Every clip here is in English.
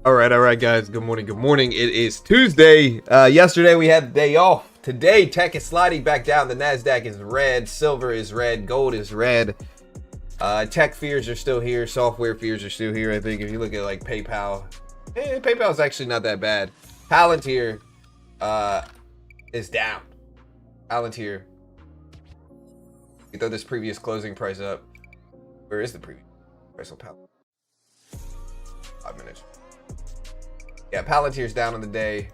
All right, guys. Good morning. Good morning. It is Tuesday. Yesterday we had the day off. Today, tech is sliding back down. The Nasdaq is red. Silver is red. Gold is red. Tech fears are still here. Software fears are still here. I think if you look at like PayPal, PayPal is actually not that bad. Palantir is down. Palantir. You throw this previous closing price up. Where is the previous price on Palantir? 5 minutes. Yeah, Palantir's down on the day.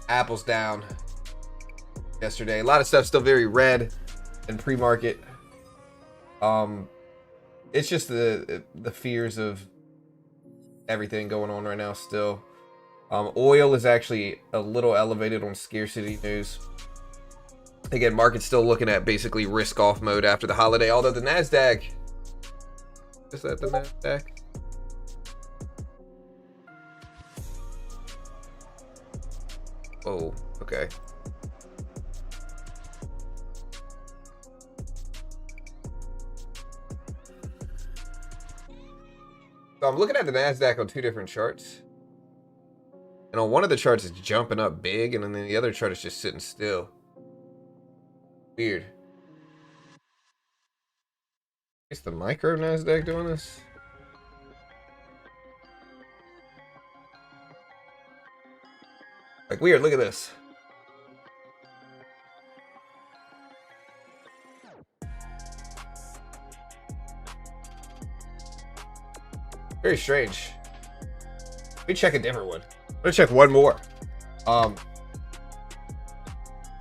Apple's down yesterday. A lot of stuff still very red in pre-market. It's just the fears of everything going on right now still. Oil is actually a little elevated on scarcity news. Again, market's still looking at basically risk off mode after the holiday. Although the Nasdaq, is that the Nasdaq? Oh, okay. So I'm looking at the Nasdaq on two different charts. And on one of the charts it's jumping up big, and then the other chart is just sitting still. Weird. Is the micro Nasdaq doing this? Like weird, look at this. Very strange. Let me check a different one. Let me check one more.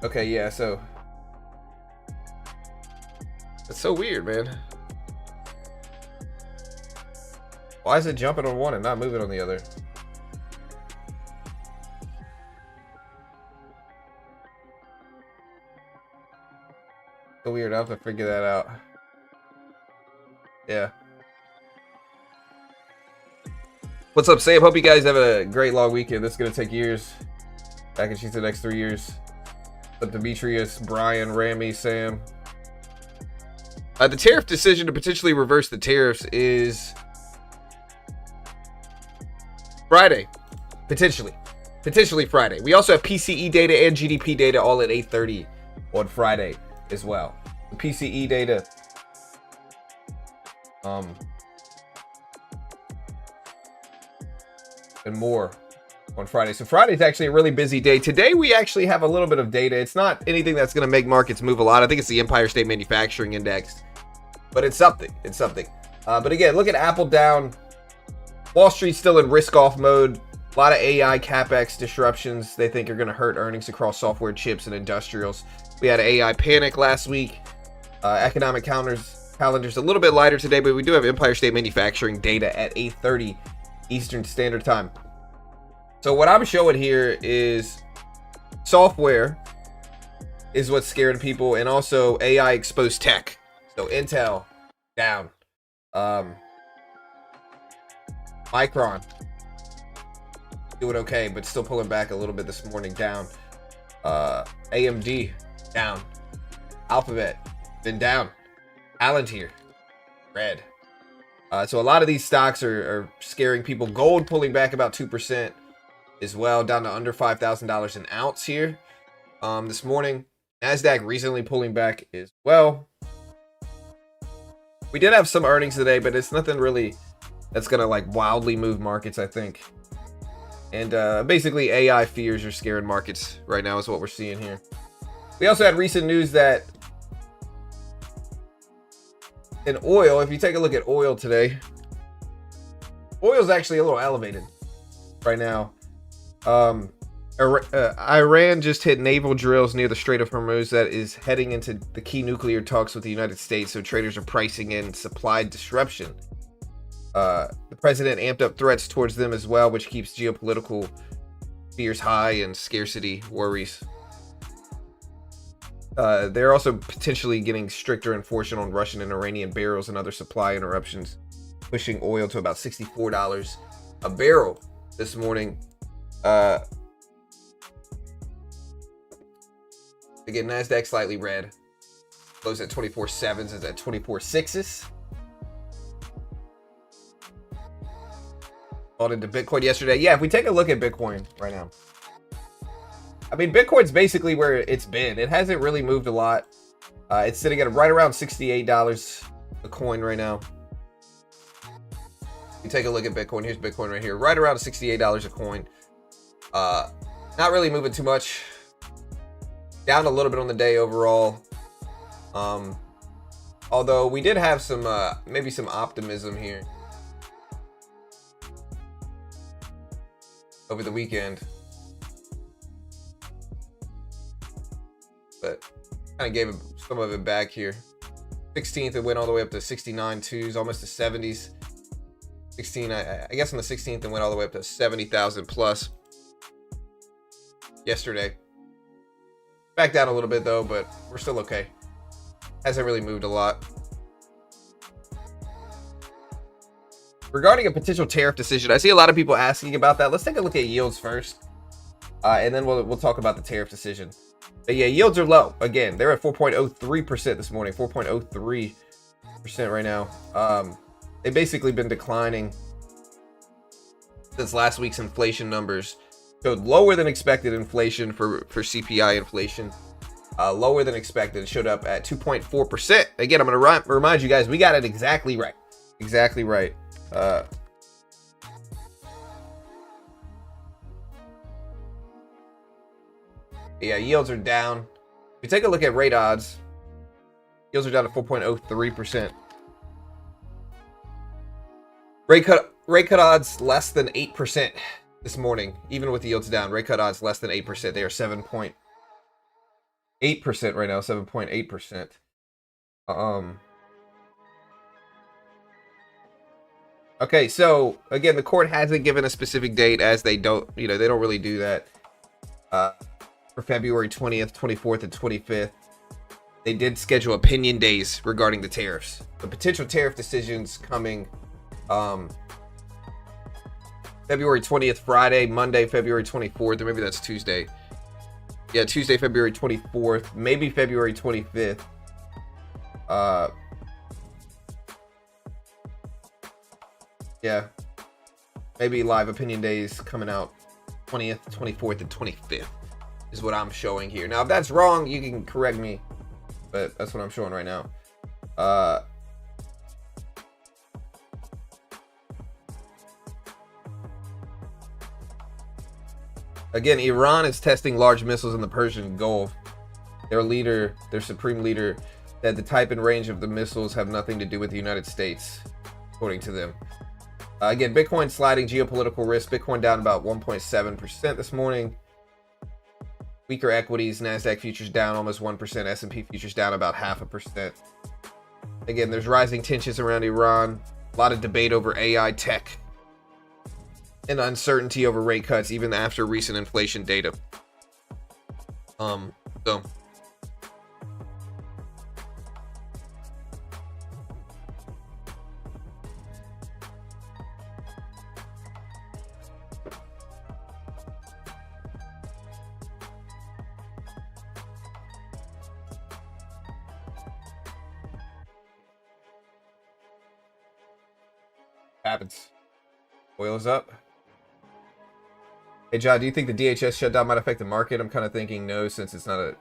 Okay, yeah, so that's so weird, man. Why is it jumping on one and not moving on the other? So weird. I have to figure that out. Yeah. What's up, Sam? Hope you guys have a great long weekend. This is gonna take years. Back and she's the next 3 years. What's up, Demetrius, Brian, Ramy, Sam? The tariff decision to potentially reverse the tariffs is Friday. Potentially Friday. We also have PCE data and GDP data all at 8:30 on Friday as well. The PCE data and more on Friday. So Friday's actually a really busy day. Today we actually have a little bit of data. It's not anything that's going to make markets move a lot. I think it's the Empire State Manufacturing Index, but it's something. But again, look at Apple down. Wall Street's still in risk off mode. A lot of AI capex disruptions they think are going to hurt earnings across software, chips, and industrials. We had an AI panic last week. Economic calendars a little bit lighter today, but we do have Empire State Manufacturing data at 8:30 Eastern Standard Time. So what I'm showing here is software is what's scaring people, and also AI exposed tech. So Intel down. Micron doing okay, but still pulling back a little bit this morning, down. AMD down. Alphabet been down. Palantir red. So a lot of these stocks are scaring people. Gold pulling back about 2% as well, down to under $5,000 an ounce here this morning. Nasdaq recently pulling back as well. We did have some earnings today, but it's nothing really that's gonna like wildly move markets, I think. And basically AI fears are scaring markets right now is what we're seeing here. We also had recent news that in oil, if you take a look at oil today, oil is actually a little elevated right now. Iran just hit naval drills near the Strait of Hormuz that is heading into the key nuclear talks with the United States, so traders are pricing in supply disruption. The president amped up threats towards them as well, which keeps geopolitical fears high and scarcity worries. They're also potentially getting stricter enforcement on Russian and Iranian barrels and other supply interruptions, pushing oil to about $64 a barrel this morning. Again, Nasdaq slightly red. Close at 24.7s, is at 24.6s. Bought into Bitcoin yesterday. Yeah, if we take a look at Bitcoin right now, I mean, Bitcoin's basically where it's been. It hasn't really moved a lot. It's sitting at right around $68 a coin right now. You take a look at Bitcoin. Here's Bitcoin right here, right around $68 a coin. Not really moving too much. Down a little bit on the day overall. Although we did have some maybe some optimism here over the weekend, but kind of gave some of it back here. 16th, it went all the way up to 69.2s, almost to 70s. 16, I guess on the 16th, it went all the way up to 70,000 plus yesterday. Back down a little bit though, but we're still okay. Hasn't really moved a lot. Regarding a potential tariff decision, I see a lot of people asking about that. Let's take a look at yields first, and then we'll talk about the tariff decision. But yeah, yields are low. Again, they're at 4.03% this morning, 4.03% right now. They've basically been declining since last week's inflation numbers showed lower than expected inflation for CPI inflation. Lower than expected. It showed up at 2.4%. Again, I'm going to remind you guys, we got it exactly right. Exactly right. Yeah, yields are down. If you take a look at rate odds, yields are down to 4.03%. Rate cut odds less than 8% this morning, even with the yields down. Rate cut odds less than 8%. They are 7.8% right now, 7.8%. Okay, so again, the court hasn't given a specific date, as they don't, they don't really do that. For February 20th, 24th, and 25th, they did schedule opinion days regarding the tariffs. The potential tariff decisions coming February 20th, Friday, Monday, February 24th, or maybe that's Tuesday. Yeah, Tuesday, February 24th, maybe February 25th. Yeah, maybe live opinion days coming out 20th, 24th, and 25th is what I'm showing here. Now, if that's wrong, you can correct me, but that's what I'm showing right now. Again, Iran is testing large missiles in the Persian Gulf. Their supreme leader, said the type and range of the missiles have nothing to do with the United States, according to them. Again, Bitcoin sliding geopolitical risk. Bitcoin down about 1.7% this morning. Weaker equities. NASDAQ futures down almost 1%. S&P futures down about 0.5%. Again, there's rising tensions around Iran. A lot of debate over AI tech. And uncertainty over rate cuts, even after recent inflation data. So happens. Oil is up. Hey John, do you think the DHS shutdown might affect the market? I'm kind of thinking no, since it's not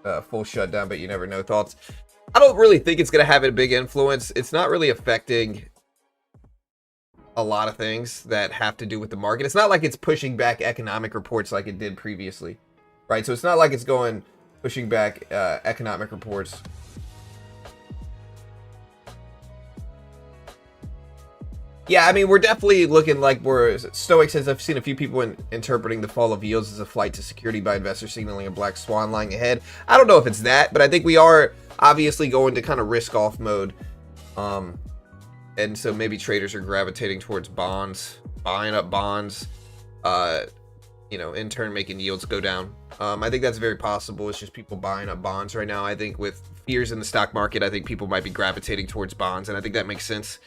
a full shutdown, but you never know. Thoughts? I don't really think it's going to have a big influence. It's not really affecting a lot of things that have to do with the market. It's not like it's pushing back economic reports like it did previously, right? So it's not like it's pushing back economic reports. Yeah, I mean, we're definitely looking like Stoic says, I've seen a few people interpreting the fall of yields as a flight to security by investors signaling a black swan lying ahead. I don't know if it's that, but I think we are obviously going to kind of risk off mode. And so maybe traders are gravitating towards bonds, buying up bonds, in turn making yields go down. I think that's very possible. It's just people buying up bonds right now. I think with fears in the stock market, I think people might be gravitating towards bonds, and I think that makes sense.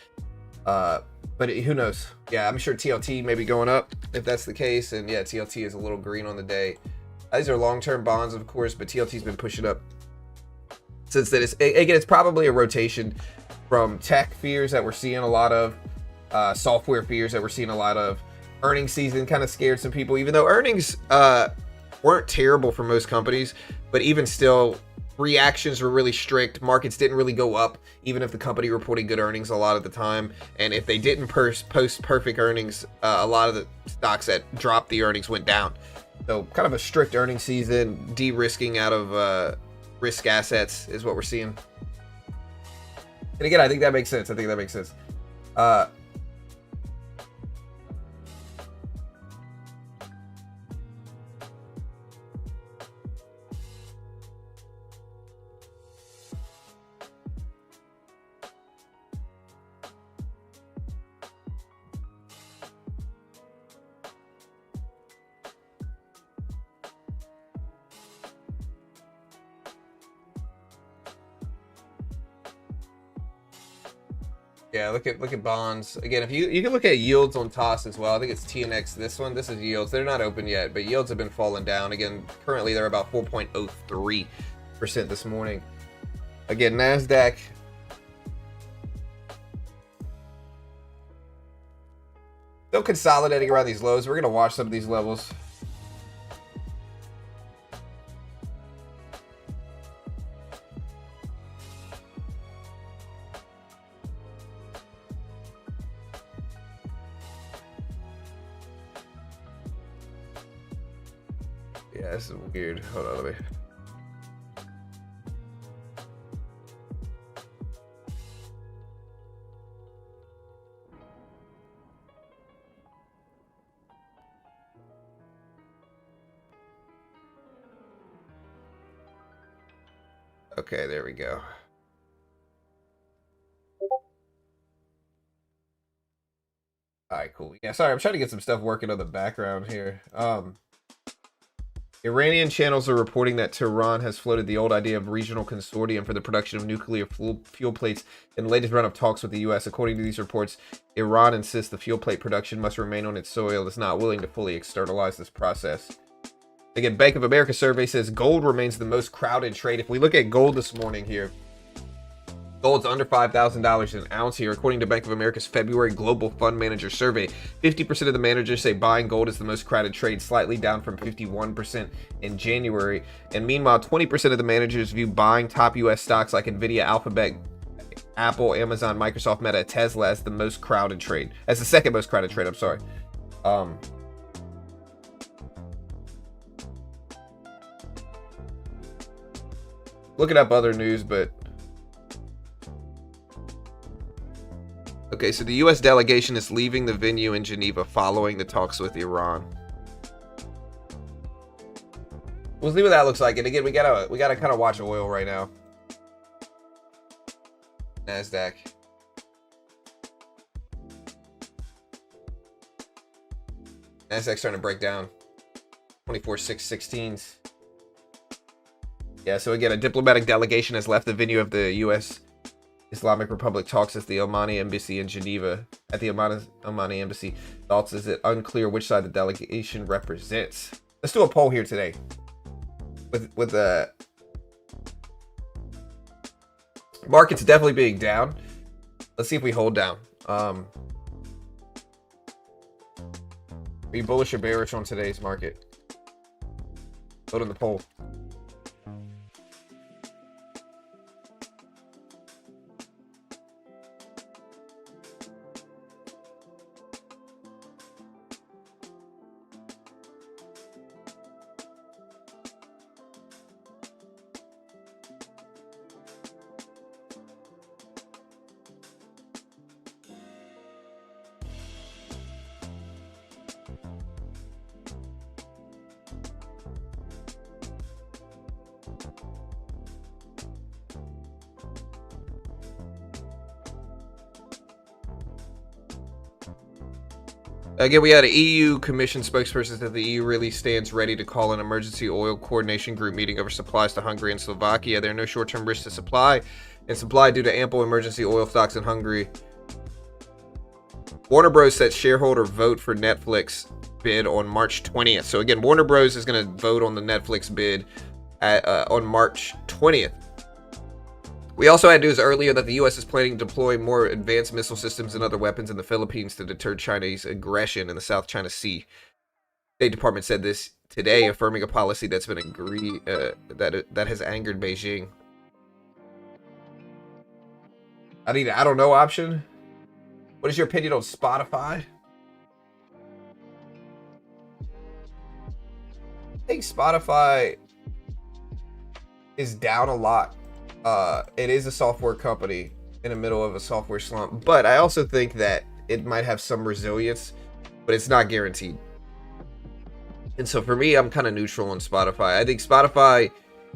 But who knows? Yeah, I'm sure TLT may be going up if that's the case. And yeah, TLT is a little green on the day. These are long-term bonds, of course, but TLT's been pushing up since then. It's probably a rotation from tech fears that we're seeing a lot of, software fears that we're seeing a lot of. Earnings season kind of scared some people, even though earnings weren't terrible for most companies, but even still, reactions were really strict. Markets didn't really go up, even if the company reported good earnings a lot of the time. And if they didn't post perfect earnings, a lot of the stocks that dropped the earnings went down. So kind of a strict earnings season, de-risking out of risk assets is what we're seeing. And again, I think that makes sense. Yeah, look at bonds. Again, if you can look at yields on TOS as well. I think it's TNX. This is yields. They're not open yet, but yields have been falling down. Again, currently they're about 4.03% this morning. Again, NASDAQ. Still consolidating around these lows. We're going to watch some of these levels. Yeah, this is weird. Hold on, let me. Okay, there we go. All right, cool. Yeah, sorry, I'm trying to get some stuff working on the background here. Iranian channels are reporting that Tehran has floated the old idea of regional consortium for the production of nuclear fuel plates in the latest round of talks with the U.S. According to these reports, Iran insists the fuel plate production must remain on its soil and is not willing to fully externalize this process. Again, Bank of America survey says gold remains the most crowded trade. If we look at gold this morning here, gold's under $5,000 an ounce here. According to Bank of America's February Global Fund Manager Survey, 50% of the managers say buying gold is the most crowded trade, slightly down from 51% in January. And meanwhile, 20% of the managers view buying top U.S. stocks like Nvidia, Alphabet, Apple, Amazon, Microsoft, Meta, Tesla as the most crowded trade. As the second most crowded trade, I'm sorry. Looking up other news, but okay, so the U.S. delegation is leaving the venue in Geneva following the talks with Iran. We'll see what that looks like. And again, we gotta kind of watch oil right now. NASDAQ. NASDAQ's starting to break down. 24,616s. Yeah, so again, a diplomatic delegation has left the venue of the U.S. Islamic Republic talks at the Omani Embassy in Geneva. At the Omani Embassy, thoughts is it unclear which side the delegation represents. Let's do a poll here today. With the markets definitely being down. Let's see if we hold down. Are you bullish or bearish on today's market? Vote in the poll. Again, we had an EU Commission spokesperson that the EU really stands ready to call an emergency oil coordination group meeting over supplies to Hungary and Slovakia. There are no short-term risks to supply due to ample emergency oil stocks in Hungary. Warner Bros. Sets shareholder vote for Netflix bid on March 20th. So again, Warner Bros. Is going to vote on the Netflix bid on March 20th. We also had news earlier that the U.S. is planning to deploy more advanced missile systems and other weapons in the Philippines to deter Chinese aggression in the South China Sea. State Department said this today, affirming a policy that's been that has angered Beijing. I need an I don't know option. What is your opinion on Spotify? I think Spotify is down a lot. It is a software company in the middle of a software slump, but I also think that it might have some resilience, but it's not guaranteed. And so for me, I'm kind of neutral on Spotify. I think Spotify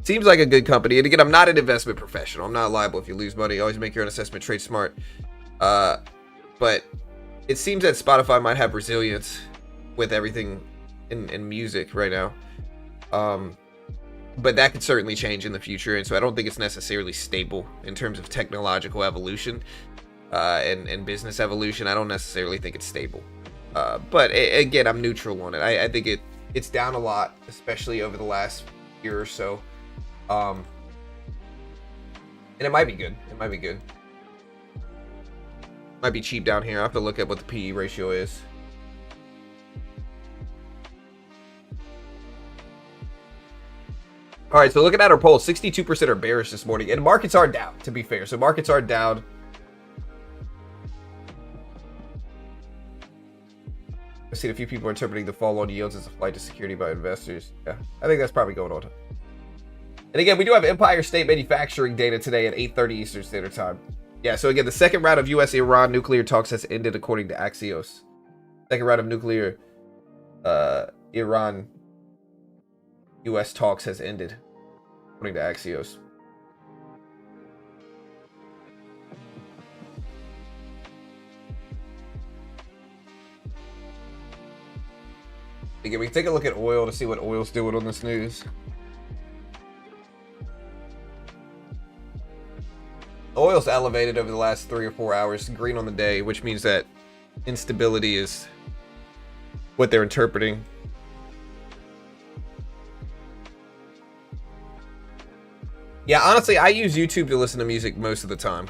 seems like a good company. And again, I'm not an investment professional. I'm not liable if you lose money. Always make your own assessment, trade smart. But it seems that Spotify might have resilience with everything in music right now. But that could certainly change in the future. And so I don't think it's necessarily stable in terms of technological evolution and business evolution. I don't necessarily think it's stable. But again, I'm neutral on it. I think it's down a lot, especially over the last year or so. And it might be good. It might be good. Might be cheap down here. I have to look at what the PE ratio is. All right, so looking at our poll, 62% are bearish this morning, and markets are down, to be fair. So markets are down. I've seen a few people interpreting the fall on yields as a flight to security by investors. Yeah, I think that's probably going on. And again, we do have Empire State manufacturing data today at 8:30 Eastern Standard Time. Yeah, so again, the second round of U.S.-Iran nuclear talks has ended, according to Axios. Second round of nuclear Iran-U.S. talks has ended, according to Axios. Again, we can take a look at oil to see what oil's doing on this news. Oil's elevated over the last 3 or 4 hours, green on the day, which means that instability is what they're interpreting. Yeah, honestly, I use YouTube to listen to music most of the time.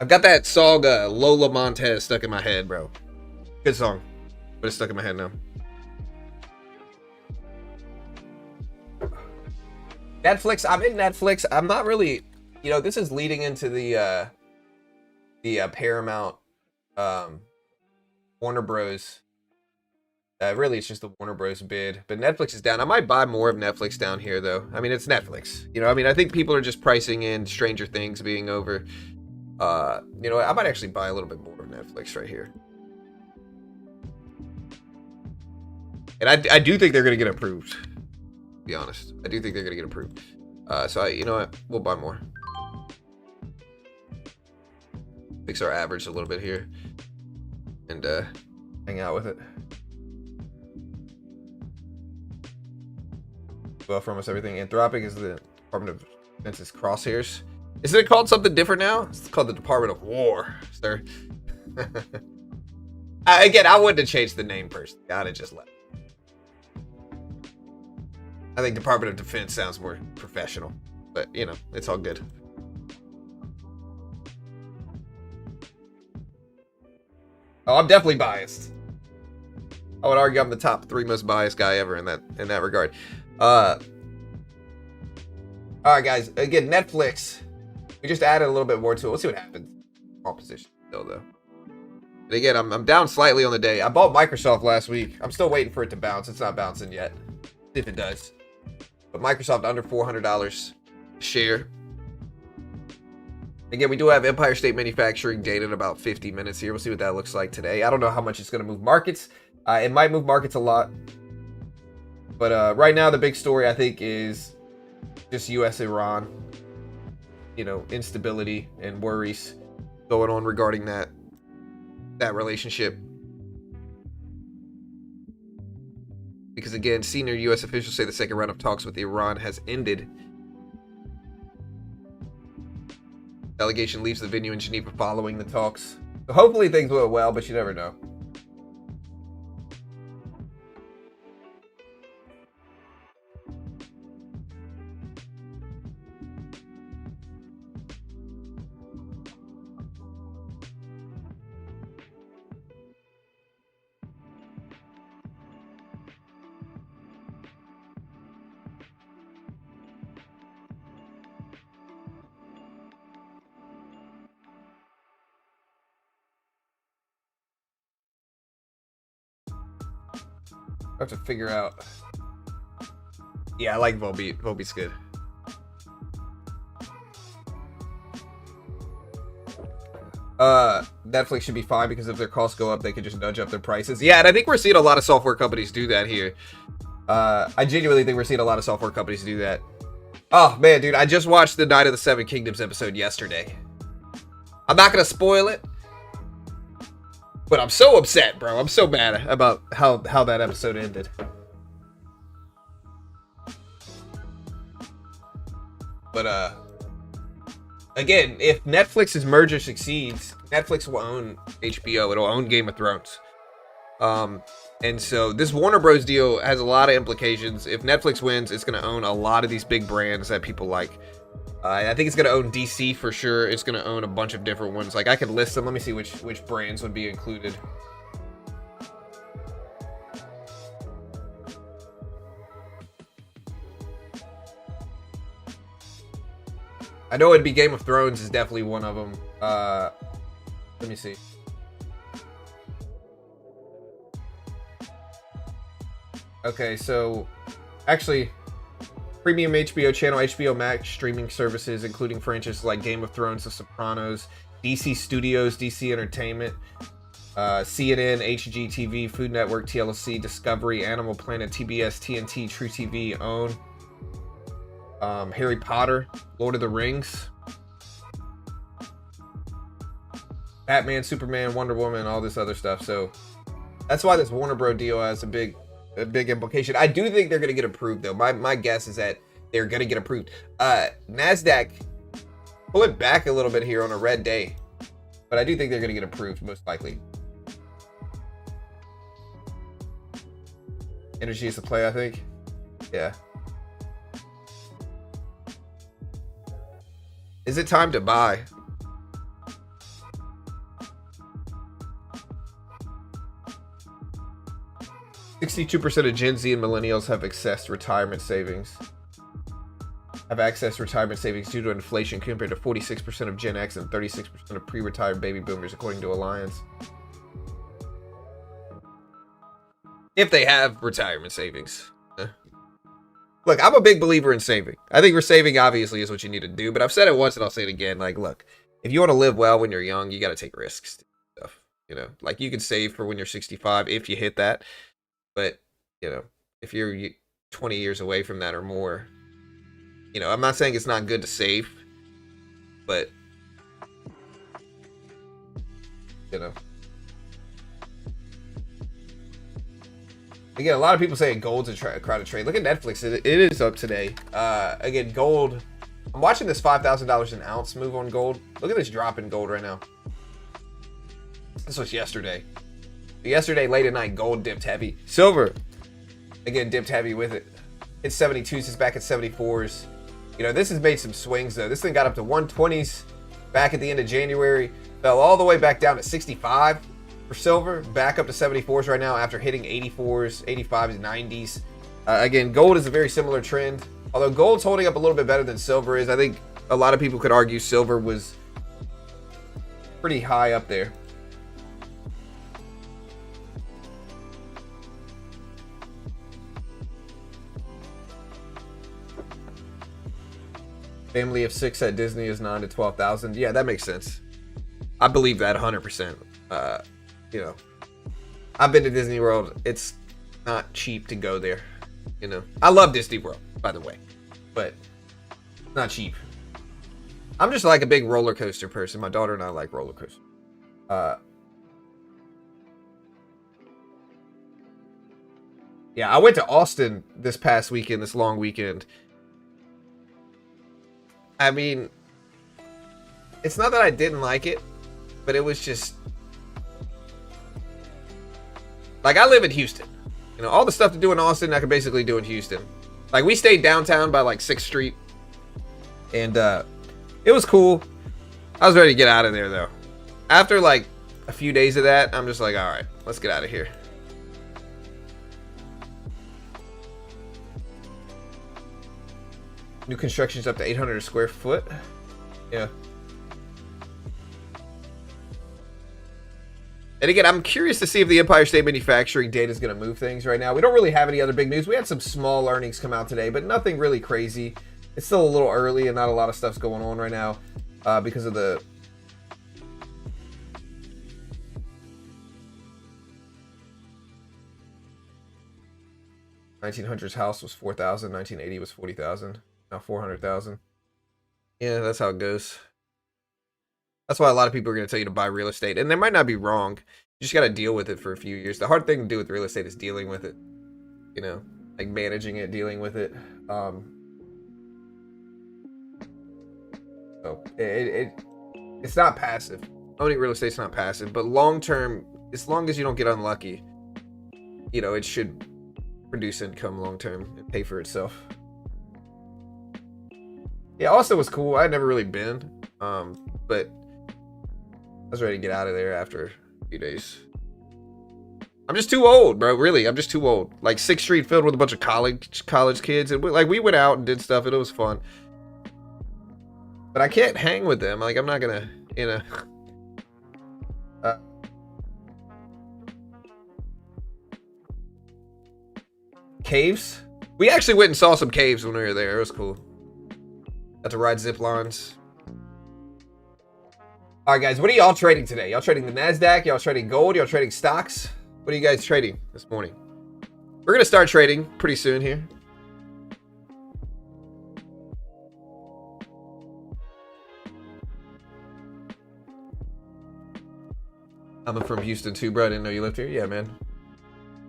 I've got that song Lola Montez stuck in my head, bro. Good song, but it's stuck in my head now. Netflix, I'm in Netflix. I'm not really, you know, this is leading into the Paramount, Warner Bros. Really, it's just the Warner Bros. Bid, but Netflix is down. I might buy more of Netflix down here, though. I mean, it's Netflix. You know, I mean, I think people are just pricing in Stranger Things being over. You know, I might actually buy a little bit more of Netflix right here. And I do think they're going to get approved. Be honest, I do think they're gonna get approved. So you know what, we'll buy more. Fix our average a little bit here, and hang out with it. Well, for almost everything. Anthropic is the Department of Defense's crosshairs. Isn't it called something different now? It's called the Department of War, sir. Again, I wouldn't have changed the name personally. I'd have just left. I think Department of Defense sounds more professional, but you know, it's all good. Oh, I'm definitely biased. I would argue I'm the top 3 most biased guy ever in that regard. All right, guys. Again, Netflix. We just added a little bit more to it. We'll see what happens. Small position still, though. And again, I'm down slightly on the day. I bought Microsoft last week. I'm still waiting for it to bounce. It's not bouncing yet. See if it does. But Microsoft under $400 a share. Again, we do have Empire State manufacturing data in about 50 minutes here. We'll see what that looks like today. I don't know how much it's going to move markets. It might move markets a lot. But right now, the big story, I think, is just U.S.-Iran. You know, instability and worries going on regarding that relationship. Because again, senior U.S. officials say the second round of talks with Iran has ended. Delegation leaves the venue in Geneva following the talks. So hopefully things went well, but you never know. I have to figure out. Yeah, I like Volbeat. Volbeat's good. Netflix should be fine because if their costs go up, they could just nudge up their prices. Yeah, and I think we're seeing a lot of software companies do that here. I genuinely think we're seeing a lot of software companies do that. Oh, man, dude, I just watched the Night of the Seven Kingdoms episode yesterday. I'm not going to spoil it, but I'm so upset, bro. I'm so mad about how that episode ended. But, again, if Netflix's merger succeeds, Netflix will own HBO. It'll own Game of Thrones. And so this Warner Bros. Deal has a lot of implications. If Netflix wins, it's going to own a lot of these big brands that people like. I think it's going to own DC for sure. It's going to own a bunch of different ones. Like, I could list them. Let me see which brands would be included. I know it'd be Game of Thrones is definitely one of them. Let me see. Okay, so actually, premium HBO channel, HBO Max streaming services, including franchises like Game of Thrones, The Sopranos, DC Studios, DC Entertainment, CNN, HGTV, Food Network, TLC, Discovery, Animal Planet, TBS, TNT, True TV, OWN, Harry Potter, Lord of the Rings, Batman, Superman, Wonder Woman, all this other stuff. So that's why this Warner Bros. Deal has a big implication. I do think they're going to get approved, though. My guess is that they're going to get approved. NASDAQ pull it back a little bit here on a red day, but I do think they're going to get approved, most likely. Energy is the play, I think. Yeah. Is it time to buy? %62% of Gen Z and millennials have accessed retirement savings. Have accessed retirement savings due to inflation compared to 46% of Gen X and 36% of pre-retired baby boomers, according to Alliance. If they have retirement savings. Look, I'm a big believer in saving. I think saving obviously is what you need to do, but I've said it once and I'll say it again. Like, look, if you want to live well when you're young, you got to take risks. Stuff, you know, like you can save for when you're 65 if you hit that. But, you know, if you're 20 years away from that or more, you know, I'm not saying it's not good to save, but, you know. Again, a lot of people say gold's a crowded trade. Look at Netflix. It is up today. Again, gold. I'm watching this $5,000 an ounce move on gold. Look at this drop in gold right now. This was yesterday. Yesterday, late at night, gold dipped heavy. Silver, again, dipped heavy with it. It's 72s. It's back at 74s. You know, this has made some swings, though. This thing got up to 120s back at the end of January. Fell all the way back down to 65 for silver. Back up to 74s right now after hitting 84s, 85s, 90s. Again, gold is a very similar trend. Although gold's holding up a little bit better than silver is. I think a lot of people could argue silver was pretty high up there. Family of 6 at Disney is 9 to 12,000. Yeah, that makes sense. I believe that 100%. You know, I've been to Disney World. It's not cheap to go there. You know, I love Disney World, by the way, but not cheap. I'm just like a big roller coaster person. My daughter and I like roller coasters. Yeah, I went to Austin this past weekend, this long weekend. I mean, it's not that I didn't like it, but it was just like, I live in Houston. You know, all the stuff to do in Austin, I could basically do in Houston. Like, we stayed downtown by like 6th Street, and it was cool. I was ready to get out of there though. After like a few days of that, I'm just like, all right, let's get out of here. New construction's up to 800 a square foot. Yeah. And again, I'm curious to see if the Empire State Manufacturing data is going to move things right now. We don't really have any other big news. We had some small earnings come out today, but nothing really crazy. It's still a little early and not a lot of stuff's going on right now because of the... $1900s house was 4,000, 1980 was 40,000, now 400,000. Yeah, that's how it goes. That's why a lot of people are going to tell you to buy real estate, and they might not be wrong. You just got to deal with it for a few years. The hard thing to do with real estate is dealing with it, you know, like managing it, dealing with it. So it's not passive. Owning real estate's not passive, but long term, as long as you don't get unlucky, you know, it should produce income long term and pay for itself. Yeah, Austin was cool. I'd never really been, but I was ready to get out of there after a few days. I'm just too old, bro. Really, I'm just too old. Like 6th Street filled with a bunch of college kids, and we went out and did stuff, and it was fun. But I can't hang with them. Like, I'm not gonna, you know. Caves? We actually went and saw some caves when we were there. It was cool. Got to ride zip lines. All right, guys. What are y'all trading today? Y'all trading the NASDAQ? Y'all trading gold? Y'all trading stocks? What are you guys trading this morning? We're going to start trading pretty soon here. I'm from Houston too, bro. I didn't know you lived here. Yeah, man.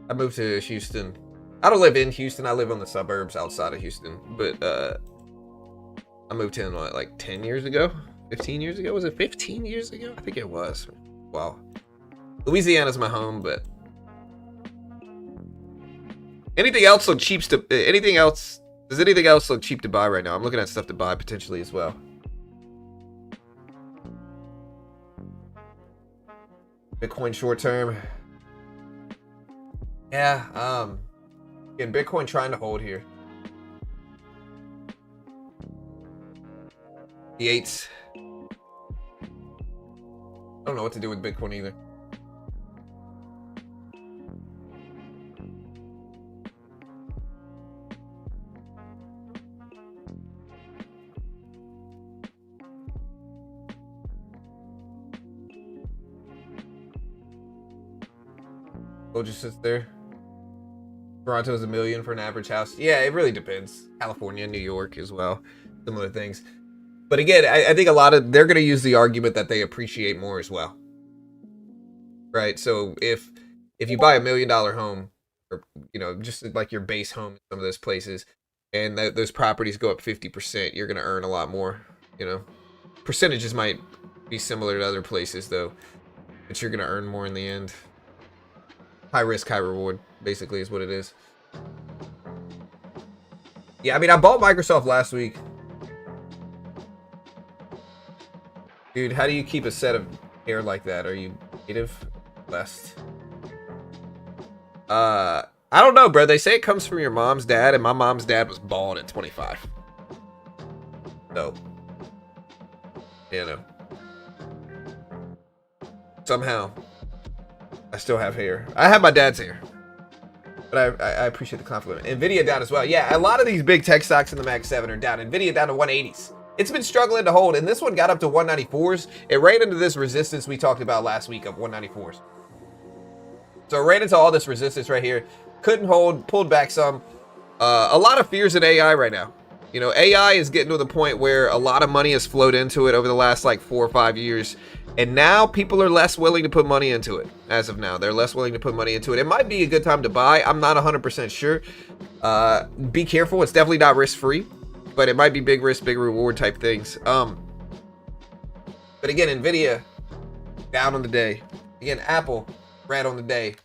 I moved to Houston. I don't live in Houston. I live on the suburbs outside of Houston. But I moved in like 10 years ago? 15 years ago? Was it 15 years ago? I think it was. Wow. Louisiana's my home, but anything else look cheap to anything else? Does anything else look cheap to buy right now? I'm looking at stuff to buy potentially as well. Bitcoin short term. Yeah, again, Bitcoin trying to hold here. The 8s. I don't know what to do with Bitcoin either. Gold just sits there. Toronto's $1 million for an average house. Yeah, it really depends. California, New York as well. Similar things. But again, I think a lot of they're going to use the argument that they appreciate more as well, right? So if you buy $1 million home, or you know, just like your base home in some of those places, and those properties go up 50%, you're going to earn a lot more. You know, percentages might be similar to other places though, but you're going to earn more in the end. High risk, high reward, basically is what it is. Yeah, I mean, I bought Microsoft last week. Dude, how do you keep a set of hair like that? Are you native? Blessed. I don't know, bro. They say it comes from your mom's dad, and my mom's dad was bald at 25. So, you know. Somehow, I still have hair. I have my dad's hair. But I appreciate the compliment. Nvidia down as well. Yeah, a lot of these big tech stocks in the Mag 7 are down. Nvidia down to 180s. It's been struggling to hold, and this one got up to 194s. It ran into this resistance we talked about last week of 194s. So it ran into all this resistance right here. Couldn't hold, pulled back some. A lot of fears in AI right now. You know, AI is getting to the point where a lot of money has flowed into it over the last like 4 or 5 years. And now people are less willing to put money into it. As of now, they're less willing to put money into it. It might be a good time to buy. I'm not 100% sure. Be careful. It's definitely not risk-free. But it might be big risk, big reward type things. But again, Nvidia down on the day. Again, Apple red on the day.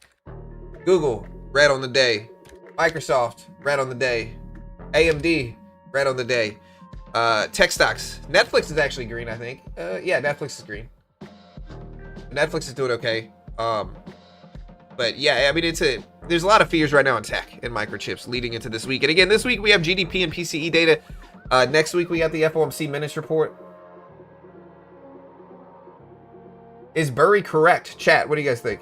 Google red on the day. Microsoft red on the day. AMD red on the day. Tech stocks. Netflix is actually green, I think. Yeah, Netflix is green. Netflix is doing okay. But yeah, I mean, there's a lot of fears right now in tech and microchips leading into this week. And again, this week we have GDP and PCE data. Next week we got the FOMC minutes report. Is Burry correct? Chat, what do you guys think?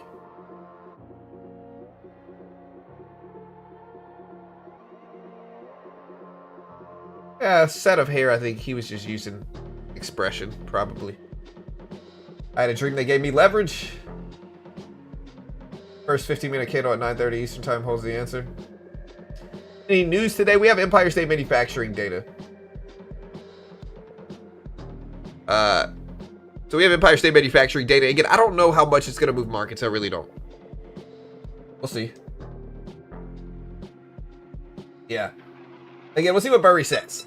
Yeah, set of hair. I think he was just using expression, probably. I had a dream they gave me leverage. First 15-minute candle at 9:30 Eastern Time holds the answer. Any news today? We have Empire State Manufacturing data. So we have Empire State Manufacturing data. Again, I don't know how much it's going to move markets. I really don't. We'll see. Yeah. Again, we'll see what Burry says.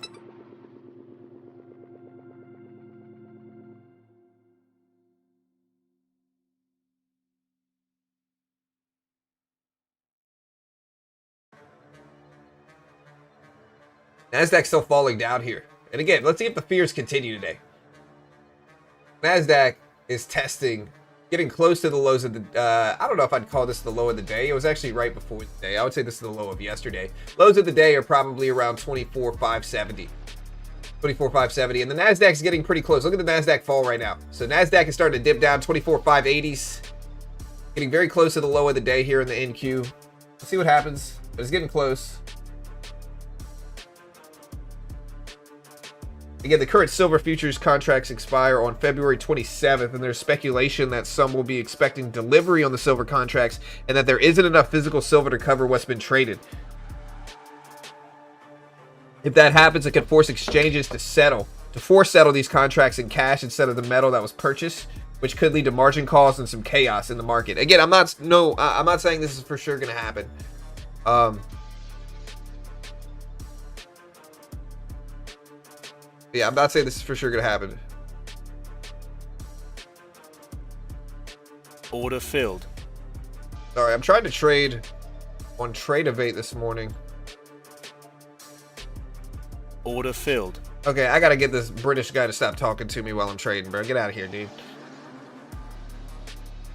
NASDAQ's still falling down here. And again, let's see if the fears continue today. NASDAQ is testing, getting close to the lows of the, I don't know if I'd call this the low of the day. It was actually right before the day. I would say this is the low of yesterday. Lows of the day are probably around 24,570. 24,570. And the NASDAQ's getting pretty close. Look at the NASDAQ fall right now. So NASDAQ is starting to dip down 24,580s. Getting very close to the low of the day here in the NQ. Let's see what happens. But it's getting close. Again, the current silver futures contracts expire on February 27th, and there's speculation that some will be expecting delivery on the silver contracts and that there isn't enough physical silver to cover what's been traded. If that happens, it could force exchanges to force settle these contracts in cash instead of the metal that was purchased, which could lead to margin calls and some chaos in the market. Again, I'm not saying this is for sure going to happen. Yeah, I'm not saying this is for sure going to happen. Order filled. Sorry, I'm trying to trade on Tradeovate this morning. Order filled. Okay, I got to get this British guy to stop talking to me while I'm trading, bro. Get out of here, dude.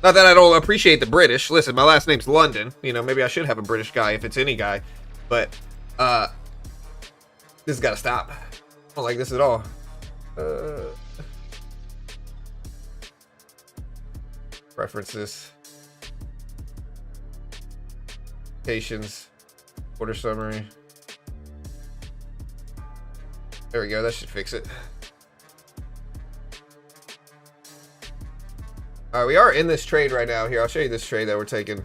Not that I don't appreciate the British. Listen, my last name's London. You know, maybe I should have a British guy if it's any guy. But, this has got to stop. I don't like this at all. Preferences. Patience. Order summary. There we go. That should fix it. All right, we are in this trade right now. Here, I'll show you this trade that we're taking.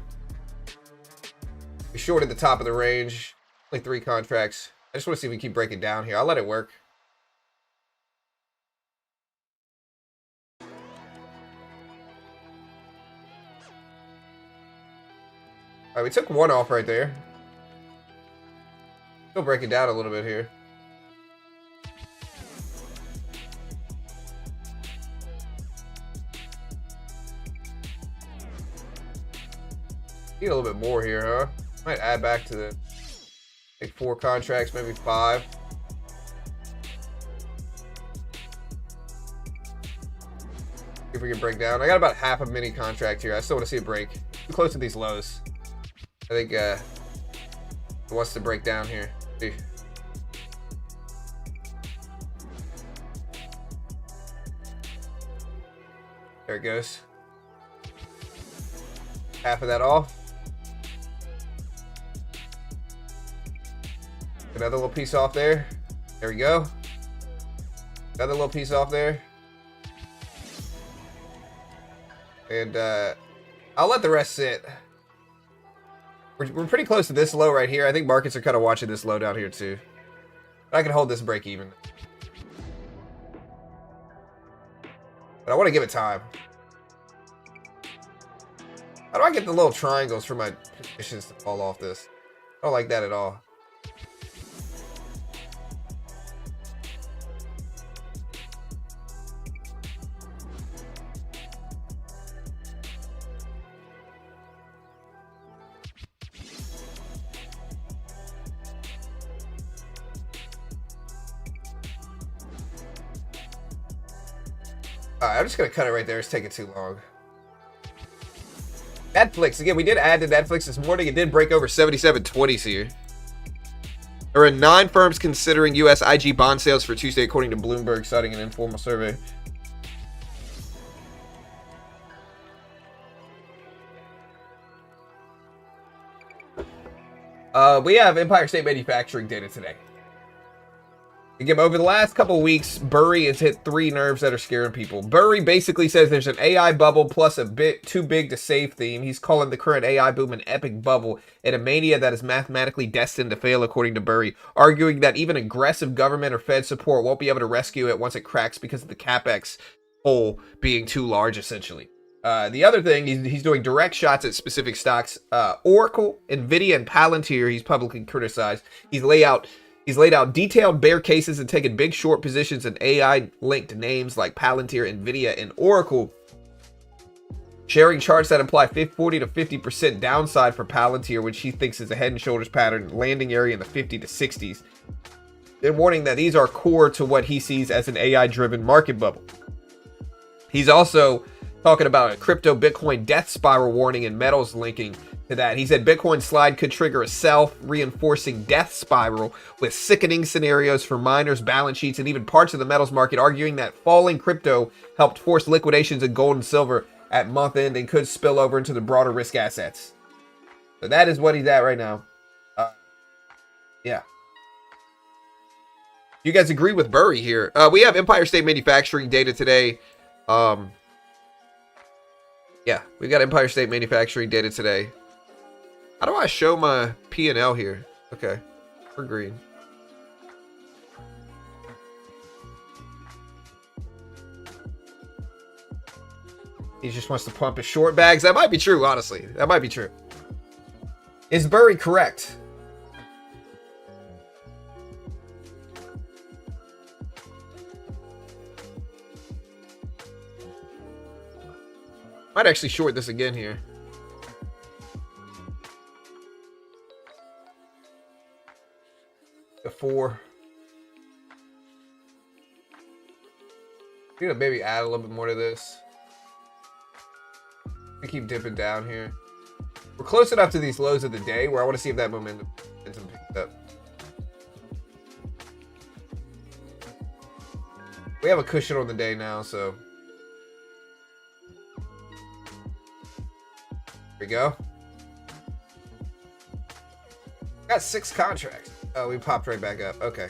We shorted the top of the range. Only 3 contracts. I just want to see if we keep breaking down here. I'll let it work. All right, we took one off right there. Still breaking down a little bit here. Need a little bit more here, huh? Might add back to the like 4 contracts, maybe 5. See if we can break down. I got about half a mini contract here. I still want to see it break. Too close to these lows. I think it wants to break down here. See. There it goes. Half of that off. Another little piece off there. There we go. Another little piece off there. And I'll let the rest sit. We're pretty close to this low right here. I think markets are kind of watching this low down here too. But I can hold this break even. But I want to give it time. How do I get the little triangles for my positions to fall off this? I don't like that at all. Alright, I'm just going to cut it right there. It's taking too long. Netflix. Again, we did add to Netflix this morning. It did break over 77.20s here. There are 9 firms considering U.S. IG bond sales for Tuesday, according to Bloomberg, citing an informal survey. We have Empire State Manufacturing data today. Again, over the last couple of weeks, Burry has hit 3 nerves that are scaring people. Burry basically says there's an AI bubble plus a bit too big to save theme. He's calling the current AI boom an epic bubble and a mania that is mathematically destined to fail, according to Burry, arguing that even aggressive government or Fed support won't be able to rescue it once it cracks because of the capex hole being too large, essentially. The other thing, he's doing direct shots at specific stocks. Oracle, Nvidia, and Palantir, he's publicly criticized. He's laid out detailed bear cases and taken big short positions in AI-linked names like Palantir, Nvidia, and Oracle, sharing charts that imply 40 to 50% downside for Palantir, which he thinks is a head and shoulders pattern, landing area in the 50 to 60s. They're warning that these are core to what he sees as an AI-driven market bubble. He's also talking about a crypto Bitcoin death spiral warning and metals linking to that. He said Bitcoin slide could trigger a self-reinforcing death spiral with sickening scenarios for miners, balance sheets, and even parts of the metals market, arguing that falling crypto helped force liquidations in gold and silver at month end and could spill over into the broader risk assets. So that is what he's at right now. Yeah. You guys agree with Burry here? We have Empire State Manufacturing data today. Yeah, we've got Empire State Manufacturing data today. How do I show my P&L here? Okay, we're green. He just wants to pump his short bags. That might be true, honestly. That might be true. Is Burry correct? Might actually short this again here. A 4. I'm gonna maybe add a little bit more to this. We keep dipping down here. We're close enough to these lows of the day where I want to see if that momentum picks up. We have a cushion on the day now, so here we go. Got 6 contracts. Oh, we popped right back up. Okay.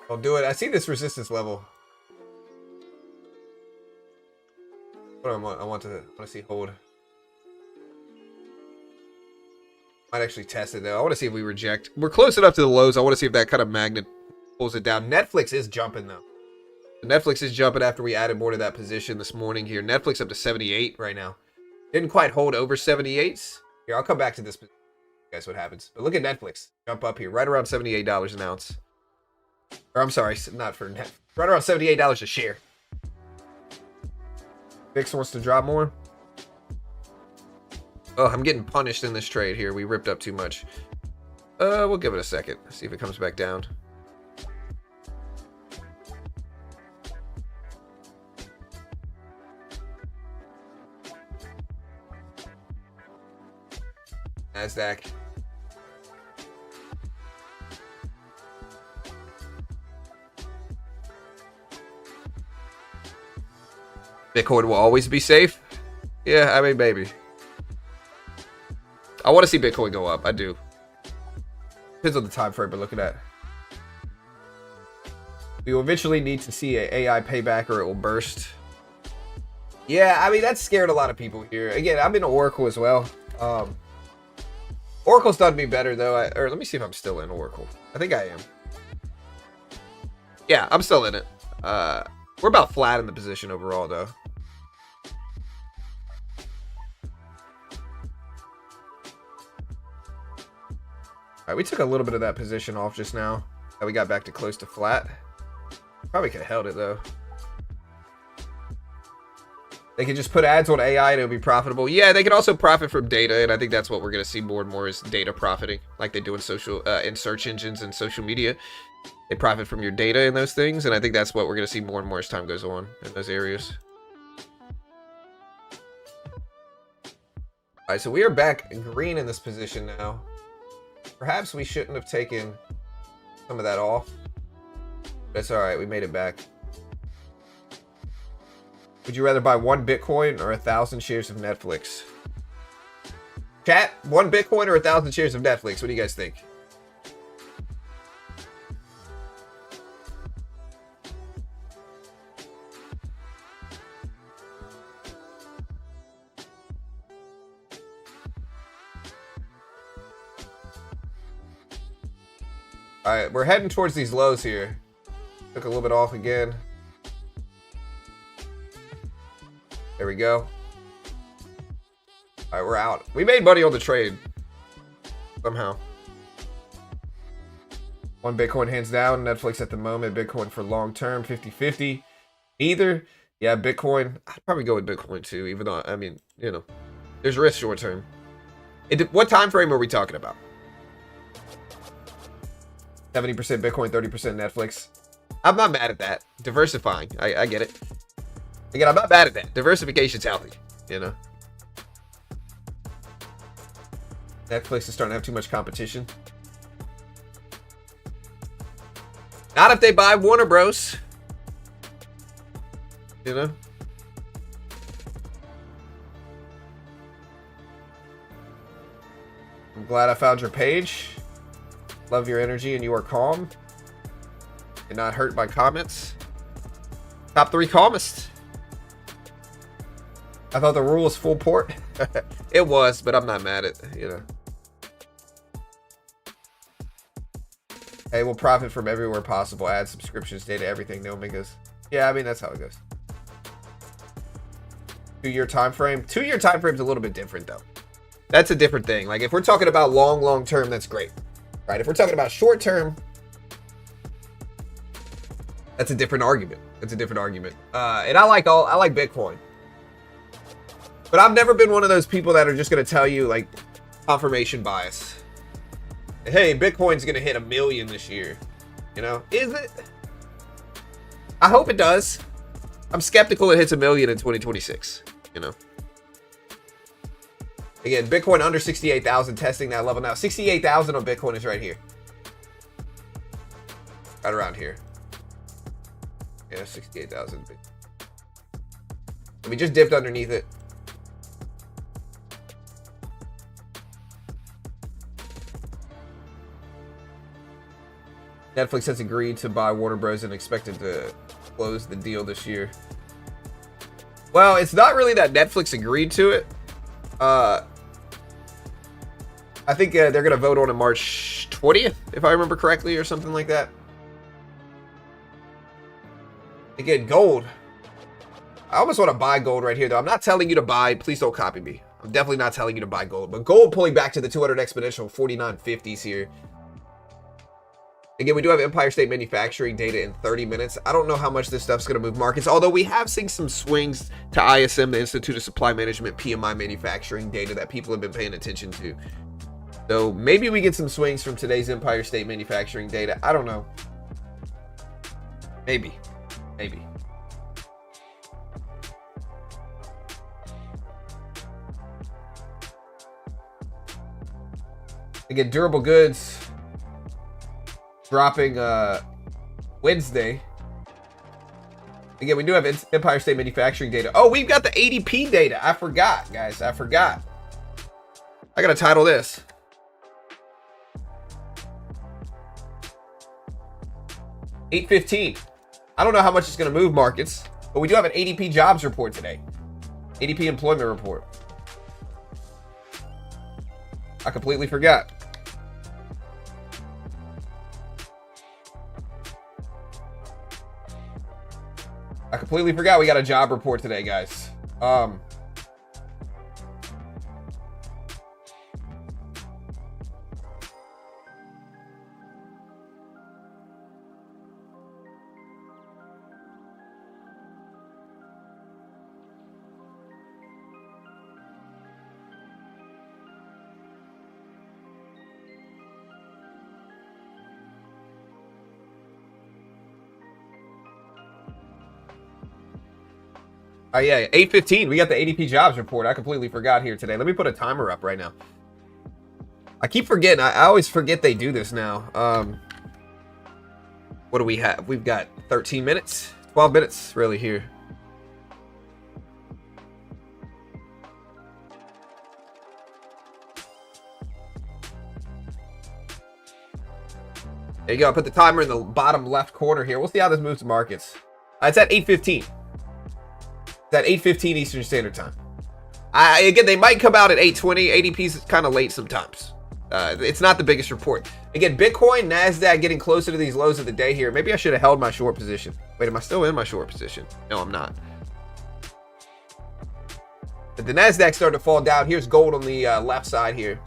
I'll do it. I see this resistance level. What do I want? I want to see hold. Might actually test it though. I want to see if we reject. We're close enough to the lows. I want to see if that kind of magnet pulls it down. Netflix is jumping though. Netflix is jumping after we added more to that position this morning here. Netflix up to 78 right now. Didn't quite hold over 78s. Here, I'll come back to this. Guys, what happens? But look at Netflix. Jump up here. Right around $78 an ounce. Or I'm sorry, not for net. Right around $78 a share. VIX wants to drop more. Oh, I'm getting punished in this trade here. We ripped up too much. We'll give it a second. See if it comes back down. NASDAQ. Bitcoin will always be safe. Yeah, I mean, maybe. I want to see Bitcoin go up. I do. Depends on the time frame we're looking at. We will eventually need to see an AI payback or it will burst. Yeah, I mean, that scared a lot of people here. Again, I'm in Oracle as well. Oracle's done me better, though. Or let me see if I'm still in Oracle. I think I am. Yeah, I'm still in it. We're about flat in the position overall, though. Alright, we took a little bit of that position off just now. We got back to close to flat. Probably could have held it, though. They could just put ads on AI and it'll be profitable. Yeah, they can also profit from data, and I think that's what we're going to see more and more is data profiting, like they do in in search engines and social media. They profit from your data and those things, and I think that's what we're going to see more and more as time goes on in those areas. Alright, so we are back green in this position now. Perhaps we shouldn't have taken some of that off. That's alright, we made it back. Would you rather buy 1 Bitcoin or 1,000 shares of Netflix? Chat, 1 Bitcoin or 1,000 shares of Netflix? What do you guys think? All right, we're heading towards these lows here. Took a little bit off again. There we go. All right, we're out. We made money on the trade. Somehow. 1 Bitcoin hands down. Netflix at the moment. Bitcoin for long term. 50-50. Either. Yeah, Bitcoin. I'd probably go with Bitcoin too, even though, I mean, you know, there's risk short term. What time frame are we talking about? 70% Bitcoin, 30% Netflix. I'm not mad at that. Diversifying. I get it. Again, I'm not mad at that. Diversification's healthy, you know. Netflix is starting to have too much competition. Not if they buy Warner Bros. You know. I'm glad I found your page. Love your energy and you are calm. You're not hurt by comments. Top 3 calmest. I thought the rule was full port. It was, but I'm not mad at it, you know. Hey, we'll profit from everywhere possible. Add subscriptions, data, everything. No omegas. Yeah, I mean, that's how it goes. 2-year time frame. 2-year time frame is a little bit different, though. That's a different thing. Like, if we're talking about long term, that's great. Right? If we're talking about short term, that's a different argument. That's a different argument. And I like Bitcoin. But I've never been one of those people that are just going to tell you, like, confirmation bias. Hey, Bitcoin's going to hit 1 million this year. You know? Is it? I hope it does. I'm skeptical it hits 1 million in 2026. You know? Again, Bitcoin under 68,000, testing that level now. 68,000 on Bitcoin is right here. Right around here. Yeah, 68,000. We just dipped underneath it. Netflix has agreed to buy Warner Bros. And expected to close the deal this year. Well, it's not really that Netflix agreed to it. I think they're going to vote on it March 20th, if I remember correctly, or something like that. Again, gold. I almost want to buy gold right here, though. I'm not telling you to buy. Please don't copy me. I'm definitely not telling you to buy gold. But gold pulling back to the 200 exponential 49.50s here. Again, we do have Empire State Manufacturing data in 30 minutes. I don't know how much this stuff's going to move markets, although we have seen some swings to ISM, the Institute of Supply Management, PMI manufacturing data that people have been paying attention to. So maybe we get some swings from today's Empire State Manufacturing data. I don't know. Maybe. Maybe. Again, durable goods dropping Wednesday. Again, we do have Empire State Manufacturing data. Oh, we've got the ADP data. I forgot, guys. I forgot. I gotta title this. $8.15. I don't know how much it's going to move markets, but we do have an ADP jobs report today. ADP employment report. I completely forgot. I completely forgot we got a job report today, guys. Oh, yeah, 8:15. We got the ADP jobs report. I completely forgot here today. Let me put a timer up right now. I keep forgetting. I always forget they do this now. What do we have? We've got 13 minutes. 12 minutes, really, here. There you go. I put the timer in the bottom left corner here. We'll see how this moves the markets. It's at 8:15. It's at 8:15 Eastern Standard Time. Again, they might come out at 8:20. ADP's kind of late sometimes. It's not the biggest report. Again, Bitcoin, NASDAQ getting closer to these lows of the day here. Maybe I should have held my short position. Wait, am I still in my short position? No, I'm not. But the NASDAQ started to fall down. Here's gold on the left side here.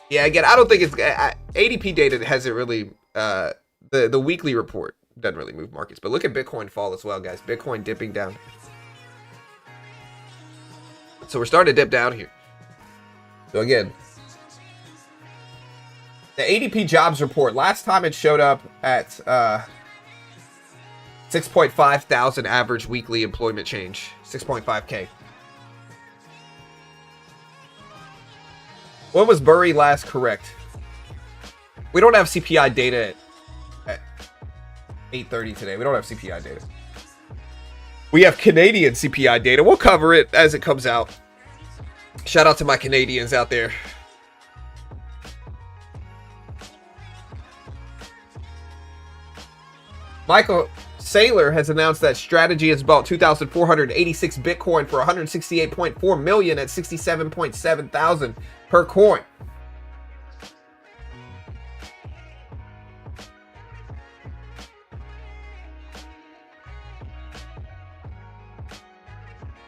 Yeah, again, I don't think it's ADP data hasn't really the weekly report doesn't really move markets. But look at Bitcoin fall as well, guys. Bitcoin dipping down. So we're starting to dip down here. So again, the ADP jobs report, last time it showed up at 6.5 thousand average weekly employment change, 6.5K. When was Burry last correct? We don't have CPI data at 8:30 today. We don't have CPI data. We have Canadian CPI data. We'll cover it as it comes out. Shout out to my Canadians out there. Michael Saylor has announced that Strategy has bought 2,486 Bitcoin for 168.4 million at 67.7 thousand per coin.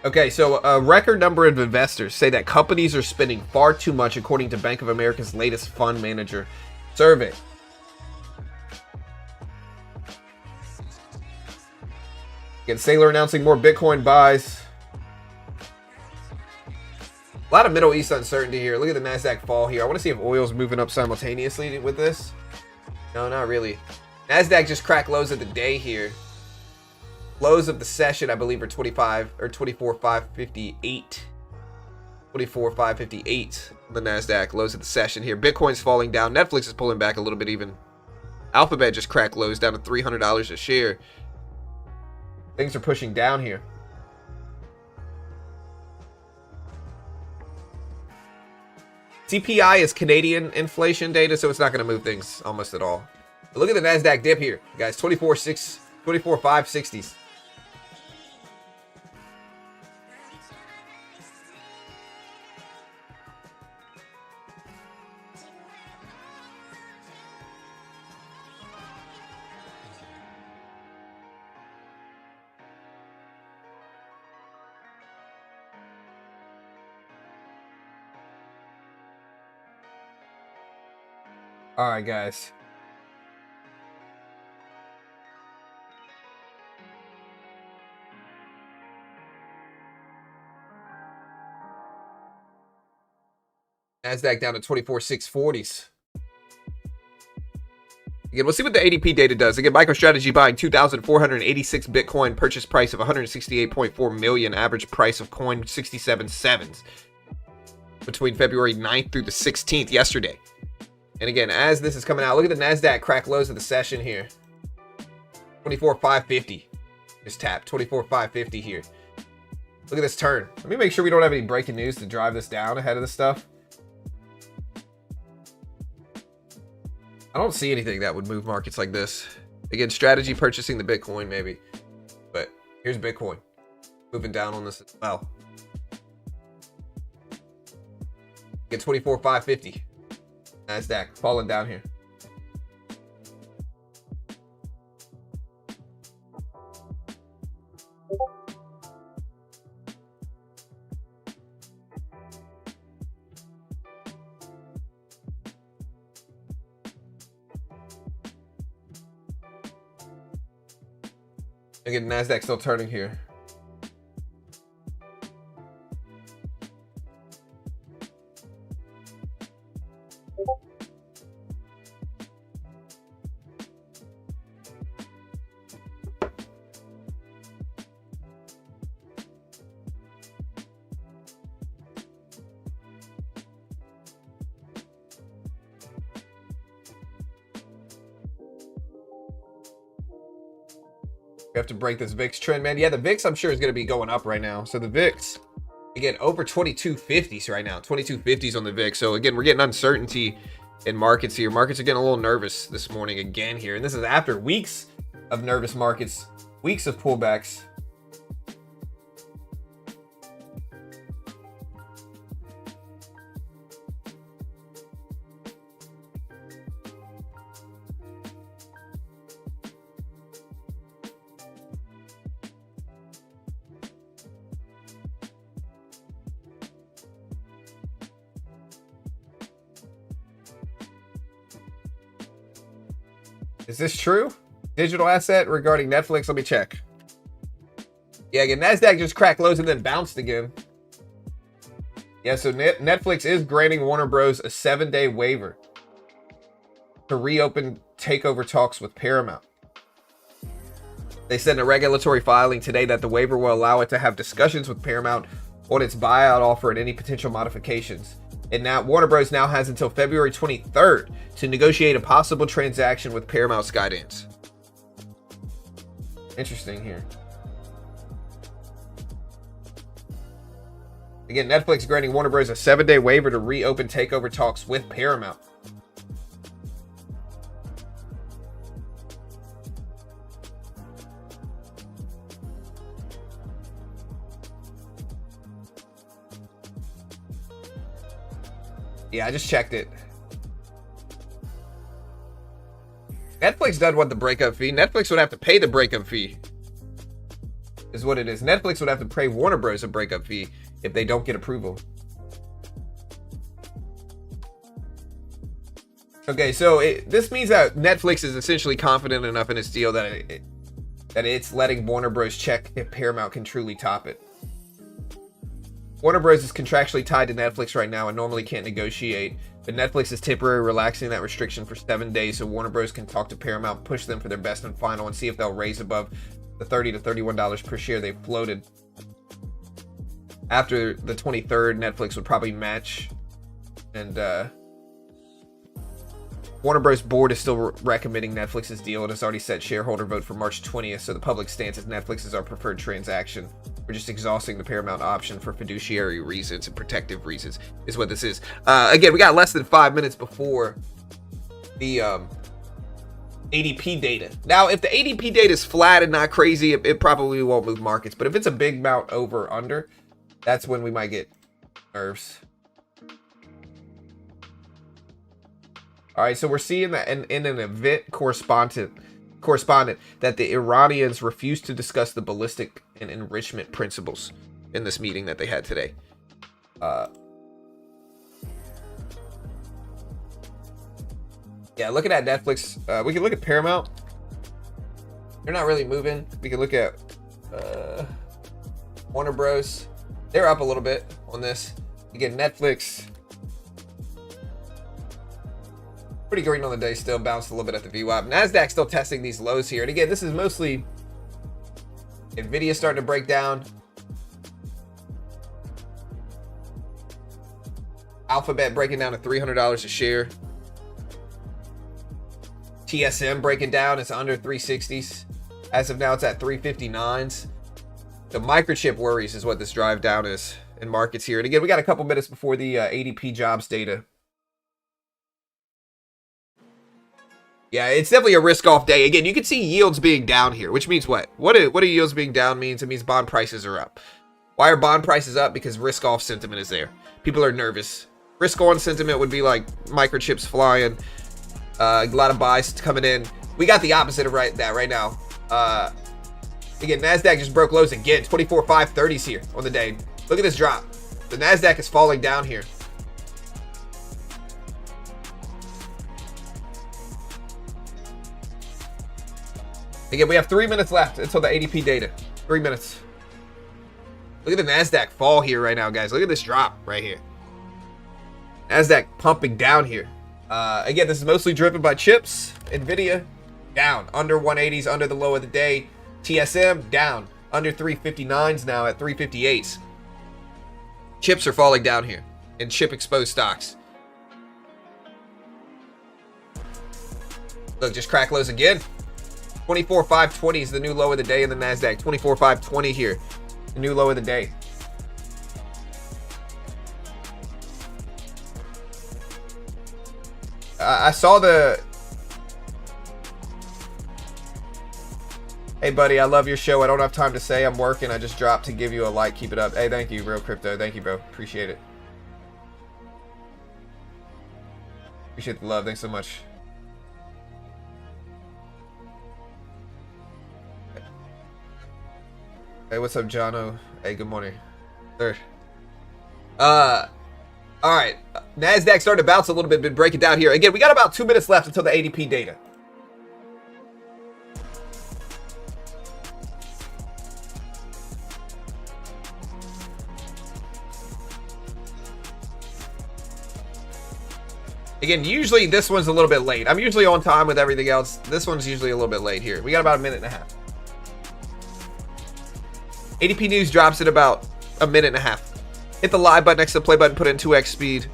Okay, so a record number of investors say that companies are spending far too much, according to Bank of America's latest fund manager survey. Again, Saylor announcing more Bitcoin buys. A lot of Middle East uncertainty here. Look at the NASDAQ fall here. I want to see if oil's moving up simultaneously with this. No, not really. NASDAQ just cracked lows of the day here. Lows of the session, I believe, are 24,558. 24,558. The NASDAQ lows of the session here. Bitcoin's falling down. Netflix is pulling back a little bit even. Alphabet just cracked lows down to $300 a share. Things are pushing down here. CPI is Canadian inflation data, so it's not going to move things almost at all. But look at the NASDAQ dip here, guys. 24,560s. All right, guys. NASDAQ down to 24,640s. Again, we'll see what the ADP data does. Again, MicroStrategy buying 2,486 Bitcoin, purchase price of 168.4 million, average price of coin 67.7 between February 9th through the 16th, yesterday. And again, as this is coming out, look at the NASDAQ crack lows of the session here. 24,550. Just tapped 24,550 here. Look at this turn. Let me make sure we don't have any breaking news to drive this down ahead of this stuff. I don't see anything that would move markets like this. Again, strategy purchasing the Bitcoin maybe. But here's Bitcoin. Moving down on this as well. Get 24,550. NASDAQ falling down here. Again, NASDAQ still turning here. We have to break this VIX trend, man. Yeah, the VIX I'm sure is going to be going up right now. So the VIX Again, over 2250s right now. 2250s on the VIX. So again, we're getting uncertainty in markets here. Markets are getting a little nervous this morning again here. And this is after weeks of nervous markets, weeks of pullbacks. Is this true? Digital asset regarding Netflix? Let me check. Yeah, again, NASDAQ just cracked lows and then bounced again. Yeah, so Netflix is granting Warner Bros. A 7-day waiver to reopen takeover talks with Paramount. They said in a regulatory filing today that the waiver will allow it to have discussions with Paramount on its buyout offer and any potential modifications. And now Warner Bros. Now has until February 23rd to negotiate a possible transaction with Paramount Skydance. Interesting here. Again, Netflix granting Warner Bros. A 7-day waiver to reopen takeover talks with Paramount. Yeah, I just checked it. Netflix doesn't want the breakup fee. Netflix would have to pay the breakup fee. Is what it is. Netflix would have to pay Warner Bros. A breakup fee if they don't get approval. Okay, so this means that Netflix is essentially confident enough in its deal that it's letting Warner Bros. Check if Paramount can truly top it. Warner Bros. Is contractually tied to Netflix right now and normally can't negotiate, but Netflix is temporarily relaxing that restriction for 7 days so Warner Bros. Can talk to Paramount, push them for their best and final, and see if they'll raise above the $30 to $31 per share they floated. After the 23rd, Netflix would probably match, and Warner Bros. Board is still recommending Netflix's deal and has already set shareholder vote for March 20th, so the public stance is Netflix is our preferred transaction. We're just exhausting the Paramount option for fiduciary reasons and protective reasons is what this is. Again, we got less than 5 minutes before the ADP data. Now, if the ADP data is flat and not crazy, it probably won't move markets. But if it's a big amount over or under, that's when we might get nerves. All right, so we're seeing that in an event correspondent that the Iranians refused to discuss the ballistic and enrichment principles in this meeting that they had today. Yeah, looking at Netflix, we can look at Paramount. They're not really moving. We can look at Warner Bros. They're up a little bit on this. Again, Netflix, pretty green on the day still, bounced a little bit at the VWAP. NASDAQ still testing these lows here. And again, this is mostly Nvidia starting to break down. Alphabet breaking down to $300 a share. TSM breaking down, it's under 360s. As of now, it's at 359s. The microchip worries is what this drive down is in markets here. And again, we got a couple minutes before the ADP jobs data. Yeah, it's definitely a risk-off day. Again, you can see yields being down here, which means what? What do yields being down means? It means bond prices are up. Why are bond prices up? Because risk-off sentiment is there. People are nervous. Risk-on sentiment would be like microchips flying. A lot of buys coming in. We got the opposite of that right now. Again, NASDAQ just broke lows again. 24,530s here on the day. Look at this drop. The NASDAQ is falling down here. Again, we have 3 minutes left until the ADP data. 3 minutes. Look at the NASDAQ fall here right now, guys. Look at this drop right here. NASDAQ pumping down here. Again, this is mostly driven by chips. Nvidia, down. Under 180s, under the low of the day. TSM, down. Under 359s now at 358s. Chips are falling down here in chip-exposed stocks. Look, just crack lows again. 24,520 is the new low of the day in the NASDAQ. 24,520 here, the new low of the day. I saw the... Hey, buddy, I love your show. I don't have time to say I'm working. I just dropped to give you a like. Keep it up. Hey, thank you, Real Crypto. Thank you, bro. Appreciate it. Appreciate the love. Thanks so much. Hey, what's up, Jono? Hey, good morning. Third. All right. NASDAQ started to bounce a little bit. Been breaking down here. Again, we got about 2 minutes left until the ADP data. Again, usually this one's a little bit late. I'm usually on time with everything else. This one's usually a little bit late here. We got about a minute and a half. ADP news drops at about a minute and a half. Hit the live button next to the play button, put it in 2x speed.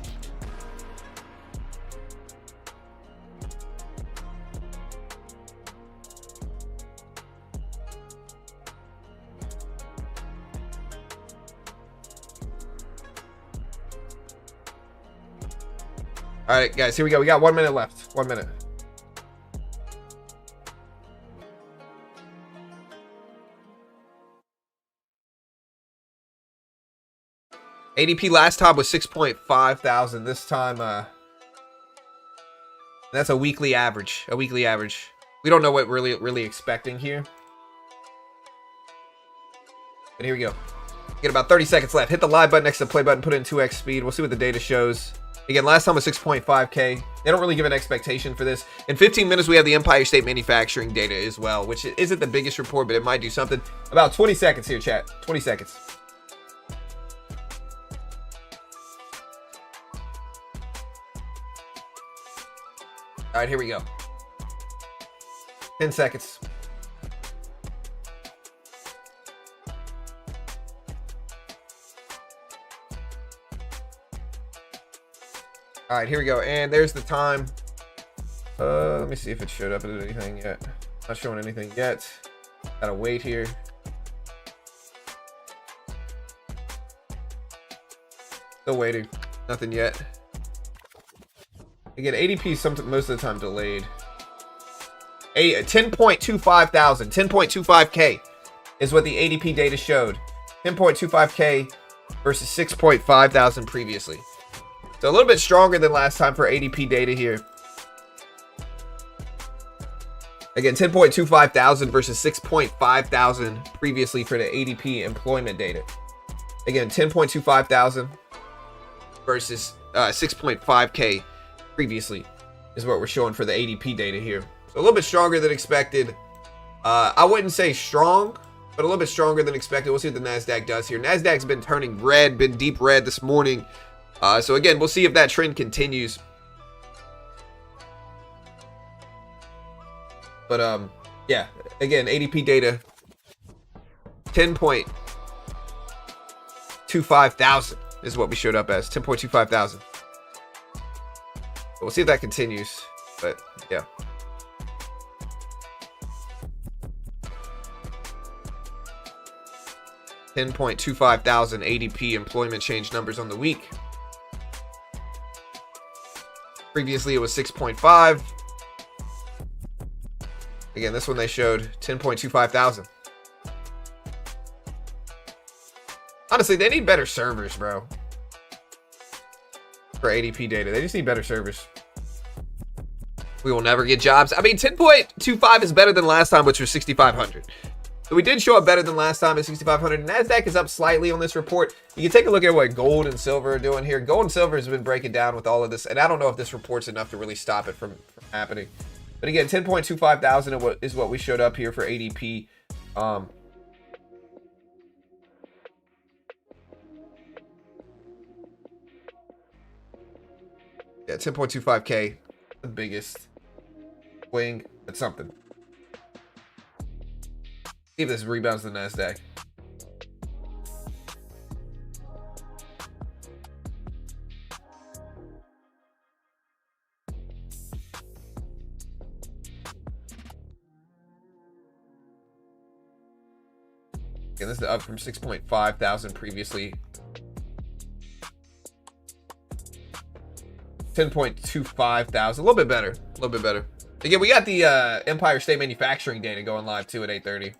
All right, guys, here we go. We got 1 minute left. 1 minute. ADP last time was 6.5 thousand. This time, that's a weekly average. A weekly average. We don't know what we're really expecting here. But here we go. Get about 30 seconds left. Hit the live button next to the play button. Put it in 2x speed. We'll see what the data shows. Again, last time was 6.5K. They don't really give an expectation for this. In 15 minutes, we have the Empire State Manufacturing data as well, which isn't the biggest report, but it might do something. About 20 seconds here, chat. 20 seconds. All right, here we go. 10 seconds. All right, here we go. And there's the time. Let me see if it showed up at anything yet. Not showing anything yet. Gotta wait here. Still waiting. Nothing yet. Again, ADP is most of the time delayed. 10.25 thousand. 10.25K is what the ADP data showed. 10.25K versus 6.5 thousand previously. So a little bit stronger than last time for ADP data here. Again, 10.25 thousand versus 6.5 thousand previously for the ADP employment data. Again, 10.25 thousand versus 6.5K previously is what we're showing for the ADP data here. So a little bit stronger than expected. I wouldn't say strong, but a little bit stronger than expected. We'll see what the NASDAQ does here. NASDAQ's been turning red, been deep red this morning. So again, we'll see if that trend continues. But yeah, again, ADP data, 10.25 thousand is what we showed up as, 10.25 thousand. We'll see if that continues, but yeah. $10.25 thousand ADP employment change numbers on the week. Previously, it was 6.5. Again, this one they showed 10.25 thousand. Honestly, they need better servers, bro. For ADP data, they just need better servers. We will never get jobs. I mean, 10.25 is better than last time, which was 6,500. So we did show up better than last time at 6,500. NASDAQ is up slightly on this report. You can take a look at what gold and silver are doing here. Gold and silver has been breaking down with all of this, and I don't know if this report's enough to really stop it from happening. But again, 10.25 thousand is what we showed up here for ADP. Yeah, 10.25K, the biggest swing. That's something. See if this rebounds the NASDAQ. Again, this is up from 6.5 thousand previously. 10.25 thousand. A little bit better. A little bit better. Again, we got the Empire State Manufacturing data going live too at 8:30.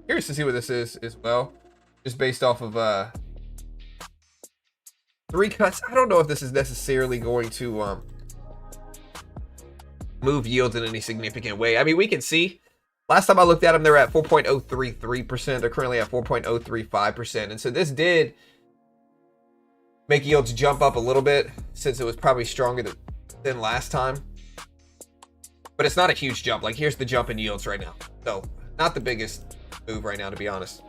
Curious to see what this is as well. Just based off of 3 cuts. I don't know if this is necessarily going to move yields in any significant way. I mean, we can see. Last time I looked at them, they were at 4.033%. They're currently at 4.035%. And so this did make yields jump up a little bit since it was probably stronger than last time. But it's not a huge jump. Like, here's the jump in yields right now. So, not the biggest move right now, to be honest.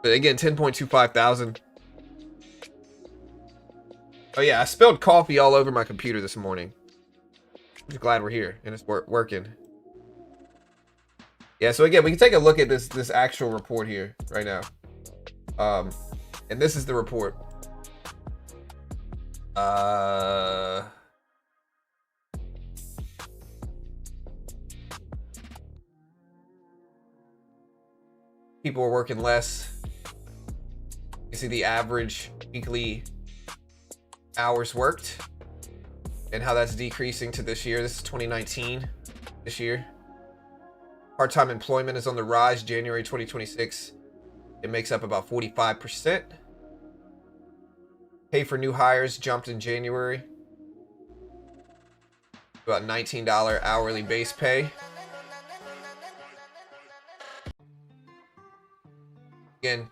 But again, 10.25 thousand. Oh yeah, I spilled coffee all over my computer this morning. I'm just glad we're here and it's working. Yeah, so again, we can take a look at this actual report here right now. And this is the report. People are working less. You see the average weekly hours worked and how that's decreasing to this year. This is 2019, this year. Part-time employment is on the rise. January 2026, it makes up about 45%. Pay for new hires jumped in January. About $19 hourly base pay. Again,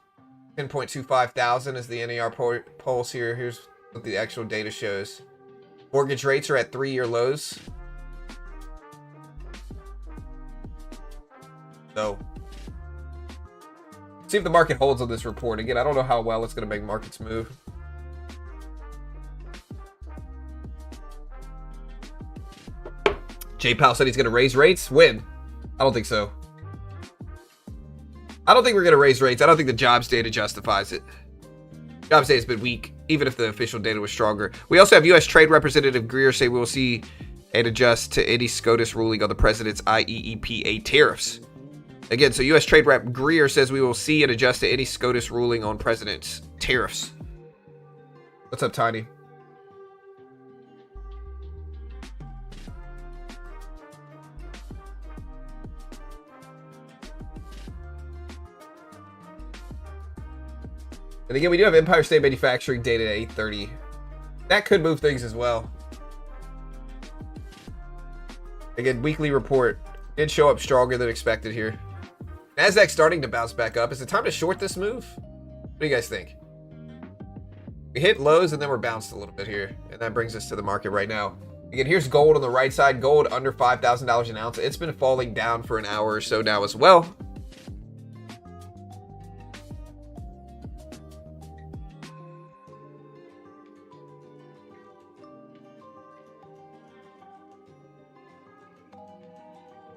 10.25 thousand is the NAR polls here. Here's what the actual data shows. Mortgage rates are at 3-year lows. So, see if the market holds on this report. Again, I don't know how well it's going to make markets move. Jay Powell said he's going to raise rates. When? I don't think so. I don't think we're going to raise rates. I don't think the jobs data justifies it. Jobs data has been weak, even if the official data was stronger. We also have U.S. Trade Representative Greer say we will see and adjust to any SCOTUS ruling on the president's IEEPA tariffs. Again, so U.S. Trade Rep Greer says we will see and adjust to any SCOTUS ruling on president's tariffs. What's up, Tiny? And again, we do have Empire State Manufacturing data at 8:30. That could move things as well. Again, weekly report did show up stronger than expected here. Nasdaq starting to bounce back up. Is it time to short this move? What do you guys think? We hit lows and then we're bounced a little bit here. And that brings us to the market right now. Again, here's gold on the right side. Gold under $5,000 an ounce. It's been falling down for an hour or so now as well.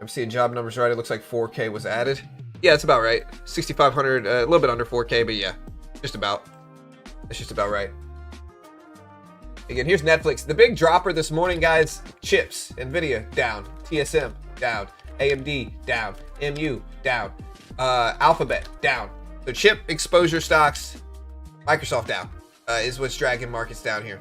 I'm seeing job numbers right. It looks like 4K was added. Yeah, it's about right. 6,500, a little bit under 4K, but yeah, just about. It's just about right. Again, here's Netflix. The big dropper this morning, guys, chips. Nvidia, down. TSM, down. AMD, down. MU, down. Alphabet, down. So chip exposure stocks, Microsoft down, is what's dragging markets down here.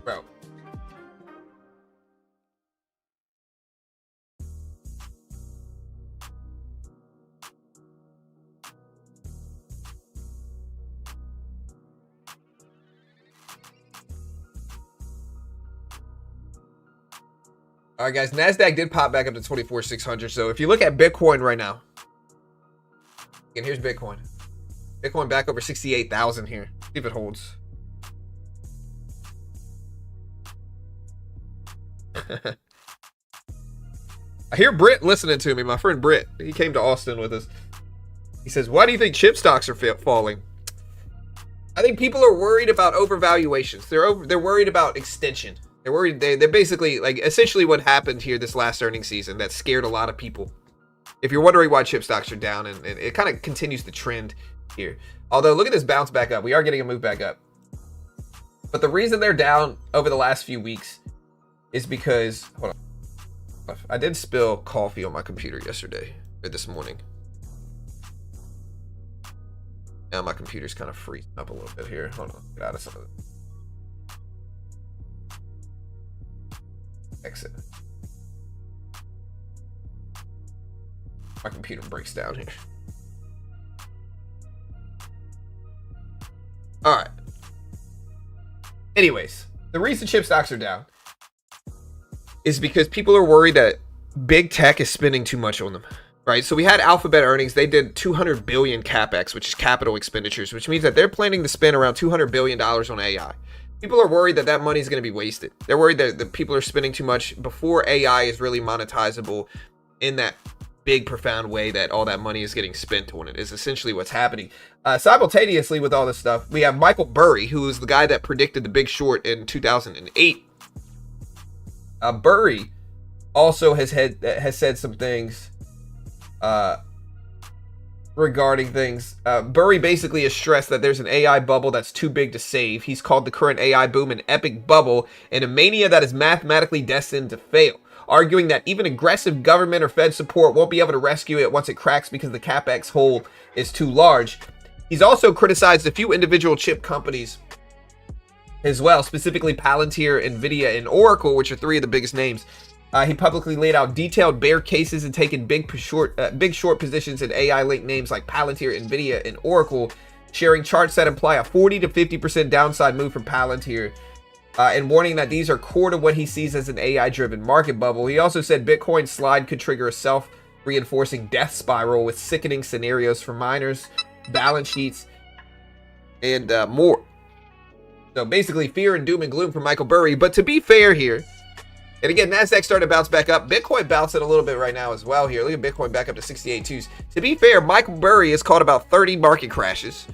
Bro. All right, guys, NASDAQ did pop back up to 24,600. So if you look at Bitcoin right now, and here's Bitcoin. Bitcoin back over 68,000 here. See if it holds. I hear Britt listening to me. My friend Britt, he came to Austin with us. He says, why do you think chip stocks are falling? I think people are worried about overvaluations. They're worried about extension. They're worried. They're basically like essentially what happened here this last earnings season that scared a lot of people. if you're wondering why chip stocks are down, and it kind of continues the trend here. Although, look at this bounce back up. We are getting a move back up. But the reason they're down over the last few weeks is because, hold on, I did spill coffee on my computer yesterday, or this morning. Now my computer's kind of freezing up a little bit here. Hold on, get out of some of it. Exit. My computer breaks down here. All right. Anyways, the reason chip stocks are down is because people are worried that big tech is spending too much on them, right? So we had Alphabet earnings. They did 200 billion CapEx, which is capital expenditures, which means that they're planning to spend around $200 billion on AI. People are worried that that money is going to be wasted. They're worried that people are spending too much before AI is really monetizable in that big, profound way that all that money is getting spent on it, is essentially what's happening. Simultaneously with all this stuff, we have Michael Burry, who is the guy that predicted the Big Short in 2008. Burry also has said some things regarding things. Burry basically has stressed that there's an AI bubble that's too big to save. He's called the current AI boom an epic bubble and a mania that is mathematically destined to fail, arguing that even aggressive government or Fed support won't be able to rescue it once it cracks because the CapEx hole is too large. He's also criticized a few individual chip companies as well, specifically Palantir, Nvidia, and Oracle, which are three of the biggest names. He publicly laid out detailed bear cases and taken big short positions in AI-linked names like Palantir, Nvidia, and Oracle, sharing charts that imply a 40 to 50% downside move from Palantir, and warning that these are core to what he sees as an AI-driven market bubble. He also said Bitcoin's slide could trigger a self-reinforcing death spiral with sickening scenarios for miners, balance sheets, and more. So basically, fear and doom and gloom from Michael Burry. But to be fair here, and again, NASDAQ started to bounce back up. Bitcoin bouncing a little bit right now as well here. Look at Bitcoin back up to 68.2s. To be fair, Michael Burry has caught about 30 market crashes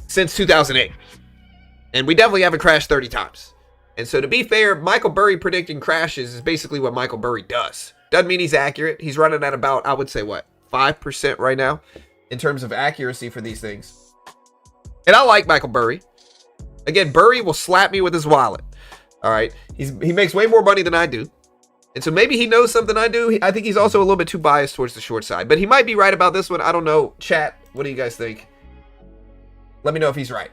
since 2008. And we definitely haven't crashed 30 times. And so to be fair, Michael Burry predicting crashes is basically what Michael Burry does. Doesn't mean he's accurate. He's running at about, I would say, what, 5% right now in terms of accuracy for these things. And I like Michael Burry. Again, Burry will slap me with his wallet. All right. He makes way more money than I do. And so maybe he knows something I do. I think he's also a little bit too biased towards the short side. But he might be right about this one. I don't know. Chat, what do you guys think? Let me know if he's right.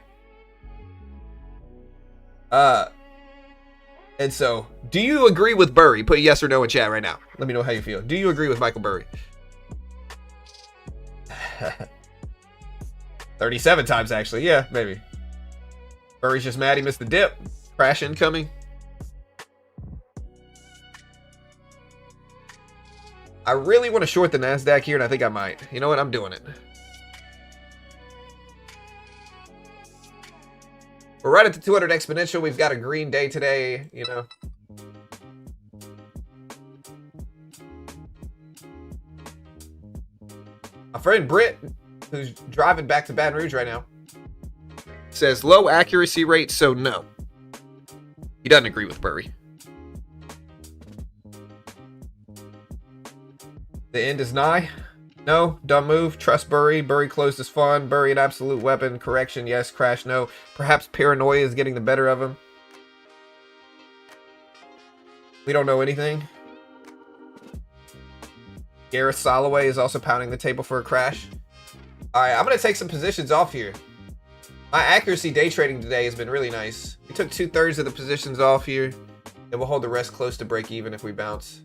And so, do you agree with Burry? Put yes or no in chat right now. Let me know how you feel. Do you agree with Michael Burry? 37 times, actually. Yeah, maybe. Burry's just mad he missed the dip. Crash incoming. I really want to short the NASDAQ here, and I think I might. You know what? I'm doing it. We're right at the 200 exponential. We've got a green day today, you know. My friend Britt, who's driving back to Baton Rouge right now, says low accuracy rate, so no. He doesn't agree with Burry. The end is nigh. No, dumb move. Trust Burry. Burry closed his fund. Burry an absolute weapon. Correction, yes. Crash, no. Perhaps paranoia is getting the better of him. We don't know anything. Gareth Soloway is also pounding the table for a crash. All right, I'm going to take some positions off here. My accuracy day trading today has been really nice. We took 2/3 of the positions off here, and we'll hold the rest close to break even if we bounce.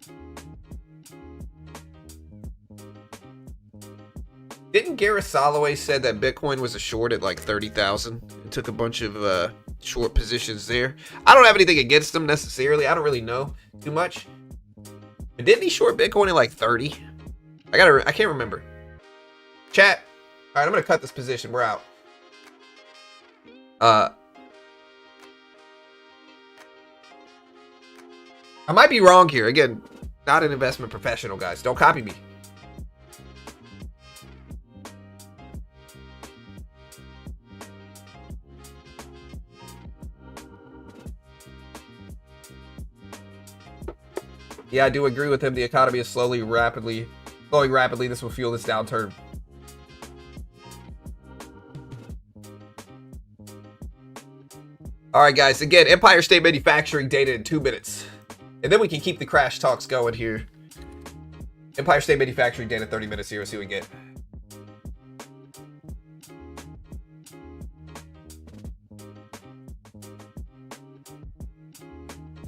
Didn't Gareth Soloway said that Bitcoin was a short at like 30,000 and took a bunch of short positions there? I don't have anything against him necessarily. I don't really know too much. But didn't he short Bitcoin at like 30? I can't remember. Chat. All right, I'm going to cut this position. We're out. I might be wrong here. Again, not an investment professional, guys. Don't copy me. Yeah, I do agree with him. The economy is slowing rapidly. This will fuel this downturn. All right, guys. Again, Empire State Manufacturing data in 2 minutes. And then we can keep the crash talks going here. Empire State Manufacturing data 30 minutes here. We'll see what we get.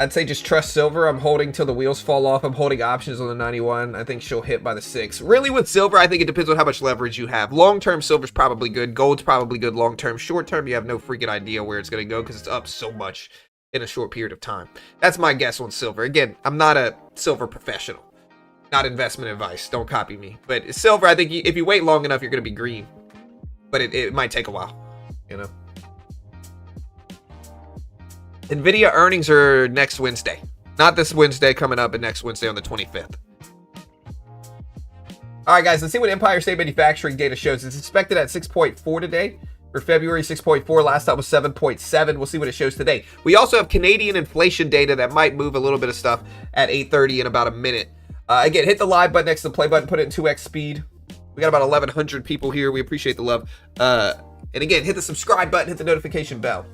I'd say just trust silver. I'm holding till the wheels fall off. I'm holding options on the 91. I think she'll hit by the 6. Really, with silver, I think it depends on how much leverage you have. Long-term, silver's probably good. Gold's probably good long-term. Short-term, you have no freaking idea where it's going to go because it's up so much in a short period of time. That's my guess on silver. Again, I'm not a silver professional. Not investment advice. Don't copy me. But silver, I think if you wait long enough, you're going to be green. But it might take a while, you know. NVIDIA earnings are next Wednesday. Not this Wednesday coming up, but next Wednesday on the 25th. All right, guys, let's see what Empire State Manufacturing data shows. It's expected at 6.4 today. For February, 6.4. Last time was 7.7. We'll see what it shows today. We also have Canadian inflation data that might move a little bit of stuff at 8:30 in about a minute. Again, hit the live button next to the play button. Put it in 2x speed. We got about 1,100 people here. We appreciate the love. And again, hit the subscribe button. Hit the notification bell.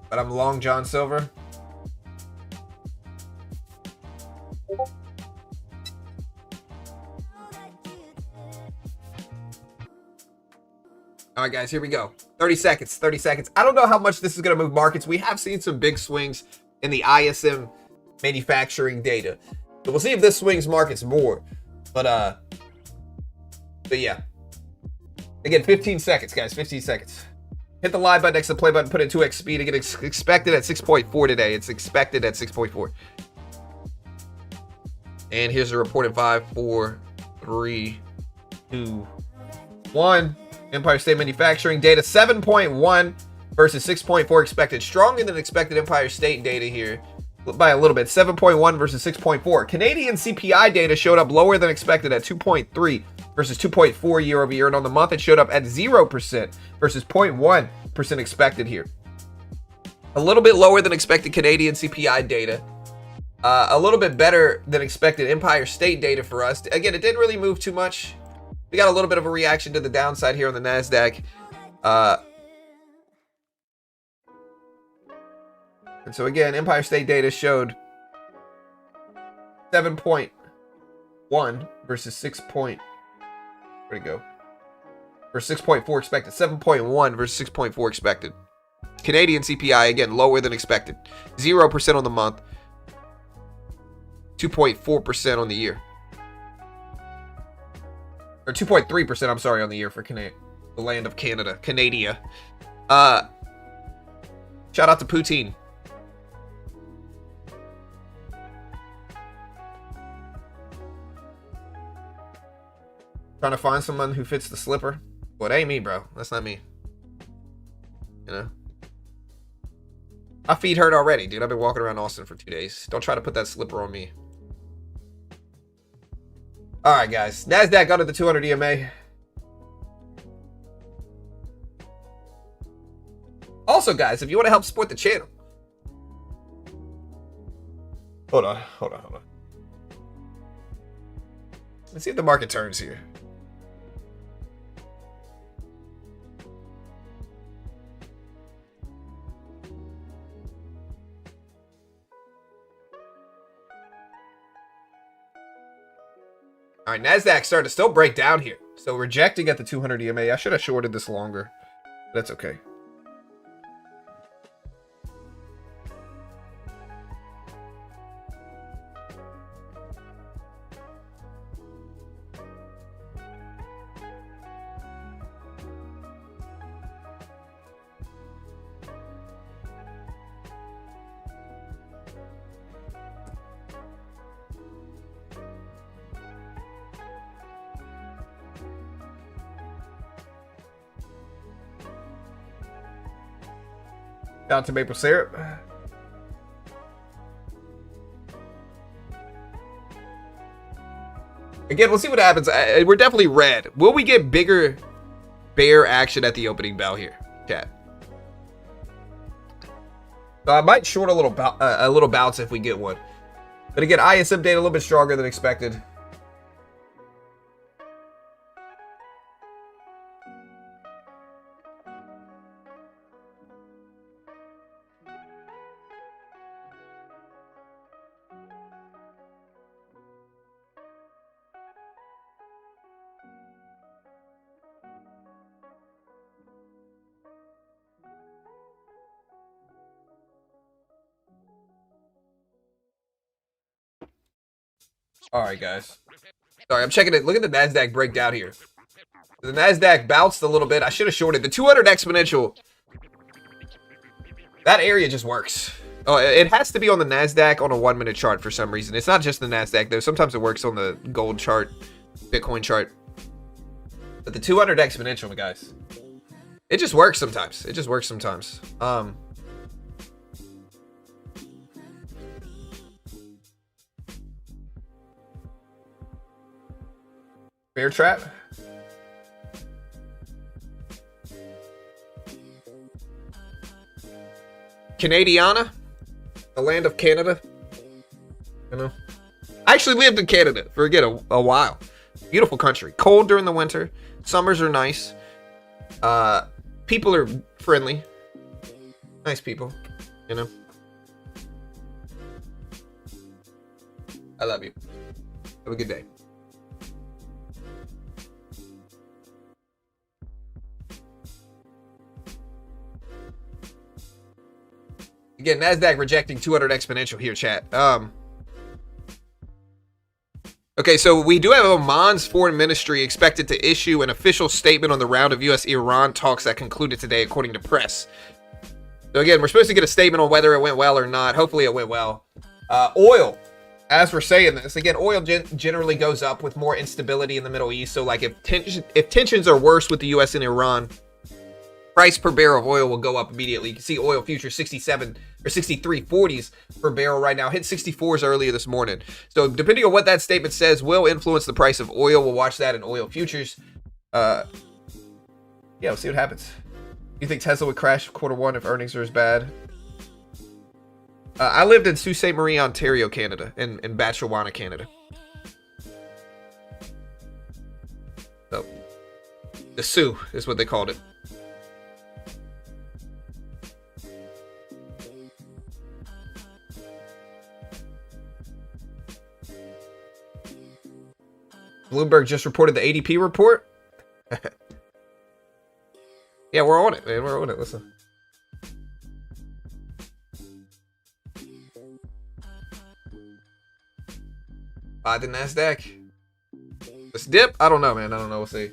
But I'm long John Silver. All right, guys, here we go. 30 seconds, 30 seconds. I don't know how much this is going to move markets. We have seen some big swings in the ISM manufacturing data. So we'll see if this swings markets more. But yeah. Again, 15 seconds, guys, 15 seconds. Hit the live button next to the play button, put it in 2x speed. Again, it's expected at 6.4 today. It's expected at 6.4. And here's the report in 5, 4, 3, 2, 1. Empire State Manufacturing data 7.1 versus 6.4 expected. Stronger than expected Empire State data here by a little bit. 7.1 versus 6.4. Canadian CPI data showed up lower than expected at 2.3 versus 2.4 year over year. And on the month, it showed up at 0% versus 0.1% expected here. A little bit lower than expected Canadian CPI data. A little bit better than expected Empire State data for us. Again, it didn't really move too much. We got a little bit of a reaction to the downside here on the NASDAQ. And so again, Empire State data showed 7.1 versus 6. Where'd it go? Versus 6.4 expected. 7.1 versus 6.4 expected. Canadian CPI, again, lower than expected. 0% on the month. 2.4% on the year. Or 2.3%, I'm sorry, on the year for the land of Canada. Canada. Shout out to Poutine. Trying to find someone who fits the slipper. Well, it ain't me, bro. That's not me. You know? My feet hurt already, dude. I've been walking around Austin for 2 days. Don't try to put that slipper on me. All right, guys. NASDAQ under the 200 EMA. Also, guys, if you want to help support the channel. Hold on. Let's see if the market turns here. All right, NASDAQ started to still break down here. So rejecting at the 200 EMA. I should have shorted this longer. That's okay. Down to maple syrup. Again, we'll see what happens. We're definitely red. Will we get bigger bear action at the opening bell here, chat? So I might short a little bounce if we get one. But again, ISM data a little bit stronger than expected. All right, guys. Sorry, I'm checking it. Look at the NASDAQ breakdown here. The NASDAQ bounced a little bit. I should have shorted. The 200 exponential. That area just works. Oh, it has to be on the NASDAQ on a 1-minute chart for some reason. It's not just the NASDAQ, though. Sometimes it works on the gold chart, Bitcoin chart. But the 200 exponential, guys. It just works sometimes. It just works sometimes. Bear trap. Canadiana, the land of Canada. You know, I actually lived in Canada for a while. Beautiful country. Cold during the winter. Summers are nice. People are friendly. Nice people. You know. I love you. Have a good day. Again, NASDAQ rejecting 200 exponential here, chat. Okay, so we do have Oman's foreign ministry expected to issue an official statement on the round of U.S.-Iran talks that concluded today, according to press. So again, we're supposed to get a statement on whether it went well or not. Hopefully it went well. Oil, as we're saying this, again, oil generally goes up with more instability in the Middle East. So like if tensions are worse with the U.S. and Iran, price per barrel of oil will go up immediately. You can see oil futures 67 or 63.40s per barrel right now. Hit 64s earlier this morning. So depending on what that statement says will influence the price of oil. We'll watch that in oil futures. Yeah, we'll see what happens. You think Tesla would crash Q1 if earnings are as bad? I lived in Sault Ste. Marie, Ontario, Canada, and Batchewana, Canada. So the Sioux is what they called it. Bloomberg just reported the ADP report. Yeah, we're on it, man. We're on it. Listen. Buy the NASDAQ. Let's dip. I don't know, man. I don't know. We'll see.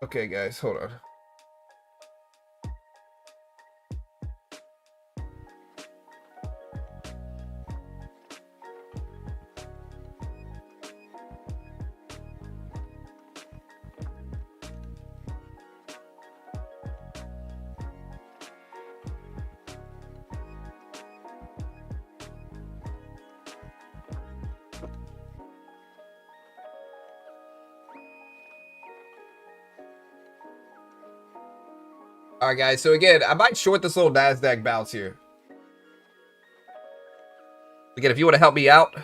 Okay, guys, hold on. All right, guys. So again, I might short this little NASDAQ bounce here. Again, if you want to help me out,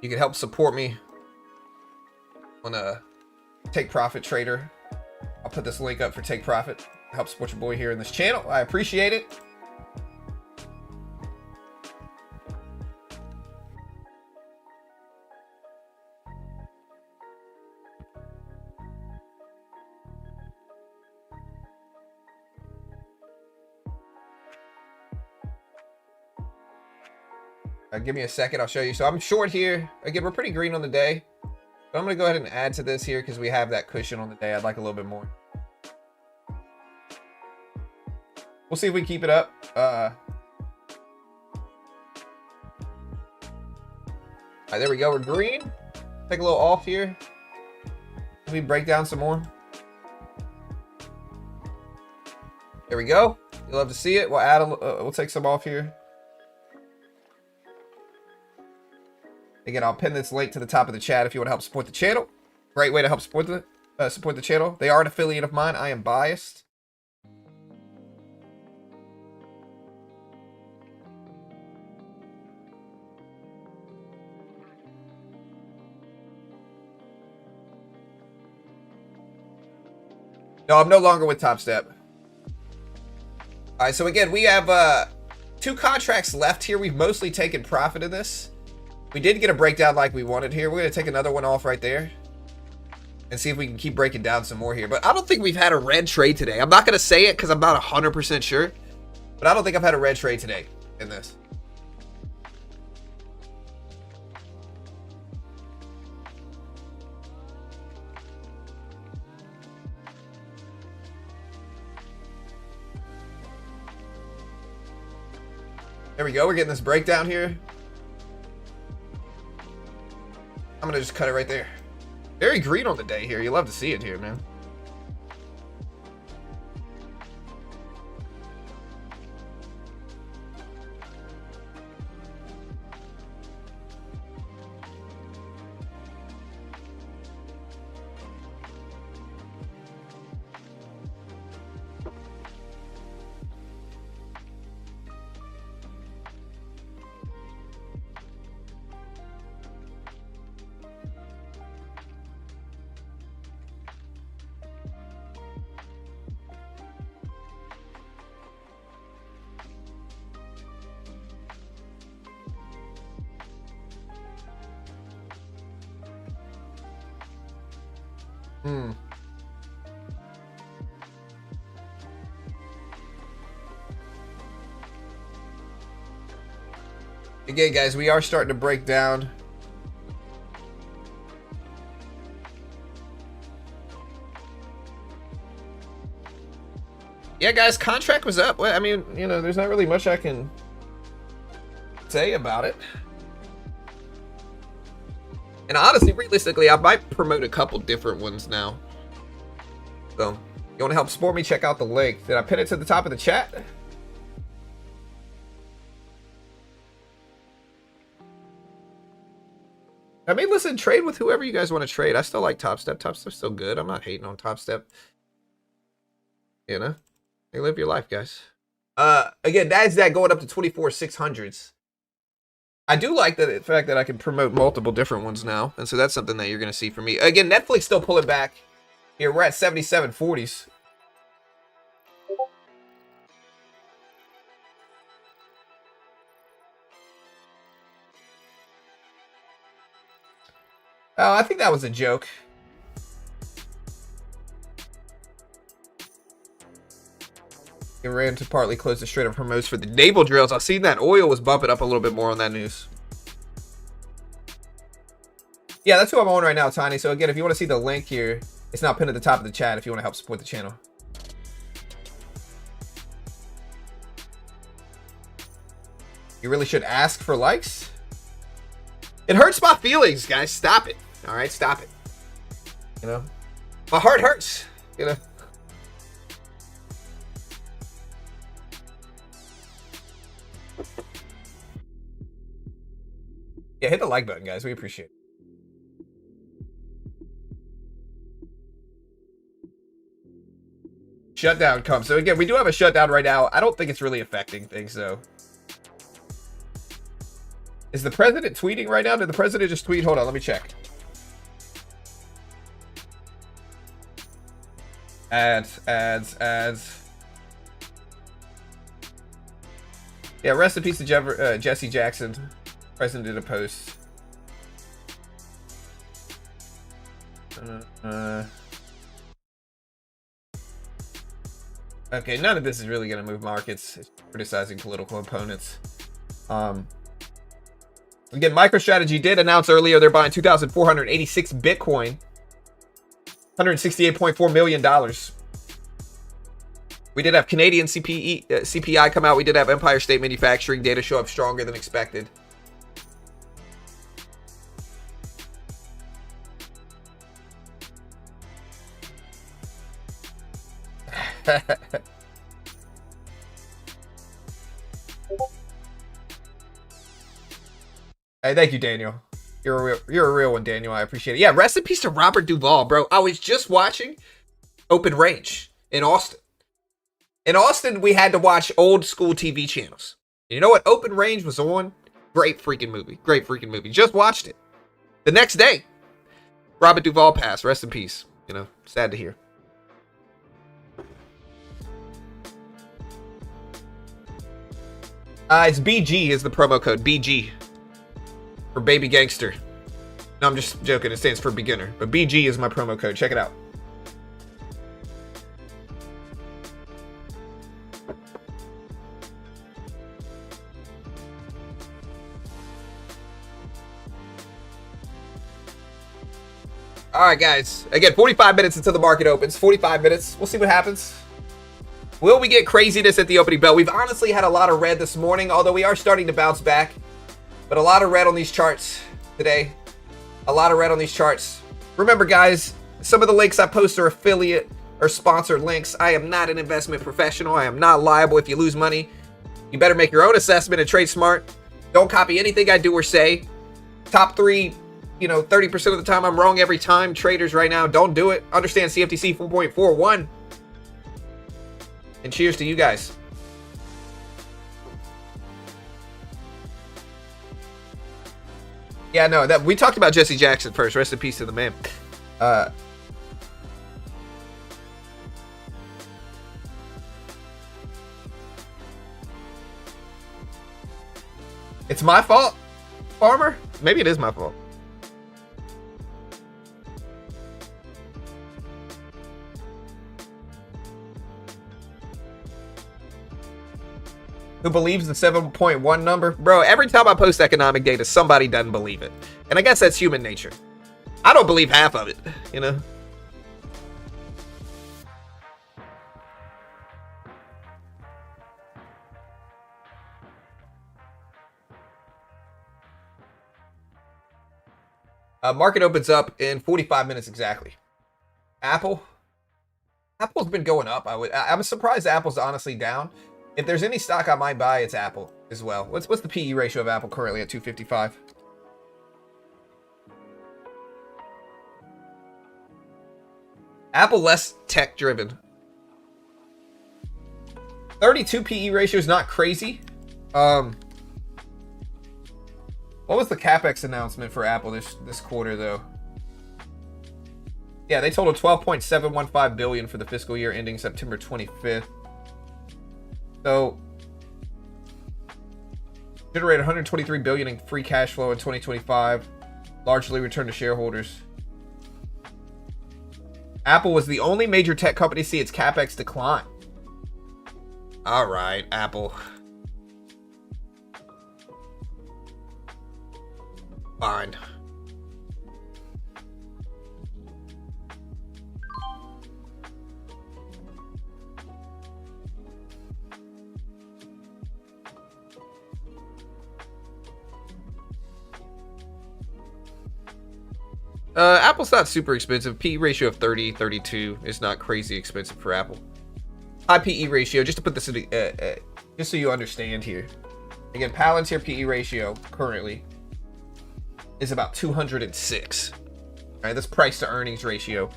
you can help support me on a Take Profit Trader. I'll put this link up for Take Profit. Help support your boy here in this channel. I appreciate it. Give me a second, I'll show you. So I'm short here. Again, we're pretty green on the day. But I'm going to go ahead and add to this here because we have that cushion on the day. I'd like a little bit more. We'll see if we keep it up. right, there we go. We're green. Take a little off here. Let me break down some more. There we go. You'll love to see it. We'll add we'll take some off here. Again, I'll pin this link to the top of the chat if you want to help support the channel. Great way to help support the channel. They are an affiliate of mine. I am biased. No, I'm no longer with Top Step. All right, so again, we have 2 contracts left here. We've mostly taken profit in this. We did get a breakdown like we wanted here. We're going to take another one off right there and see if we can keep breaking down some more here. But I don't think we've had a red trade today. I'm not going to say it because I'm not 100% sure, but I don't think I've had a red trade today in this. There we go. We're getting this breakdown here. I'm gonna just cut it right there. Very green on the day here. You love to see it here, man. Again, guys, we are starting to break down. Yeah, guys, contract was up. Well, I mean, you know, there's not really much I can say about it. And honestly, realistically, I might promote a couple different ones now. So, you want to help support me? Check out the link. Did I pin it to the top of the chat? I mean, listen, trade with whoever you guys want to trade. I still like Top Step. Top Step's still good. I'm not hating on Top Step. You know? You live your life, guys. Again, NASDAQ going up to 24,600s. I do like the fact that I can promote multiple different ones now. And so that's something that you're going to see from me. Again, Netflix still pulling back. Here, we're at 77.40s. Oh, I think that was a joke. It ran to partly close the Strait of Hormuz for the naval drills. I've seen that oil was bumping up a little bit more on that news. Yeah, that's who I'm on right now, Tiny. So again, if you want to see the link here, it's now pinned at the top of the chat if you want to help support the channel. You really should ask for likes. It hurts my feelings, guys. Stop it. All right, stop it. You know, my heart hurts. You know. Yeah, hit the like button, guys. We appreciate it. Shutdown comes. So again, we do have a shutdown right now. I don't think it's really affecting things, though. Is the president tweeting right now? Did the president just tweet? Hold on, let me check. Ads. Yeah, rest in peace to Jesse Jackson. President did a post. Okay, none of this is really going to move markets. It's criticizing political opponents. Again, MicroStrategy did announce earlier they're buying 2,486 Bitcoin. $168.4 million. We did have Canadian CPI come out. We did have Empire State Manufacturing data show up stronger than expected. Hey, thank you, Daniel. You're a real one, Daniel. I appreciate it. Yeah, rest in peace to Robert Duvall, bro. I was just watching Open Range in Austin. In Austin, we had to watch old school TV channels. You know what? Open Range was on. Great freaking movie. Great freaking movie. Just watched it. The next day, Robert Duvall passed. Rest in peace. You know, sad to hear. It's BG is the promo code. BG. For Baby Gangster. No, I'm just joking. It stands for beginner. But BG is my promo code. Check it out. All right, guys. Again, 45 minutes until the market opens. 45 minutes. We'll see what happens. Will we get craziness at the opening bell? We've honestly had a lot of red this morning, although we are starting to bounce back. But a lot of red on these charts today. A lot of red on these charts. Remember, guys, some of the links I post are affiliate or sponsored links. I am not an investment professional. I am not liable if you lose money. You better make your own assessment and trade smart. Don't copy anything I do or say. Top three, 30% of the time I'm wrong every time. Traders right now, don't do it. Understand CFTC 4.41. And cheers to you guys. Yeah, no, that we talked about Jesse Jackson first. Rest in peace to the man. It's my fault, Farmer? Maybe it is my fault. Who believes the 7.1 number? Bro, every time I post economic data, somebody doesn't believe it. And I guess that's human nature. I don't believe half of it, Market opens up in 45 minutes exactly. Apple's been going up. I'm surprised Apple's honestly down. If there's any stock I might buy, it's Apple as well. What's the PE ratio of Apple currently at 255? Apple less tech driven. 32 PE ratio is not crazy. What was the CapEx announcement for Apple this quarter though? Yeah, they totaled $12.715 billion for the fiscal year ending September 25th. So, generated $123 billion in free cash flow in 2025, largely returned to shareholders. Apple was the only major tech company to see its CapEx decline. All right, Apple. Fine. Apple's not super expensive. PE ratio of 30, 32 is not crazy expensive for Apple. High PE ratio, just to put this in, just so you understand here. Again, Palantir PE ratio currently is about 206. All right, that's price to earnings ratio.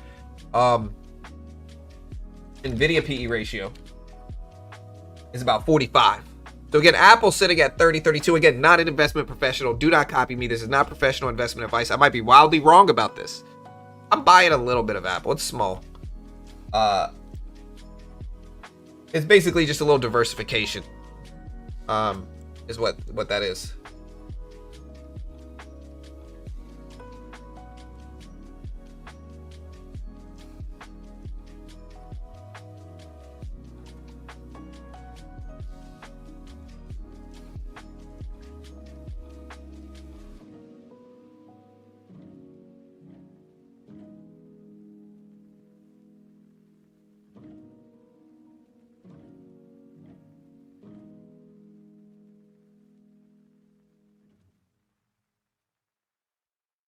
Nvidia PE ratio is about 45. So again, Apple's sitting at 30, 32. Again, not an investment professional. Do not copy me. This is not professional investment advice. I might be wildly wrong about this. I'm buying a little bit of Apple. It's small. It's basically just a little diversification. Is what that is.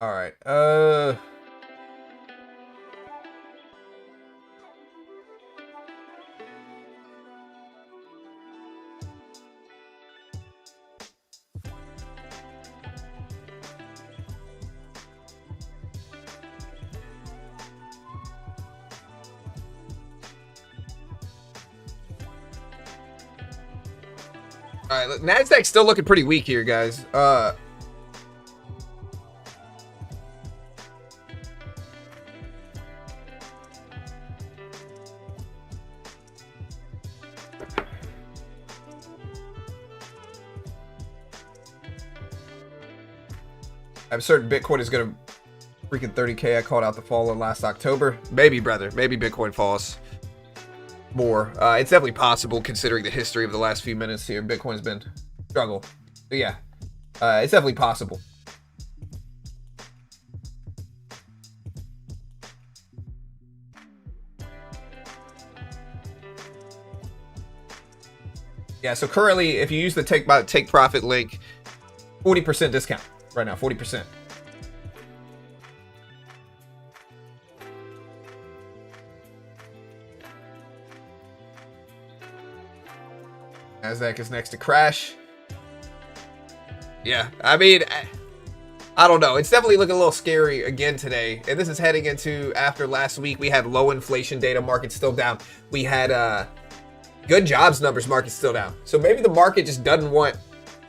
All right. All right, Nasdaq's still looking pretty weak here, guys. I'm certain Bitcoin is going to freaking 30K. I called out the fall in last October. Maybe, brother. Maybe Bitcoin falls more. It's definitely possible considering the history of the last few minutes here. Bitcoin's been struggle. So yeah, it's definitely possible. Yeah, so currently, if you use the take profit link, 40% discount right now, 40%. Nasdaq is next to crash. Yeah, I mean, I don't know. It's definitely looking a little scary again today. And this is heading into after last week. We had low inflation data, market still down. We had good jobs numbers, market still down. So maybe the market just doesn't want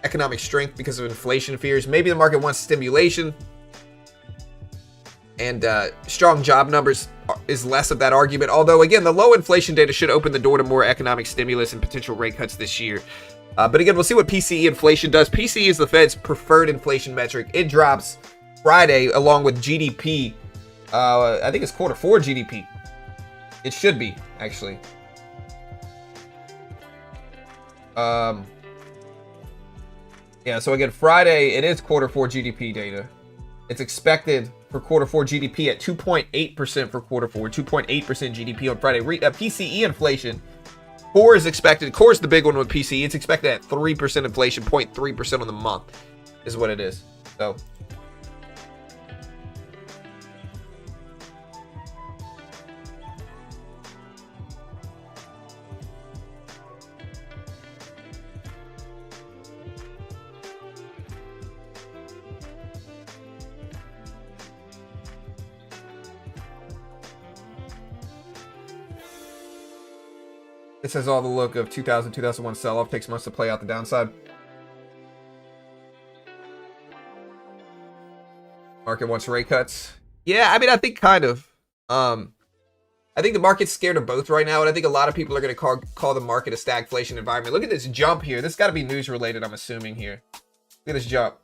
economic strength because of inflation fears. Maybe the market wants stimulation. And strong job numbers is less of that argument. Although, again, the low inflation data should open the door to more economic stimulus and potential rate cuts this year. But again, we'll see what PCE inflation does. PCE is the Fed's preferred inflation metric. It drops Friday along with GDP. I think it's quarter 4 GDP. It should be, actually. Yeah, so again, Friday, it is quarter 4 GDP data. It's expected for quarter 4 GDP at 2.8% for quarter 4, 2.8% GDP on Friday. PCE inflation, core is expected. Core is the big one with PCE. It's expected at 3% inflation, 0.3% on the month is what it is. So this has all the look of 2000, 2001 sell-off. Takes months to play out the downside. Market wants rate cuts. Yeah, I mean, I think kind of. I think the market's scared of both right now, and I think a lot of people are going to call the market a stagflation environment. Look at this jump here. This got to be news related, I'm assuming here. Look at this jump.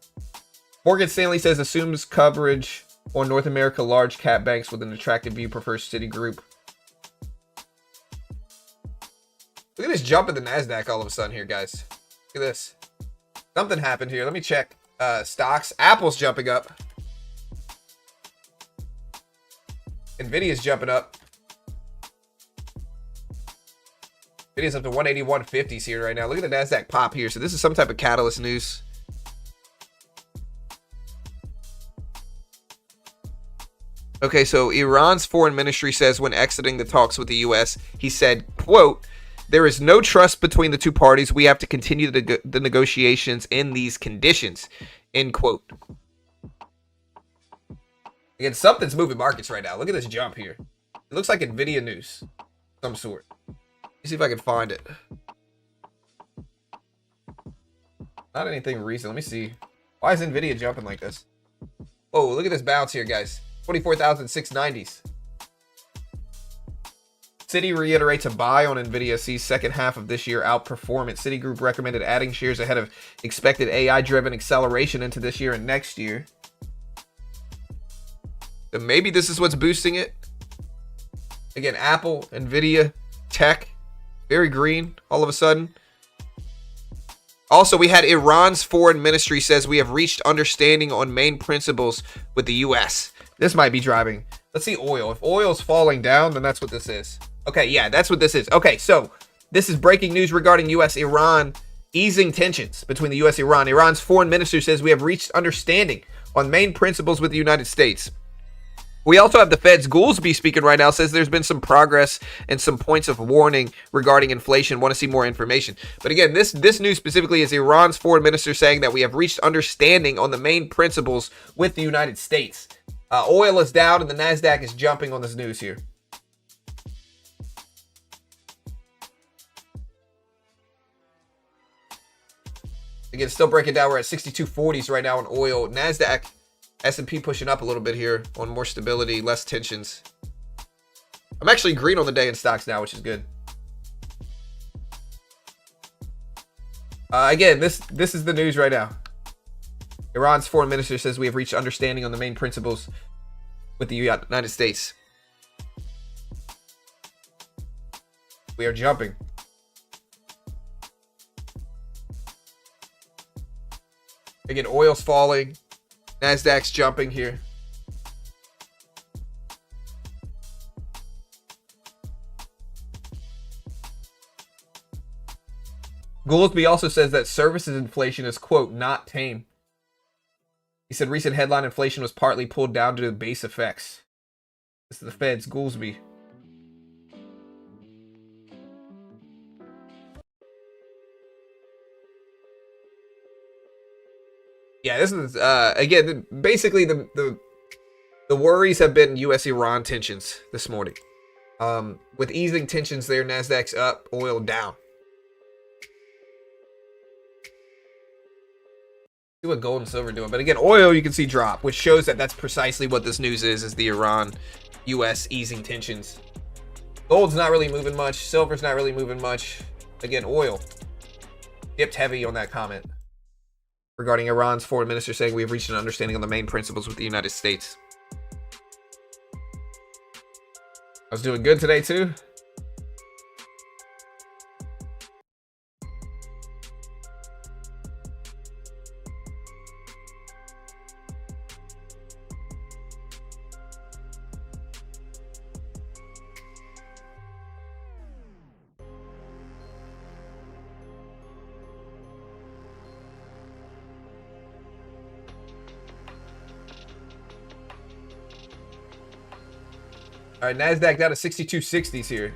Morgan Stanley says assumes coverage on North America large cap banks with an attractive view prefers Citigroup. Look at this jump in the Nasdaq all of a sudden here, guys. Look at this. Something happened here. Let me check stocks. Apple's jumping up. Nvidia's jumping up. Nvidia's up to 181.50s here right now. Look at the Nasdaq pop here. So this is some type of catalyst news. Okay, so Iran's foreign ministry says when exiting the talks with the U.S., he said, quote, "There is no trust between the two parties. We have to continue the negotiations in these conditions," end quote. Again, something's moving markets right now. Look at this jump here. It looks like Nvidia news of some sort. Let me see if I can find it. Not anything recent. Let me see. Why is Nvidia jumping like this? Oh, look at this bounce here, guys. 24,690s. Citi reiterates a buy on Nvidia, sees second half of this year outperformance. Citigroup recommended adding shares ahead of expected AI-driven acceleration into this year and next year. So maybe this is what's boosting it. Again, Apple, Nvidia, tech, very green all of a sudden. Also, we had Iran's foreign ministry says we have reached understanding on main principles with the U.S. This might be driving. Let's see oil. If oil's falling down, then that's what this is. Okay, yeah, that's what this is. Okay, so this is breaking news regarding U.S.-Iran easing tensions between the U.S. and Iran. Iran's foreign minister says we have reached understanding on main principles with the United States. We also have the Fed's Goolsbee speaking right now, says there's been some progress and some points of warning regarding inflation. Want to see more information. But again, this news specifically is Iran's foreign minister saying that we have reached understanding on the main principles with the United States. Oil is down and the NASDAQ is jumping on this news here. Again, still breaking down. We're at 62.40s right now on oil. NASDAQ, S&P pushing up a little bit here on more stability, less tensions. I'm actually green on the day in stocks now, which is good. Again, this is the news right now. Iran's foreign minister says we have reached understanding on the main principles with the United States. We are jumping. Again, oil's falling. NASDAQ's jumping here. Goolsbee also says that services inflation is, quote, not tame. He said recent headline inflation was partly pulled down due to base effects. This is the Fed's Goolsbee. Yeah, this is again basically the worries have been U.S.-Iran tensions this morning. With easing tensions there, NASDAQ's up, oil down. See what gold and silver are doing, but again, oil you can see drop, which shows that that's precisely what this news is the Iran-U.S. easing tensions. Gold's not really moving much, silver's not really moving much. Again, oil dipped heavy on that comment regarding Iran's foreign minister saying we have reached an understanding on the main principles with the United States. I was doing good today too. All right, NASDAQ down to 62.60s here.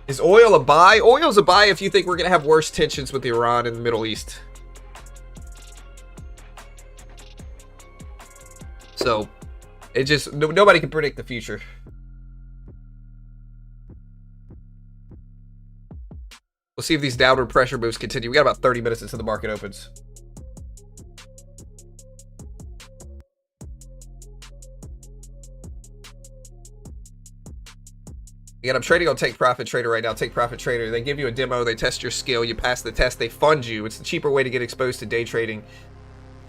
Is oil a buy? Oil's a buy if you think we're going to have worse tensions with Iran in the Middle East. So, it just, nobody can predict the future. We'll see if these downward pressure moves continue. We got about 30 minutes until the market opens. Again, I'm trading on Take Profit Trader right now. Take Profit Trader, they give you a demo, they test your skill, you pass the test, they fund you. It's the cheaper way to get exposed to day trading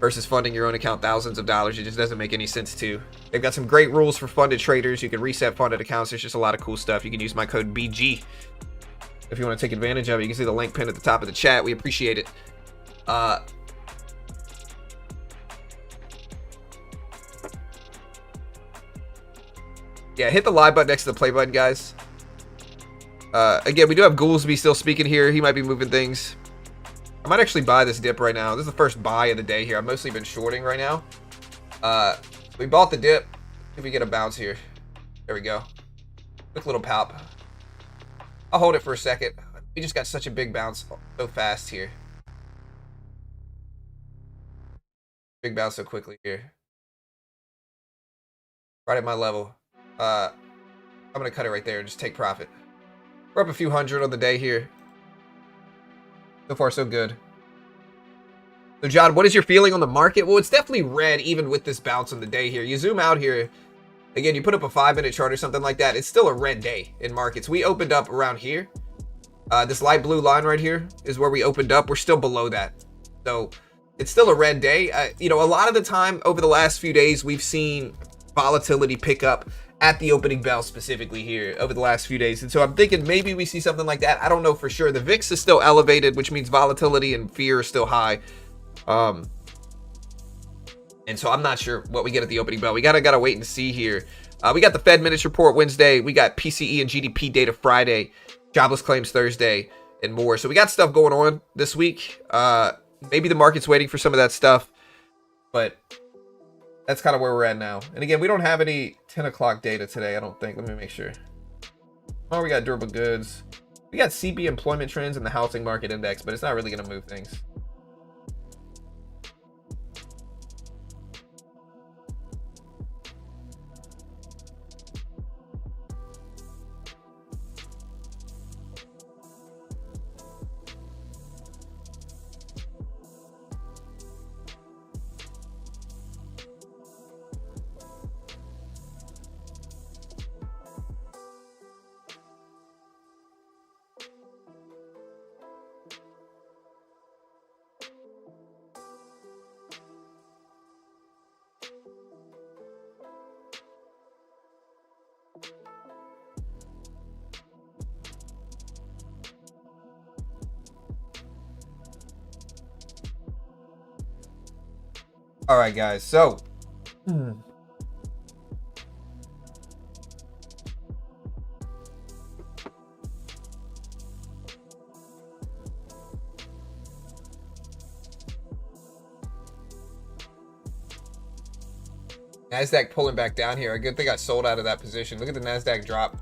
versus funding your own account thousands of dollars. It just doesn't make any sense to. They've got some great rules for funded traders. You can reset funded accounts. There's just a lot of cool stuff. You can use my code BG if you want to take advantage of it. You can see the link pinned at the top of the chat. We appreciate it. Yeah, hit the live button next to the play button, guys. Again, we do have Goolsbee still speaking here. He might be moving things. I might actually buy this dip right now. This is the first buy of the day here. I've mostly been shorting right now. We bought the dip. If we get a bounce here. There we go. Quick little palp. I'll hold it for a second. We just got such a big bounce so fast here. Big bounce so quickly here. Right at my level. I'm going to cut it right there and just take profit. We're up a few hundred on the day here. So far, so good. So, John, what is your feeling on the market? Well, it's definitely red even with this bounce on the day here. You zoom out here. Again, you put up a 5-minute chart or something like that. It's still a red day in markets. We opened up around here. This light blue line right here is where we opened up. We're still below that. So, it's still a red day. You know, a lot of the time over the last few days, we've seen volatility pick up at the opening bell specifically here over the last few days. And so I'm thinking maybe we see something like that. I don't know for sure. The VIX is still elevated, which means volatility and fear are still high. And so I'm not sure what we get at the opening bell. We gotta wait and see here. We got the Fed minutes report Wednesday. We got PCE and GDP data Friday, jobless claims Thursday, and more. So we got stuff going on this week. Maybe the market's waiting for some of that stuff, but that's kind of where we're at now. And again, we don't have any 10 o'clock data today, I don't think. Let me make sure. Oh, we got durable goods. We got CB employment trends and the housing market index, but it's not really going to move things. All right, guys. So, NASDAQ pulling back down here. A good thing I sold out of that position. Look at the NASDAQ drop.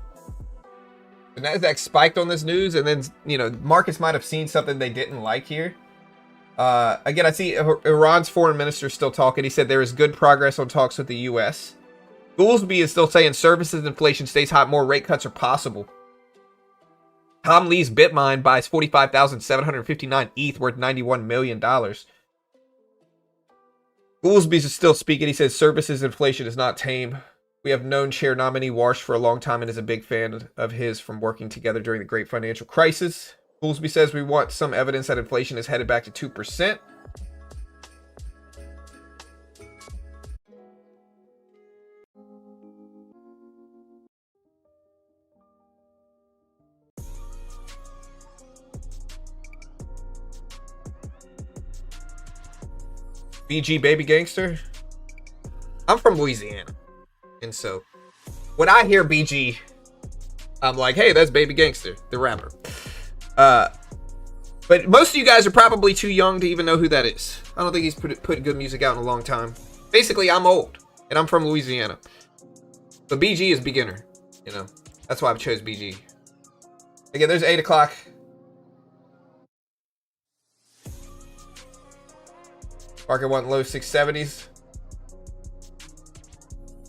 The NASDAQ spiked on this news, and then, markets might have seen something they didn't like here. Again, I see Iran's foreign minister still talking. He said there is good progress on talks with the U.S. Goolsbee is still saying services inflation stays hot, more rate cuts are possible. Tom Lee's Bitmine buys 45,759 ETH worth $91 million. Goolsbee is still speaking. He says services inflation is not tame. We have known Chair nominee Warsh for a long time and is a big fan of his from working together during the great financial crisis. Goolsbee says we want some evidence that inflation is headed back to 2%. BG Baby Gangster. I'm from Louisiana. And so when I hear BG, I'm like, hey, that's Baby Gangster, the rapper. But most of you guys are probably too young to even know who that is. I don't think he's put good music out in a long time. Basically, I'm old, and I'm from Louisiana. But BG is beginner, That's why I chose BG. Again, there's 8 o'clock. Market went low 670s.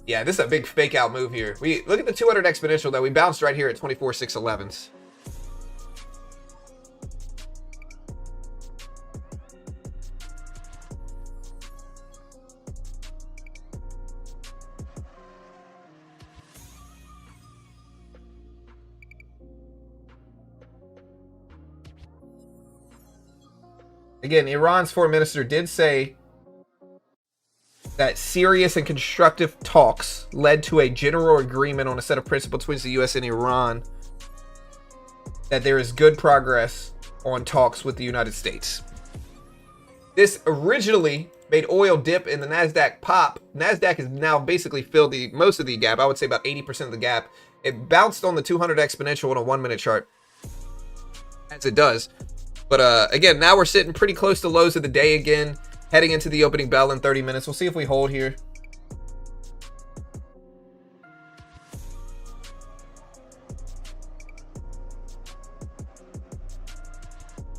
Yeah, this is a big fake out move here. We look at the 200 exponential that we bounced right here at 24,611s. Again, Iran's foreign minister did say that serious and constructive talks led to a general agreement on a set of principles between the U.S. and Iran, that there is good progress on talks with the United States. This originally made oil dip and the NASDAQ pop. NASDAQ has now basically filled most of the gap. I would say about 80% of the gap. It bounced on the 200 exponential on a 1 minute chart, as it does. But again, now we're sitting pretty close to lows of the day again, heading into the opening bell in 30 minutes. We'll see if we hold here.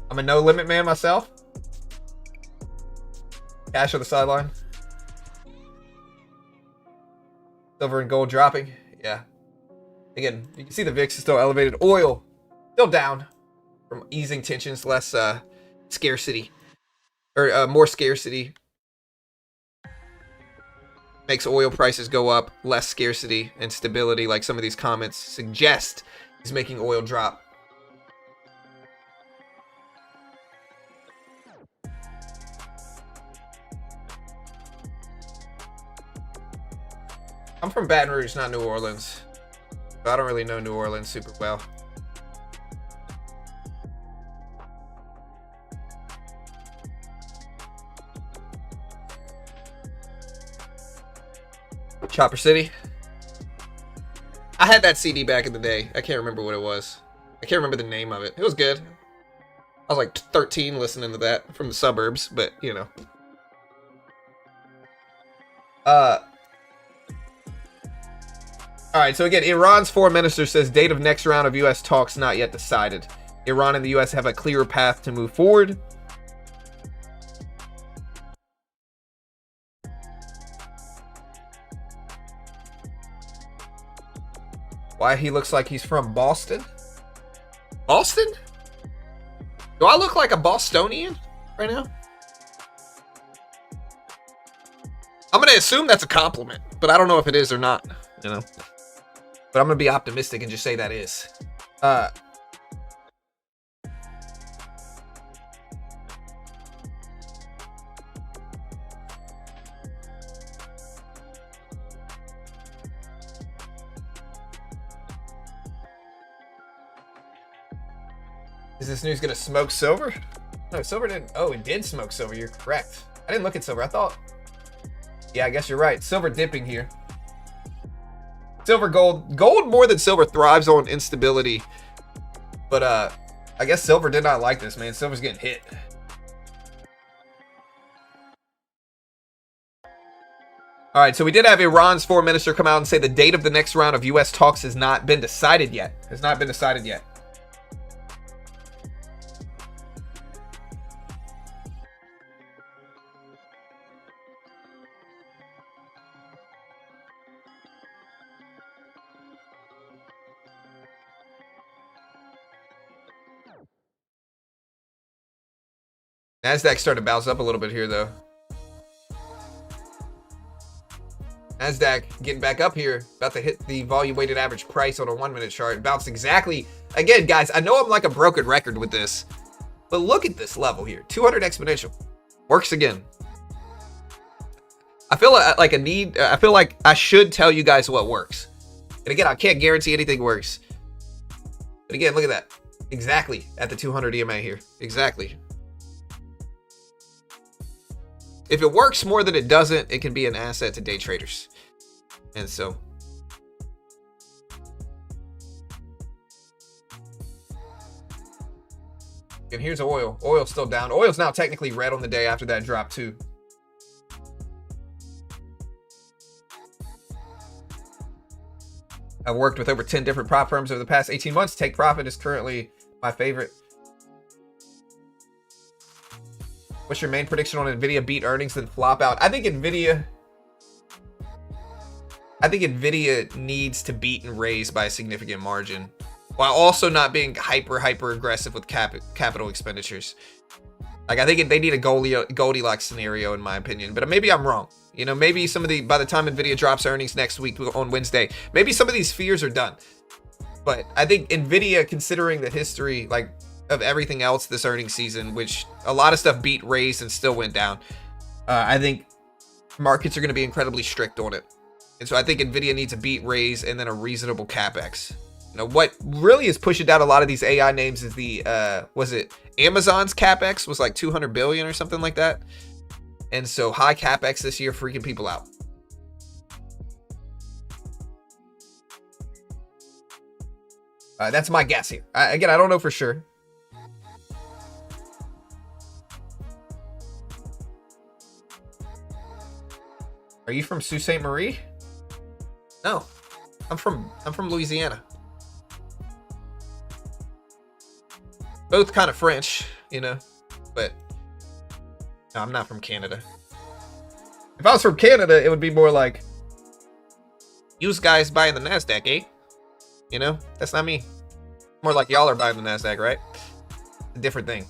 I'm a no limit man myself. Cash on the sideline. Silver and gold dropping. Yeah. Again, you can see the VIX is still elevated. Oil still down from easing tensions, less scarcity. Or more scarcity makes oil prices go up. Less scarcity and stability, like some of these comments suggest, is making oil drop. I'm from Baton Rouge, not New Orleans. I don't really know New Orleans super well. Chopper City. I had that CD back in the day. I can't remember what it was. I can't remember the name of it. It was good. I was like 13 listening to that from the suburbs, but Alright, so again, Iran's foreign minister says date of next round of U.S. talks not yet decided. Iran and the U.S. have a clearer path to move forward. Why he looks like he's from Boston? Boston? Do I look like a Bostonian right now? I'm going to assume that's a compliment, but I don't know if it is or not, But I'm going to be optimistic and just say that is. Is this news gonna smoke silver? No, silver didn't. Oh, it did smoke silver. You're correct. I didn't look at silver. I thought Yeah, I guess you're right. Silver dipping here. Silver, gold. Gold more than silver thrives on instability. But I guess silver did not like this, man. Silver's getting hit. All right, so we did have Iran's foreign minister come out and say the date of the next round of U.S. talks has not been decided yet. Has not been decided yet. NASDAQ started to bounce up a little bit here, though. NASDAQ getting back up here, about to hit the volume weighted average price on a 1 minute chart. It bounced exactly. Again, guys, I know I'm like a broken record with this, but look at this level here. 200 exponential. Works again. I feel like I feel like I should tell you guys what works. And again, I can't guarantee anything works. But again, look at that. Exactly at the 200 EMA here. Exactly. If it works more than it doesn't, it can be an asset to day traders. And so. And here's oil. Oil's still down. Oil's now technically red on the day after that drop too. I've worked with over 10 different prop firms over the past 18 months. Take profit is currently my favorite. What's your main prediction on Nvidia beat earnings then flop out? I think Nvidia needs to beat and raise by a significant margin, while also not being hyper aggressive with capital expenditures. Like, I think they need a Goldilocks scenario, in my opinion. But maybe I'm wrong. You know, maybe by the time Nvidia drops earnings next week on Wednesday, maybe some of these fears are done. But I think Nvidia, considering the history, like, of everything else this earnings season, which a lot of stuff beat, raised, and still went down, I think markets are going to be incredibly strict on it. And so I think Nvidia needs a beat, raise, and then a reasonable capex. You know, what really is pushing down a lot of these AI names is the was it Amazon's capex was like 200 billion or something like that. And so high capex this year freaking people out. That's my guess here. Again, I don't know for sure. Are you from Sault Ste. Marie? No, I'm from Louisiana. Both kind of French, you know, but no, I'm not from Canada. If I was from Canada, it would be more like, "You guys buying the NASDAQ, eh?" You know, that's not me. More like y'all are buying the NASDAQ, right? A different thing.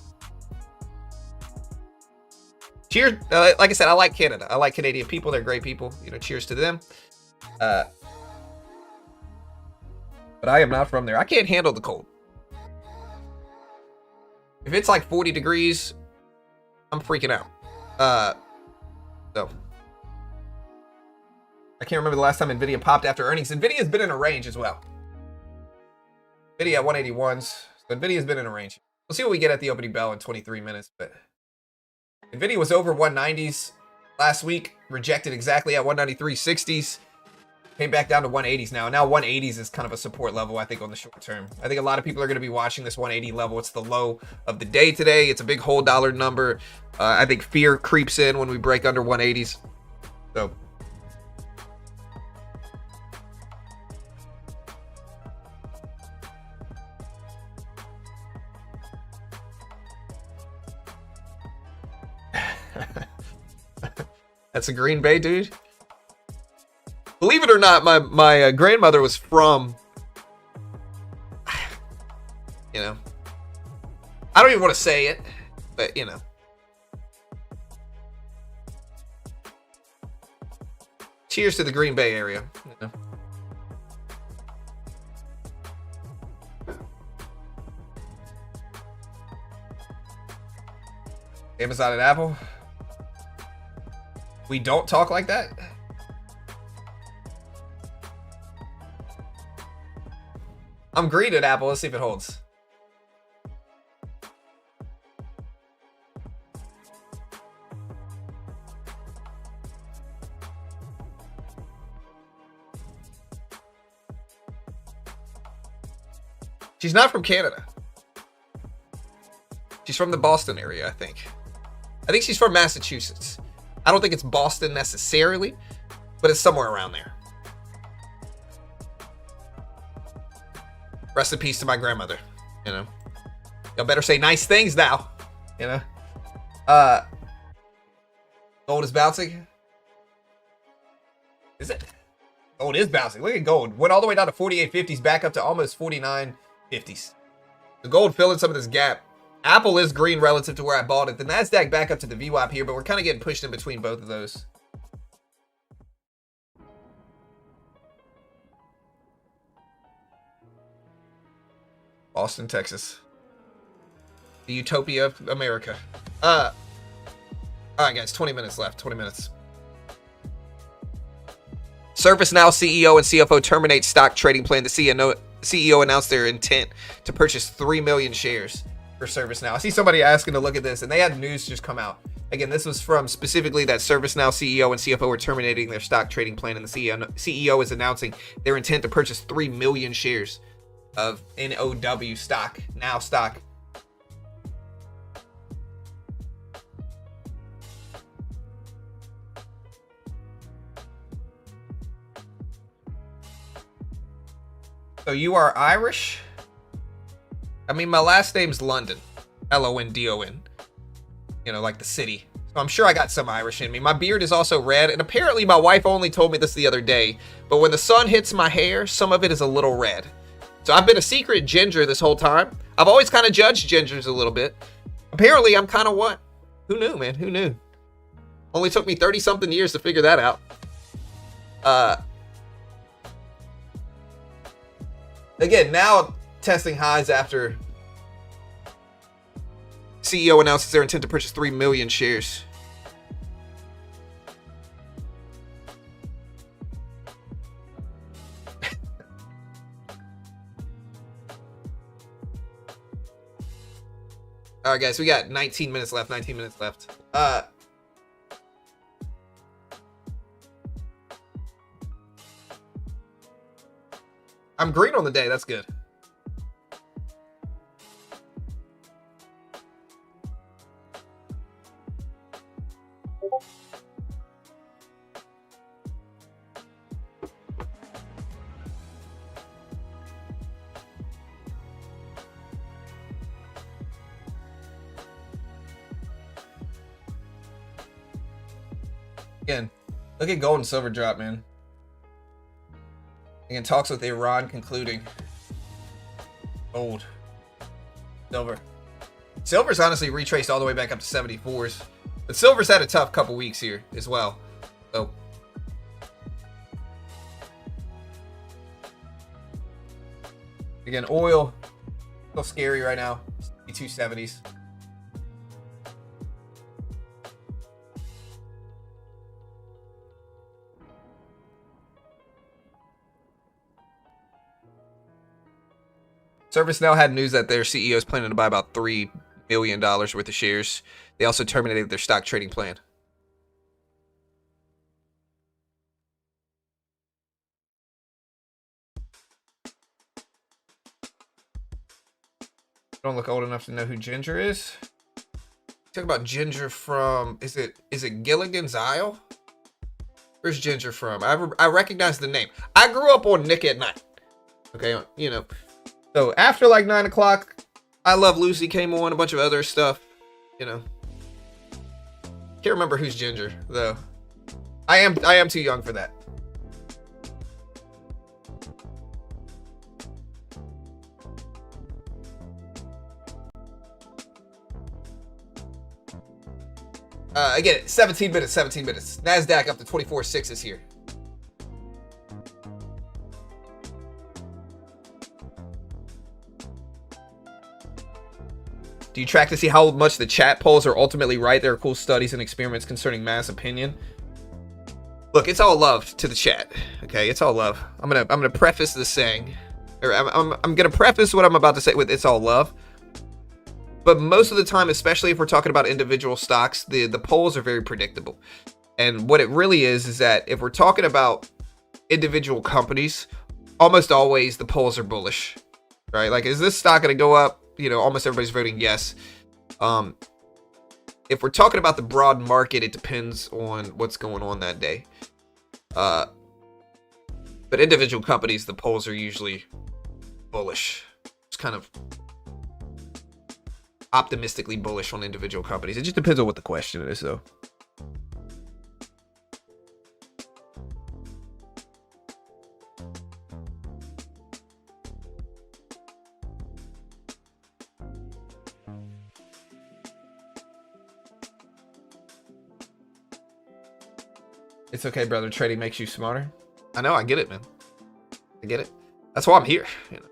Cheers. Like I said, I like Canada. I like Canadian people. They're great people. You know, cheers to them. But I am not from there. I can't handle the cold. If it's like 40 degrees, I'm freaking out. So I can't remember the last time Nvidia popped after earnings. Nvidia's been in a range as well. Nvidia at 181s. So Nvidia's been in a range. We'll see what we get at the opening bell in 23 minutes. But Nvidia was over 190s last week, rejected exactly at 193.60s. Came back down to 180s now. Now 180s is kind of a support level, I think, on the short term. I think a lot of people are going to be watching this 180 level. It's the low of the day today. It's a big whole dollar number. I think fear creeps in when we break under 180s. So that's a Green Bay dude. Believe it or not, my grandmother was from, you know, I don't even want to say it, but you know. Cheers to the Green Bay area. You know. Amazon and Apple. We don't talk like that. I'm green at Apple. Let's see if it holds. She's not from Canada. She's from the Boston area, I think. I think she's from Massachusetts. I don't think it's Boston necessarily, but it's somewhere around there. Rest in peace to my grandmother, you know. Y'all better say nice things now, you know. Gold is bouncing. Is it? Gold is bouncing. Look at gold. Went all the way down to 48.50s, back up to almost 49.50s. The gold filling some of this gap. Apple is green relative to where I bought it. The NASDAQ back up to the VWAP here, but we're kind of getting pushed in between both of those. Austin, Texas. The utopia of America. All right, guys, 20 minutes left. 20 minutes. ServiceNow CEO and CFO terminate stock trading plan. The CEO announced their intent to purchase 3 million shares for ServiceNow. I see somebody asking to look at this, and they had news just come out. Again, this was from specifically that ServiceNow CEO and CFO were terminating their stock trading plan, and the CEO is announcing their intent to purchase 3 million shares of NOW stock, now stock. So you are Irish? I mean, my last name's London. London. You know, like the city. So I'm sure I got some Irish in me. My beard is also red, and apparently my wife only told me this the other day, but when the sun hits my hair, some of it is a little red. So I've been a secret ginger this whole time. I've always kind of judged gingers a little bit. Apparently I'm kind of what? Who knew, man? Who knew? Only took me 30-something years to figure that out. Again, now testing highs after CEO announces their intent to purchase 3 million shares. All right, guys, we got 19 minutes left. 19 minutes left. I'm green on the day. That's good. Again, look at gold and silver drop, man. Again, talks with Iran concluding. Gold. Silver. Silver's honestly retraced all the way back up to 74s. But silver's had a tough couple weeks here as well. So. Again, oil. Still scary right now. 270s. ServiceNow had news that their CEO is planning to buy about $3 million worth of shares. They also terminated their stock trading plan. Don't look old enough to know who Ginger is. Talk about Ginger from, is it Gilligan's Isle? Where's Ginger from? I recognize the name. I grew up on Nick at Night. Okay, you know. So after like 9 o'clock, I Love Lucy came on, a bunch of other stuff, you know. Can't remember who's Ginger though. I am too young for that. Again, 17 minutes. NASDAQ up to 24.6s here. Do you track to see how much the chat polls are ultimately right? There are cool studies and experiments concerning mass opinion. Look, it's all love to the chat. Okay, it's all love. I'm gonna preface this saying, or I'm gonna preface what I'm about to say with it's all love. But most of the time, especially if we're talking about individual stocks, the polls are very predictable. And what it really is that if we're talking about individual companies, almost always the polls are bullish. right? Like, is this stock going to go up? You know, almost everybody's voting yes. If we're talking about the broad market, it depends on what's going on that day. But individual companies, the polls are usually bullish. It's kind of optimistically bullish on individual companies. It just depends on what the question is, though. It's okay, brother. Trading makes you smarter. I know. I get it, man. I get it. That's why I'm here. You know,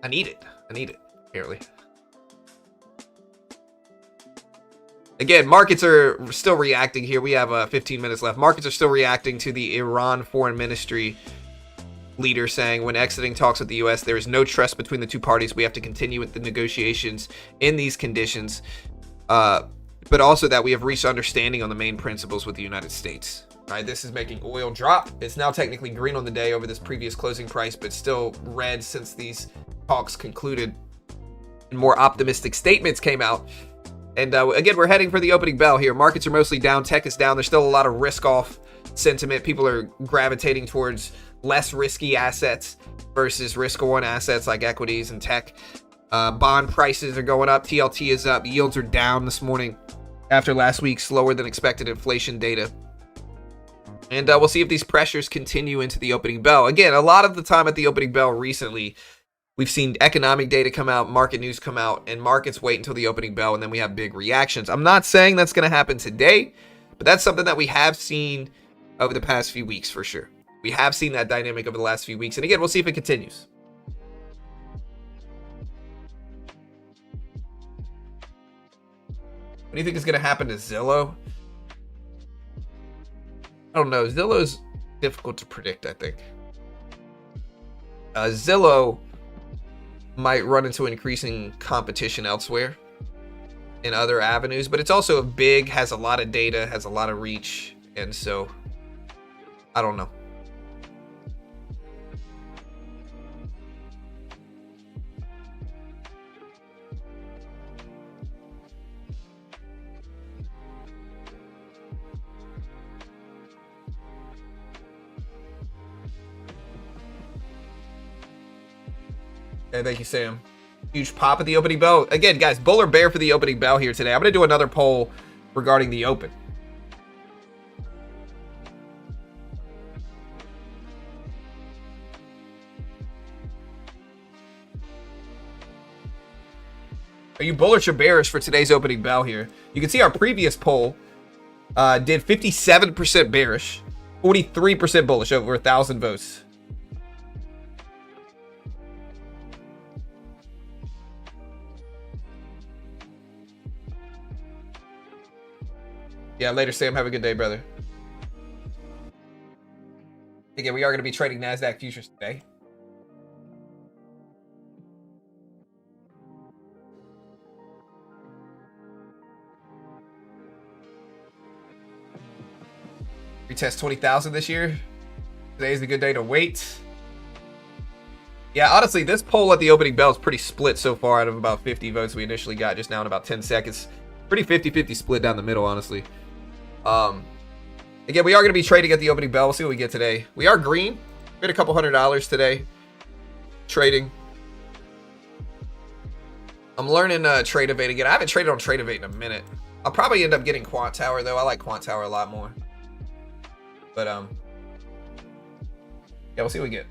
I need it. I need it, apparently. Again, markets are still reacting here. We have 15 minutes left. Markets are still reacting to the Iran foreign ministry leader saying, when exiting talks with the U.S., there is no trust between the two parties. We have to continue with the negotiations in these conditions. But also that we have reached understanding on the main principles with the United States. Right, this is making oil drop. It's now technically green on the day over this previous closing price, but still red since these talks concluded and more optimistic statements came out. And again, we're heading for the opening bell here. Markets are mostly down. Tech is down. There's still a lot of risk-off sentiment. People are gravitating towards less risky assets versus risk-on assets like equities and tech. Bond prices are going up. TLT is up. Yields are down this morning after last week's slower than expected inflation data. And we'll see if these pressures continue into the opening bell. Again, a lot of the time at the opening bell recently, we've seen economic data come out, market news come out, and markets wait until the opening bell, and then we have big reactions. I'm not saying that's going to happen today, but that's something that we have seen over the past few weeks for sure. We have seen that dynamic over the last few weeks. And again, we'll see if it continues. What do you think is going to happen to Zillow? I don't know. Zillow's difficult to predict, I think. Zillow might run into increasing competition elsewhere in other avenues, but it's also big, has a lot of data, has a lot of reach, and so I don't know. Okay, thank you, Sam. Huge pop at the opening bell. Again, guys, bull or bear for the opening bell here today. I'm going to do another poll regarding the open. Are you bullish or bearish for today's opening bell here? You can see our previous poll did 57% bearish, 43% bullish, over 1,000 votes. Yeah, later, Sam. Have a good day, brother. Again, we are going to be trading NASDAQ futures today. Retest 20,000 this year. Today is a good day to wait. Yeah, honestly, this poll at the opening bell is pretty split so far out of about 50 votes we initially got just now in about 10 seconds. Pretty 50-50 split down the middle, honestly. Again, we are going to be trading at the opening bell. We'll see what we get today. We are green. We had a couple $100 today trading. I'm learning Tradeovate again. I haven't traded on Tradeovate in a minute. I'll probably end up getting Quant Tower, though. I like Quant Tower a lot more. But, yeah, we'll see what we get.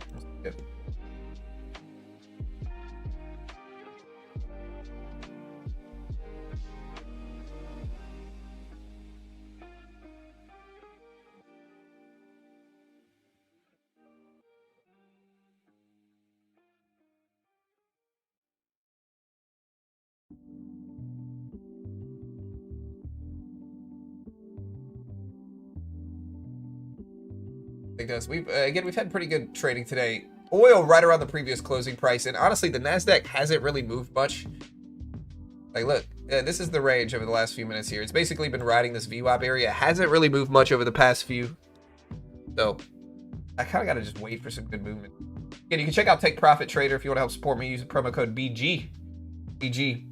We've had pretty good trading today. Oil right around the previous closing price, and honestly, the NASDAQ hasn't really moved much. Like, look, this is the range over the last few minutes here. It's basically been riding this VWAP area. It hasn't really moved much over the past few. So, I kind of got to just wait for some good movement. Again, you can check out Take Profit Trader if you want to help support me. Use the promo code BG. BG.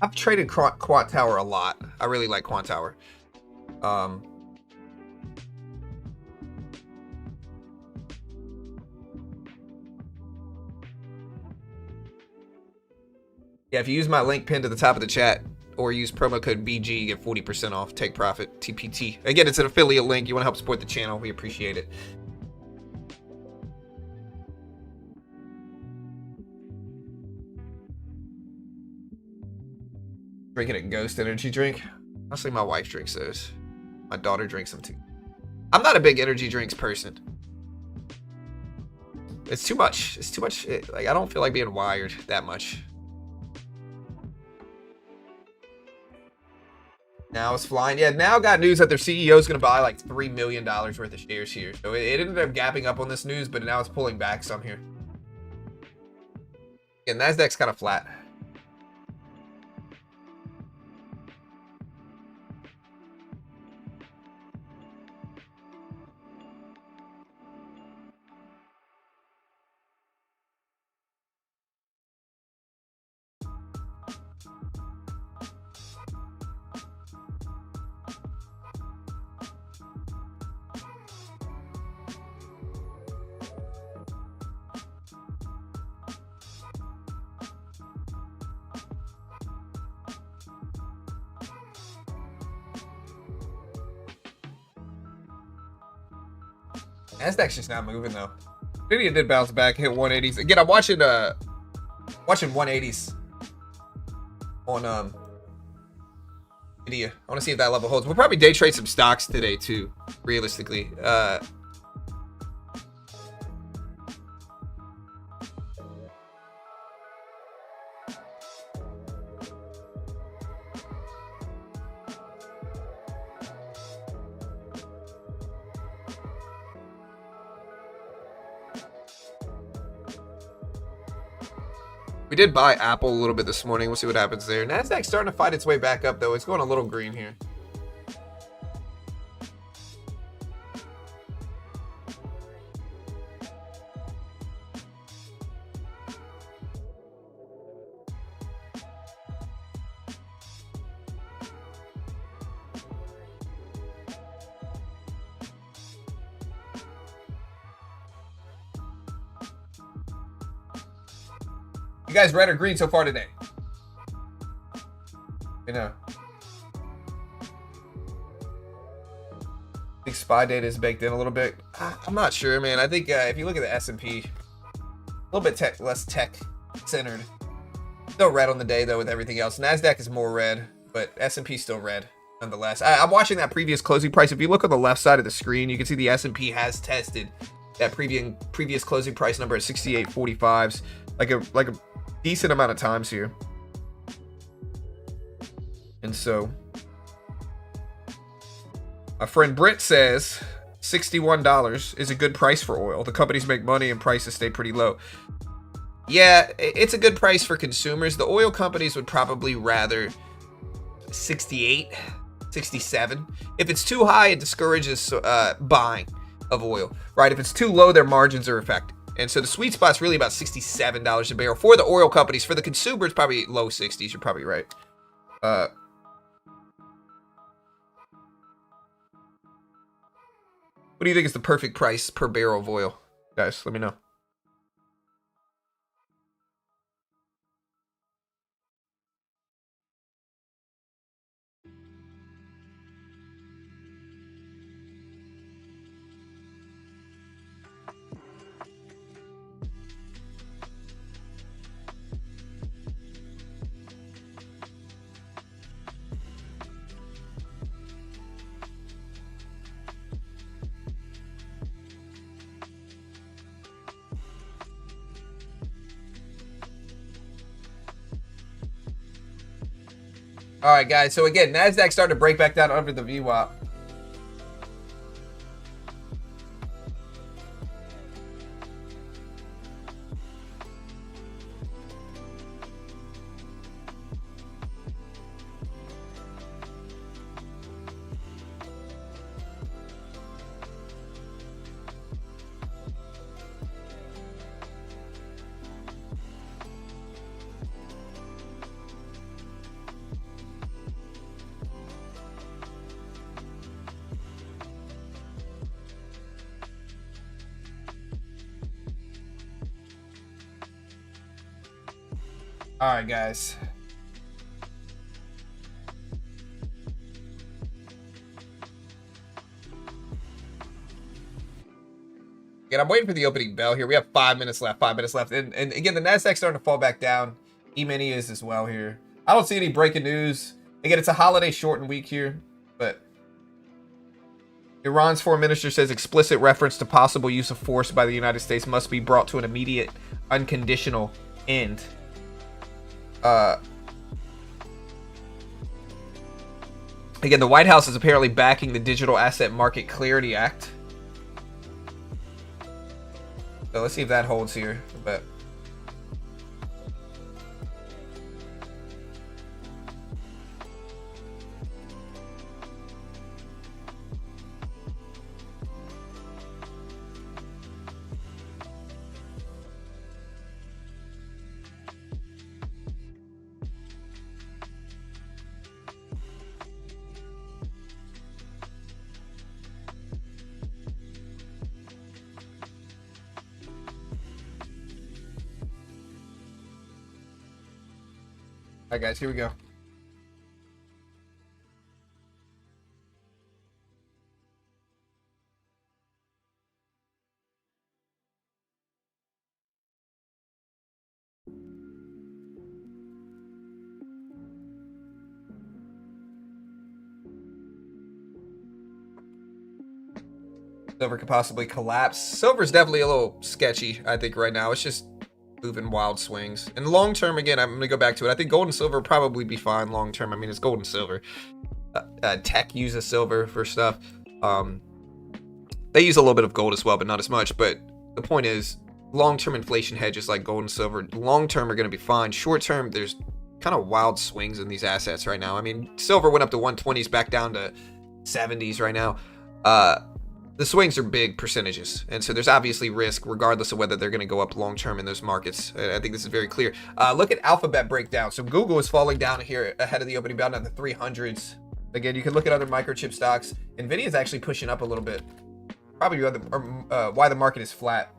I've traded Quant Tower a lot. I really like Quant Tower. Yeah, if you use my link pinned at the top of the chat or use promo code BG, you get 40% off Take Profit TPT. Again, it's an affiliate link. You want to help support the channel. We appreciate it. Drinking a Ghost energy drink. Honestly, my wife drinks those. My daughter drinks them too. I'm not a big energy drinks person. It's too much. It's too much. Like, I don't feel like being wired that much. Now it's flying. Yeah, now got news that their CEO is going to buy like $3 million worth of shares here. So it ended up gapping up on this news, but now it's pulling back some here. Yeah, Nasdaq's kind of flat. Nasdaq's just not moving though. Nvidia did bounce back, hit 180s. Again, I'm watching 180s on Nvidia. I want to see if that level holds. We'll probably day trade some stocks today too, realistically. We did buy Apple a little bit this morning. We'll see what happens there. Nasdaq's starting to fight its way back up, though. It's going a little green here. You guys red or green so far today? You know. I think SPY data is baked in a little bit. I'm not sure, man. I think if you look at the S&P, a little bit less tech centered. Still red on the day though with everything else. NASDAQ is more red, but S&P still red nonetheless. I'm watching that previous closing price. If you look on the left side of the screen, you can see the S&P has tested that previous closing price number at 68.45s, like a decent amount of times here. And so my friend Britt says $61 is a good price for oil. The companies make money and prices stay pretty low. Yeah, it's a good price for consumers. The oil companies would probably rather 68, 67. If it's too high, it discourages buying of oil, right? If it's too low, their margins are affected. And so the sweet spot's really about $67 a barrel for the oil companies. For the consumers, probably low 60s. You're probably right. What do you think is the perfect price per barrel of oil? Guys, let me know. All right, guys. So again, Nasdaq started to break back down under the VWAP. All right, guys. Again, I'm waiting for the opening bell here. We have 5 minutes left. 5 minutes left. And again, the Nasdaq's starting to fall back down. E-mini is as well here. I don't see any breaking news. Again, it's a holiday shortened week here, but Iran's foreign minister says explicit reference to possible use of force by the United States must be brought to an immediate, unconditional end. Again, the White House is apparently backing the Digital Asset Market Clarity Act. So let's see if that holds here. But all right, guys, here we go. Silver could possibly collapse. Silver's definitely a little sketchy, I think, right now. It's just moving wild swings. And long term, again, I'm going to go back to it. I think gold and silver will probably be fine long term. I mean, it's gold and silver. Tech uses silver for stuff. They use a little bit of gold as well, but not as much. But the point is, long-term inflation hedges like gold and silver, long-term are going to be fine. Short-term, there's kind of wild swings in these assets right now. I mean, silver went up to 120s, back down to 70s right now. The swings are big percentages, and so there's obviously risk regardless of whether they're going to go up long-term in those markets. I think this is very clear. Look at Alphabet breakdown. So Google is falling down here ahead of the opening bell down to 300s. Again, you can look at other microchip stocks. Nvidia is actually pushing up a little bit. Probably why the market is flat.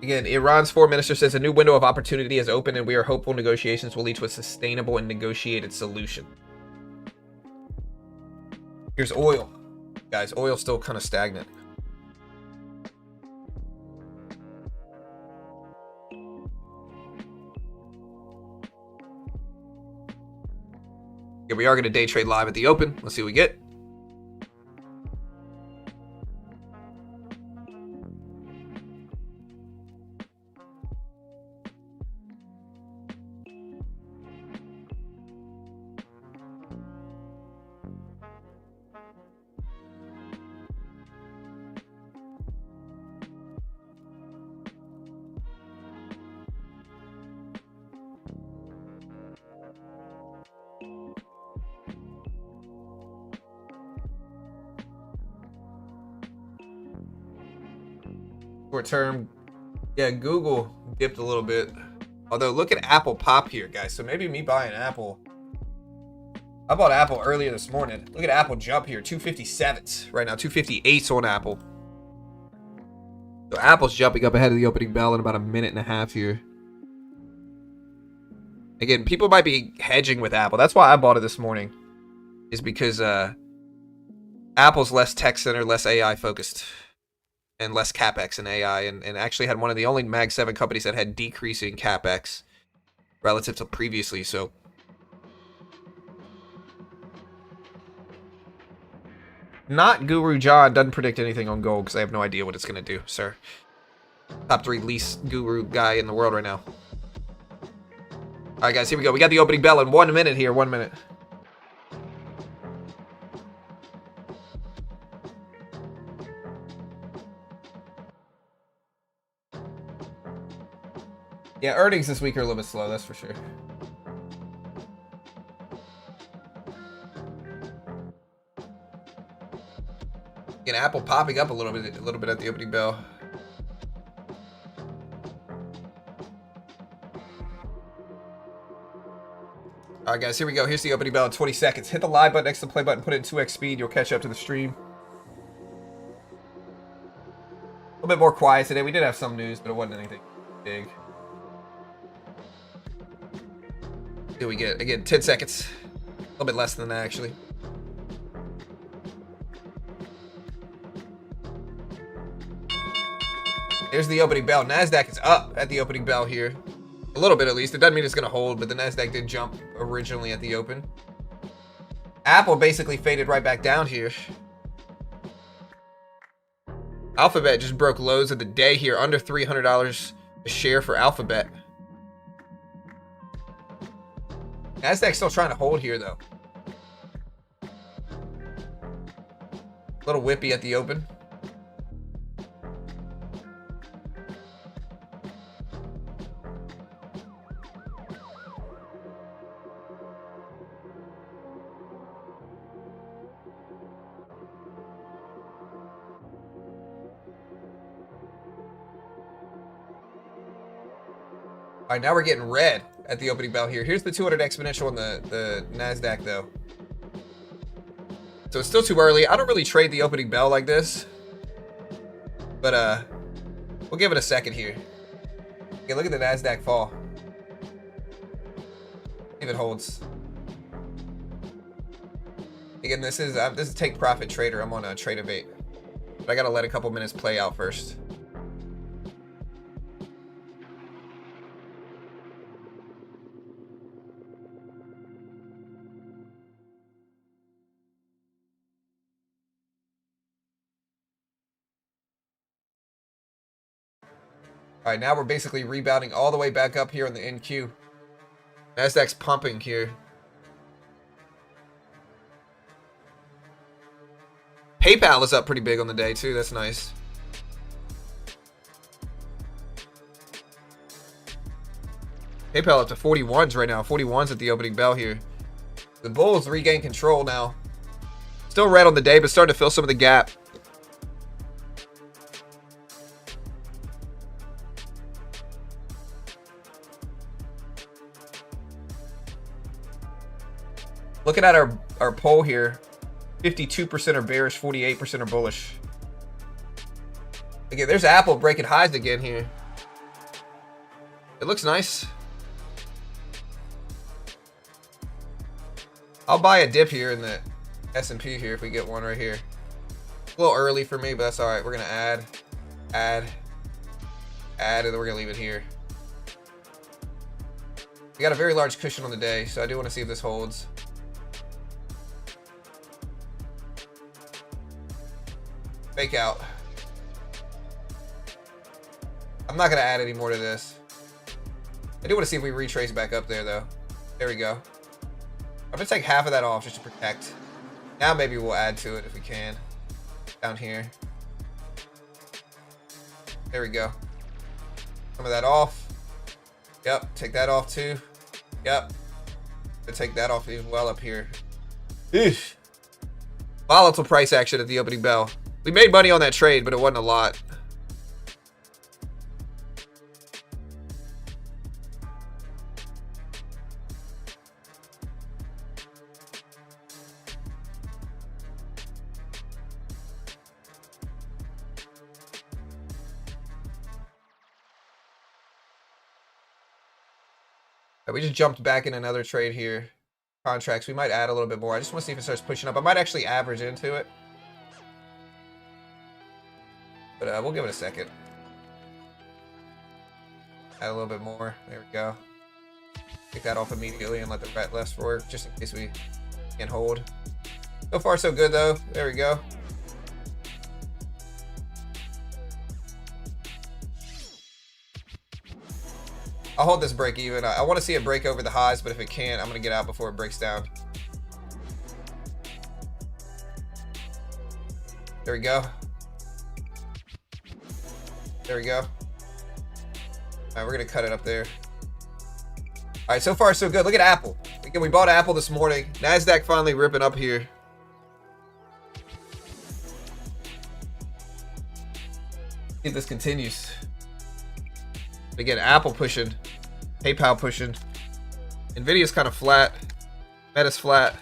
Again, Iran's foreign minister says a new window of opportunity has opened and we are hopeful negotiations will lead to a sustainable and negotiated solution. Here's oil. Guys, oil's still kind of stagnant. Here we are going to day trade live at the open. Let's see what we get. Short term, yeah, Google dipped a little bit. Although look at Apple pop here, guys. So maybe me buying Apple. I bought Apple earlier this morning. Look at Apple jump here, 257s right now, 258s on Apple. So Apple's jumping up ahead of the opening bell in about a minute and a half here. Again, people might be hedging with Apple. That's why I bought it this morning, is because Apple's less tech center, less AI focused, and less capex in AI, and actually had one of the only Mag 7 companies that had decreasing capex relative to previously. So not Guru John doesn't predict anything on gold because I have no idea what it's going to do, sir. Top 3 lease guru guy in the world right now. All right, guys, here we go. We got the opening bell in 1 minute here. 1 minute. Yeah, earnings this week are a little bit slow, that's for sure. Again, Apple popping up a little bit at the opening bell. All right, guys, here we go. Here's the opening bell in 20 seconds. Hit the live button next to the play button. Put it in 2x speed. You'll catch up to the stream. A little bit more quiet today. We did have some news, but it wasn't anything big. Here we get, again, 10 seconds. A little bit less than that, actually. Here's the opening bell. NASDAQ is up at the opening bell here. A little bit, at least. It doesn't mean it's going to hold, but the NASDAQ did jump originally at the open. Apple basically faded right back down here. Alphabet just broke lows of the day here, under $300 a share for Alphabet. NASDAQ's still trying to hold here, though. A little whippy at the open. All right, now we're getting red at the opening bell here. Here's the 200 exponential on the NASDAQ, though. So it's still too early. I don't really trade the opening bell like this. But, we'll give it a second here. Okay, look at the NASDAQ fall. See if it holds. Again, this is take profit trader. I'm on a trade evade. But I gotta let a couple minutes play out first. All right, now we're basically rebounding all the way back up here on the NQ. NASDAQ's pumping here. PayPal is up pretty big on the day, too. That's nice. PayPal up to 41s right now. 41s at the opening bell here. The bulls regain control now. Still red on the day, but starting to fill some of the gap. Looking at our poll here, 52% are bearish, 48% are bullish. Again, there's Apple breaking highs again here. It looks nice. I'll buy a dip here in the S&P here if we get one right here. A little early for me, but that's all right. We're gonna add, and then we're gonna leave it here. We got a very large cushion on the day, so I do want to see if this holds. Fake out. I'm not going to add any more to this. I do want to see if we retrace back up there, though. There we go. I'm going to take half of that off just to protect. Now maybe we'll add to it if we can. Down here. There we go. Some of that off. Yep, take that off too. Yep. I'll take that off as well up here. Eesh. Volatile price action at the opening bell. We made money on that trade, but it wasn't a lot. We just jumped back in another trade here. Contracts. We might add a little bit more. I just want to see if it starts pushing up. I might actually average into it. But we'll give it a second. Add a little bit more. There we go. Take that off immediately and let the rest work just in case we can't hold. So far so good though. There we go. I'll hold this break even. I want to see it break over the highs, but if it can't, I'm going to get out before it breaks down. There we go. There we go. All right, we're going to cut it up there. All right, so far so good. Look at Apple. Again, we bought Apple this morning. NASDAQ finally ripping up here. See if this continues. Again, Apple pushing. PayPal pushing. Nvidia's kind of flat. Meta's flat.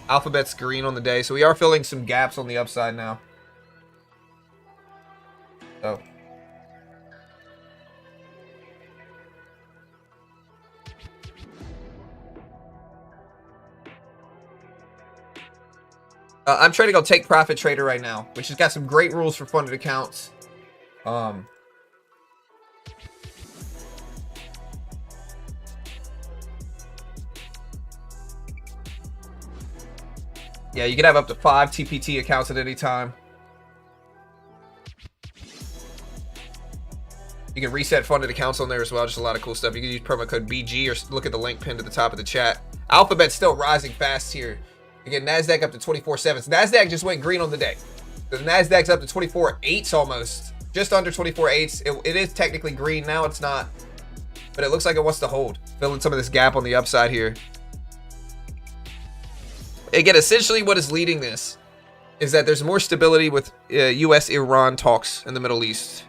Alphabet's green on the day. So we are filling some gaps on the upside now. So. I'm trading on Take Profit Trader right now, which has got some great rules for funded accounts. Yeah, you can have up to 5 TPT accounts at any time. You can reset funded accounts on there as well. Just a lot of cool stuff. You can use promo code BG or look at the link pinned to the top of the chat. Alphabet's still rising fast here. Again, NASDAQ up to 24.7s. NASDAQ just went green on the day. The NASDAQ's up to 24.8s almost. Just under 24.8s. It is technically green. Now it's not. But it looks like it wants to hold. Filling some of this gap on the upside here. Again, essentially what is leading this is that there's more stability with U.S.-Iran talks in the Middle East.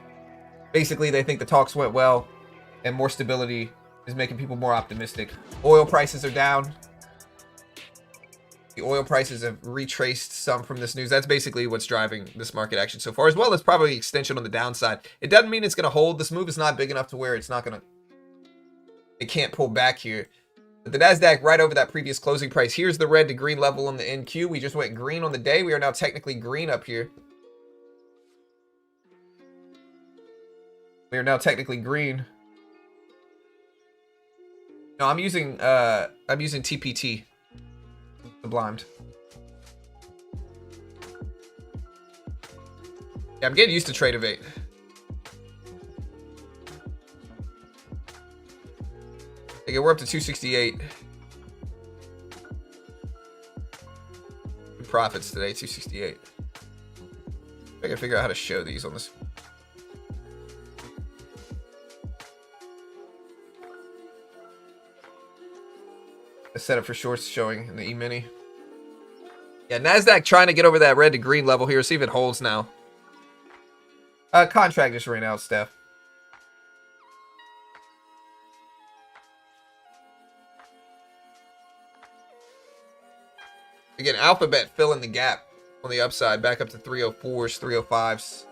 Basically, they think the talks went well, and more stability is making people more optimistic. Oil prices are down. The oil prices have retraced some from this news. That's basically what's driving this market action so far, as well as probably extension on the downside. It doesn't mean it's going to hold. This move is not big enough to where it's not going to... It can't pull back here. But the NASDAQ right over that previous closing price. Here's the red to green level on the NQ. We just went green on the day. We are now technically green up here. We are now technically green. No, I'm using TPT. Sublimed. Yeah, I'm getting used to Trade of 8. Okay, we're up to 268. Good profits today, 268. I gotta figure out how to show these on this. A setup for shorts showing in the E-mini. Yeah, NASDAQ trying to get over that red to green level here. See if it holds now. Contract just ran out, Steph. Again, Alphabet filling the gap on the upside, back up to 304s, 305s.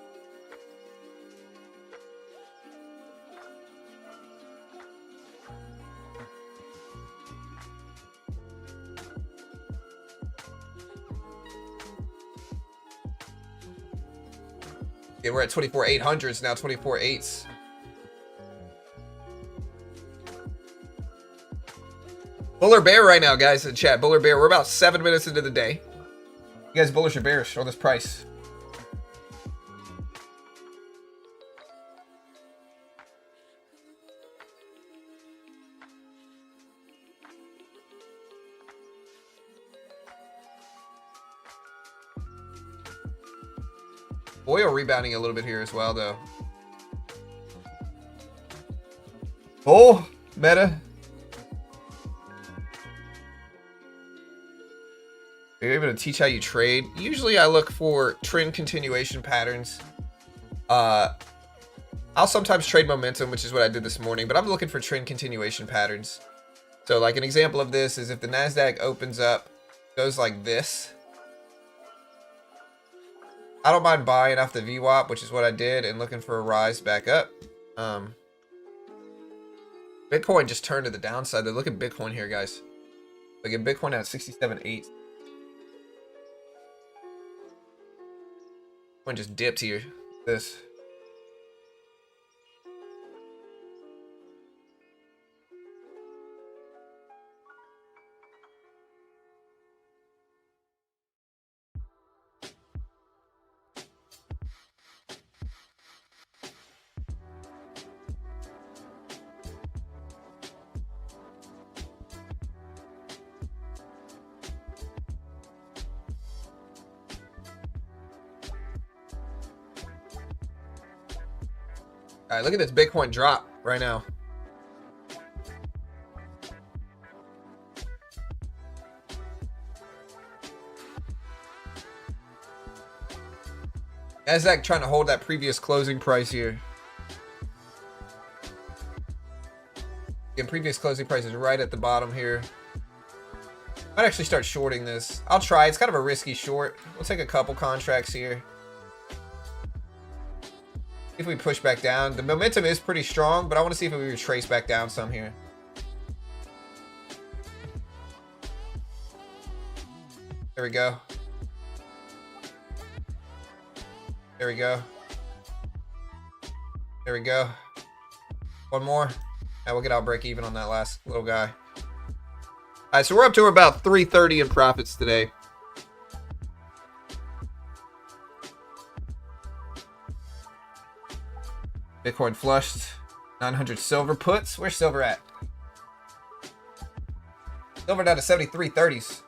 Yeah, we're at 24.800s now, 24.8s. Bull or bear right now, guys, in the chat. Bull or bear. We're about 7 minutes into the day. You guys bullish or bearish on this price? Oil rebounding a little bit here as well, though. Oh, Meta. Are you able to teach how you trade? Usually I look for trend continuation patterns. I'll sometimes trade momentum, which is what I did this morning, but I'm looking for trend continuation patterns. So like an example of this is if the NASDAQ opens up, goes like this. I don't mind buying off the VWAP, which is what I did, and looking for a rise back up. Bitcoin just turned to the downside. Look at Bitcoin here, guys. Look at Bitcoin at 67.8. Bitcoin just dipped here. This. All right, look at this Bitcoin drop right now. Nasdaq trying to hold that previous closing price here. Again, previous closing price is right at the bottom here. Might actually start shorting this. I'll try. It's kind of a risky short. We'll take a couple contracts here. If we push back down, the momentum is pretty strong, but I want to see if we retrace back down some here. There we go. There we go. There we go. One more. Now we'll get out break even on that last little guy. All right, so we're up to about 330 in profits today. Bitcoin flushed. 900 silver puts. Where's silver at? Silver down to 73.30s.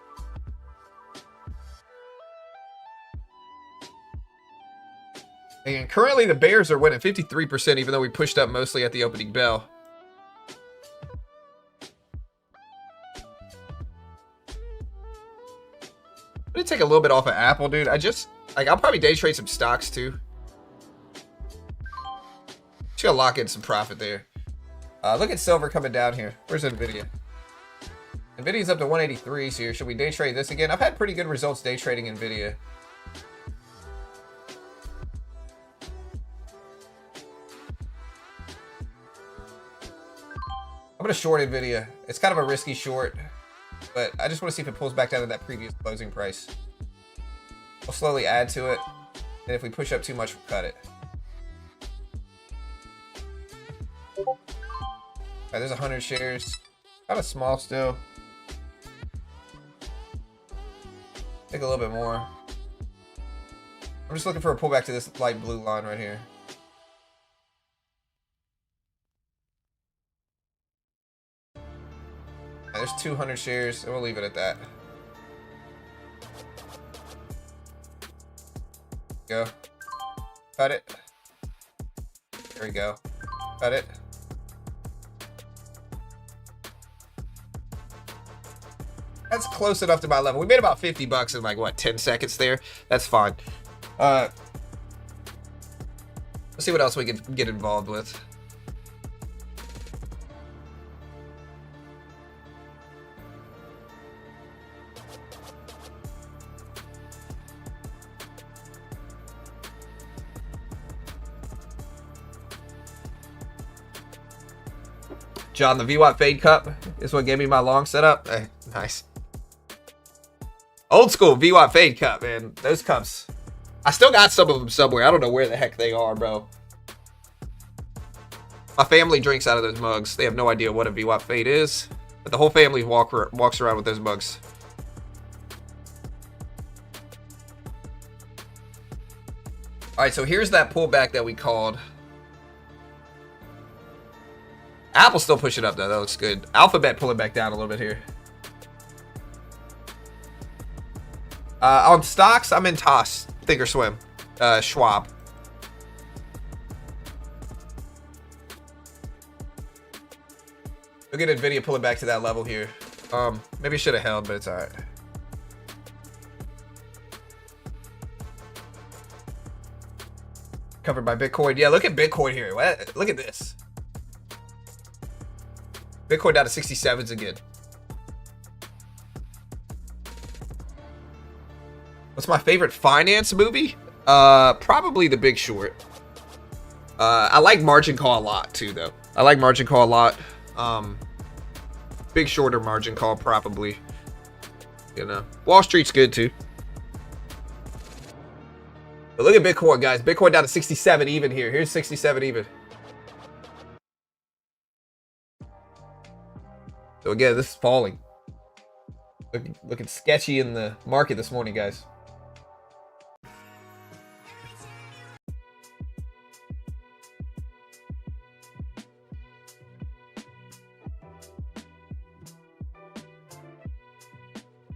And currently the bears are winning 53%, even though we pushed up mostly at the opening bell. I'm gonna take a little bit off of Apple, dude. I'll probably day trade some stocks too. Just gonna lock in some profit there. Look at silver coming down here. Where's Nvidia? Nvidia's up to 183 here. Should we day trade this again? I've had pretty good results day trading Nvidia. I'm gonna short Nvidia. It's kind of a risky short, but I just want to see if it pulls back down to that previous closing price. We'll slowly add to it, and if we push up too much, we'll cut it. Alright, there's 100 shares. Kind of small still. Take a little bit more. I'm just looking for a pullback to this light blue line right here. There's 200 shares, and we'll leave it at that. Go. Cut it. There we go. Cut it. That's close enough to my level. We made about 50 bucks in like, what, 10 seconds there? That's fine. Let's see what else we can get involved with. John, the VWAP Fade Cup is what gave me my long setup. Hey, nice. Old school VWAP Fade Cup, man. Those cups. I still got some of them somewhere. I don't know where the heck they are, bro. My family drinks out of those mugs. They have no idea what a VWAP Fade is, but the whole family walks around with those mugs. All right, so here's that pullback that we called. Apple's still pushing up though. That looks good. Alphabet pulling back down a little bit here. On stocks, I'm in Toss, Thinkorswim, Schwab. Look at Nvidia pulling back to that level here. Maybe I should have held, but it's all right. Covered by Bitcoin. Yeah, look at Bitcoin here. Look at this. Bitcoin down to 67s again. What's my favorite finance movie? Probably The Big Short. I like Margin Call a lot too, though. I like Margin Call a lot. Big Short or Margin Call, probably. You know, Wall Street's good too. But look at Bitcoin, guys. Bitcoin down to 67 even here. Here's 67 even. So again, this is falling. Looking sketchy in the market this morning, guys.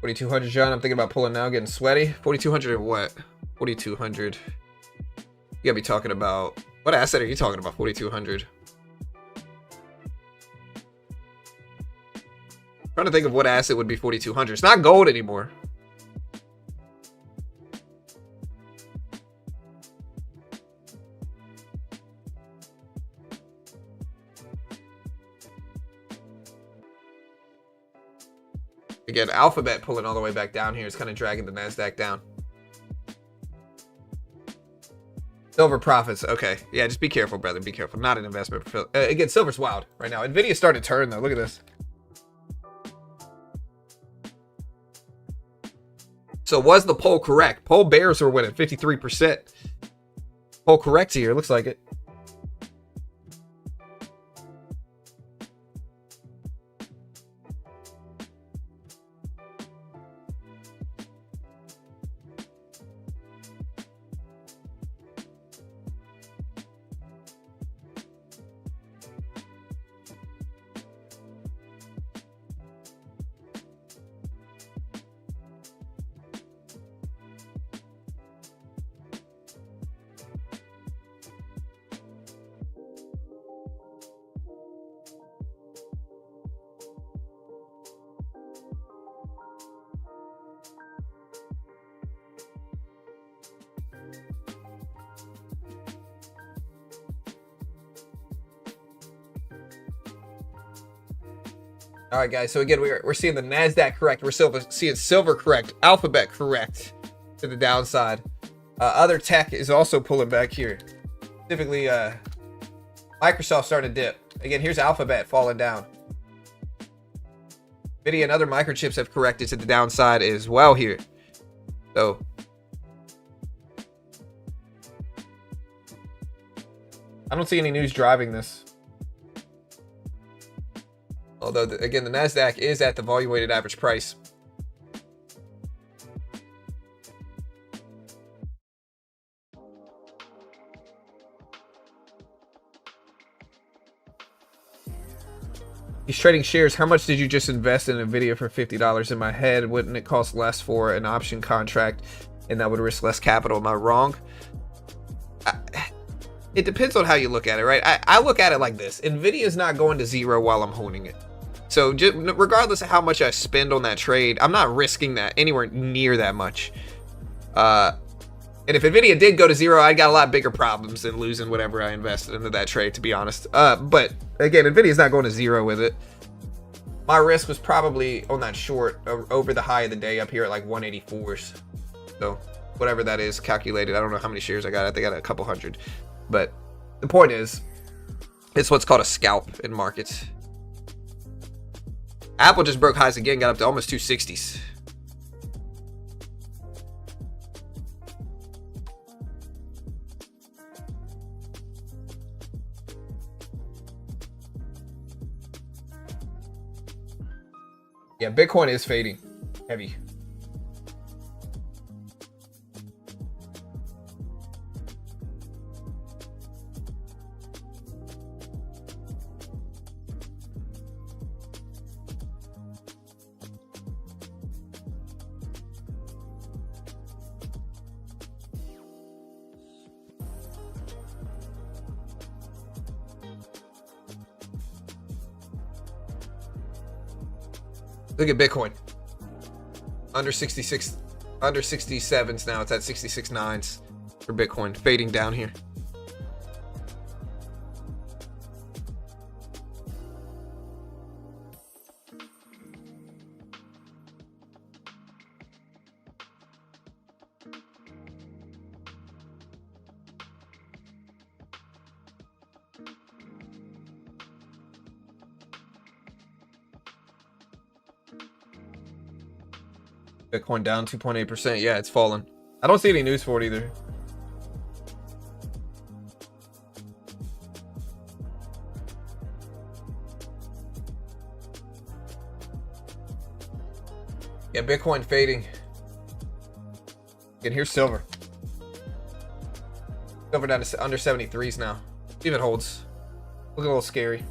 $4,200, John. I'm thinking about pulling now, getting sweaty. $4,200 and what? $4,200. You gotta be talking about What asset are you talking about? 4,200. Trying to think of what asset would be 4,200. It's not gold anymore. Again, Alphabet pulling all the way back down here is kind of dragging the NASDAQ down. Silver profits. Okay. Yeah, just be careful, brother. Be careful. Not an investment. Again, silver's wild right now. Nvidia's starting to turn, though. Look at this. So was the poll correct? Poll bears were winning 53%. Poll correct here. Looks like it. All right, guys. So again, we're seeing the NASDAQ correct. We're seeing silver correct. Alphabet correct to the downside. Other tech is also pulling back here. Specifically, Microsoft starting to dip. Again, here's Alphabet falling down. Nvidia and other microchips have corrected to the downside as well here. So I don't see any news driving this. Although, again, the NASDAQ is at the volume-weighted average price. He's trading shares. How much did you just invest in Nvidia for $50? In my head, wouldn't it cost less for an option contract, and that would risk less capital? Am I wrong? It depends on how you look at it, right? I look at it like this. Nvidia is not going to zero while I'm holding it. So just, regardless of how much I spend on that trade, I'm not risking that anywhere near that much. And if Nvidia did go to zero, I got a lot bigger problems than losing whatever I invested into that trade, to be honest. But again, Nvidia's not going to zero with it. My risk was probably on that short over the high of the day up here at like 184s. So whatever that is calculated, I don't know how many shares I got. I think I got a couple hundred. But the point is, it's what's called a scalp in markets. Apple just broke highs again, got up to almost 260s. Yeah, Bitcoin is fading heavy. Look at Bitcoin. Under 66, under 67s now. It's at 66.9s for Bitcoin, fading down here. Bitcoin down 2.8%. Yeah, it's fallen. I don't see any news for it either. Yeah, Bitcoin fading. And here's silver. Silver down to under 73s now. See if it holds. Looking a little scary.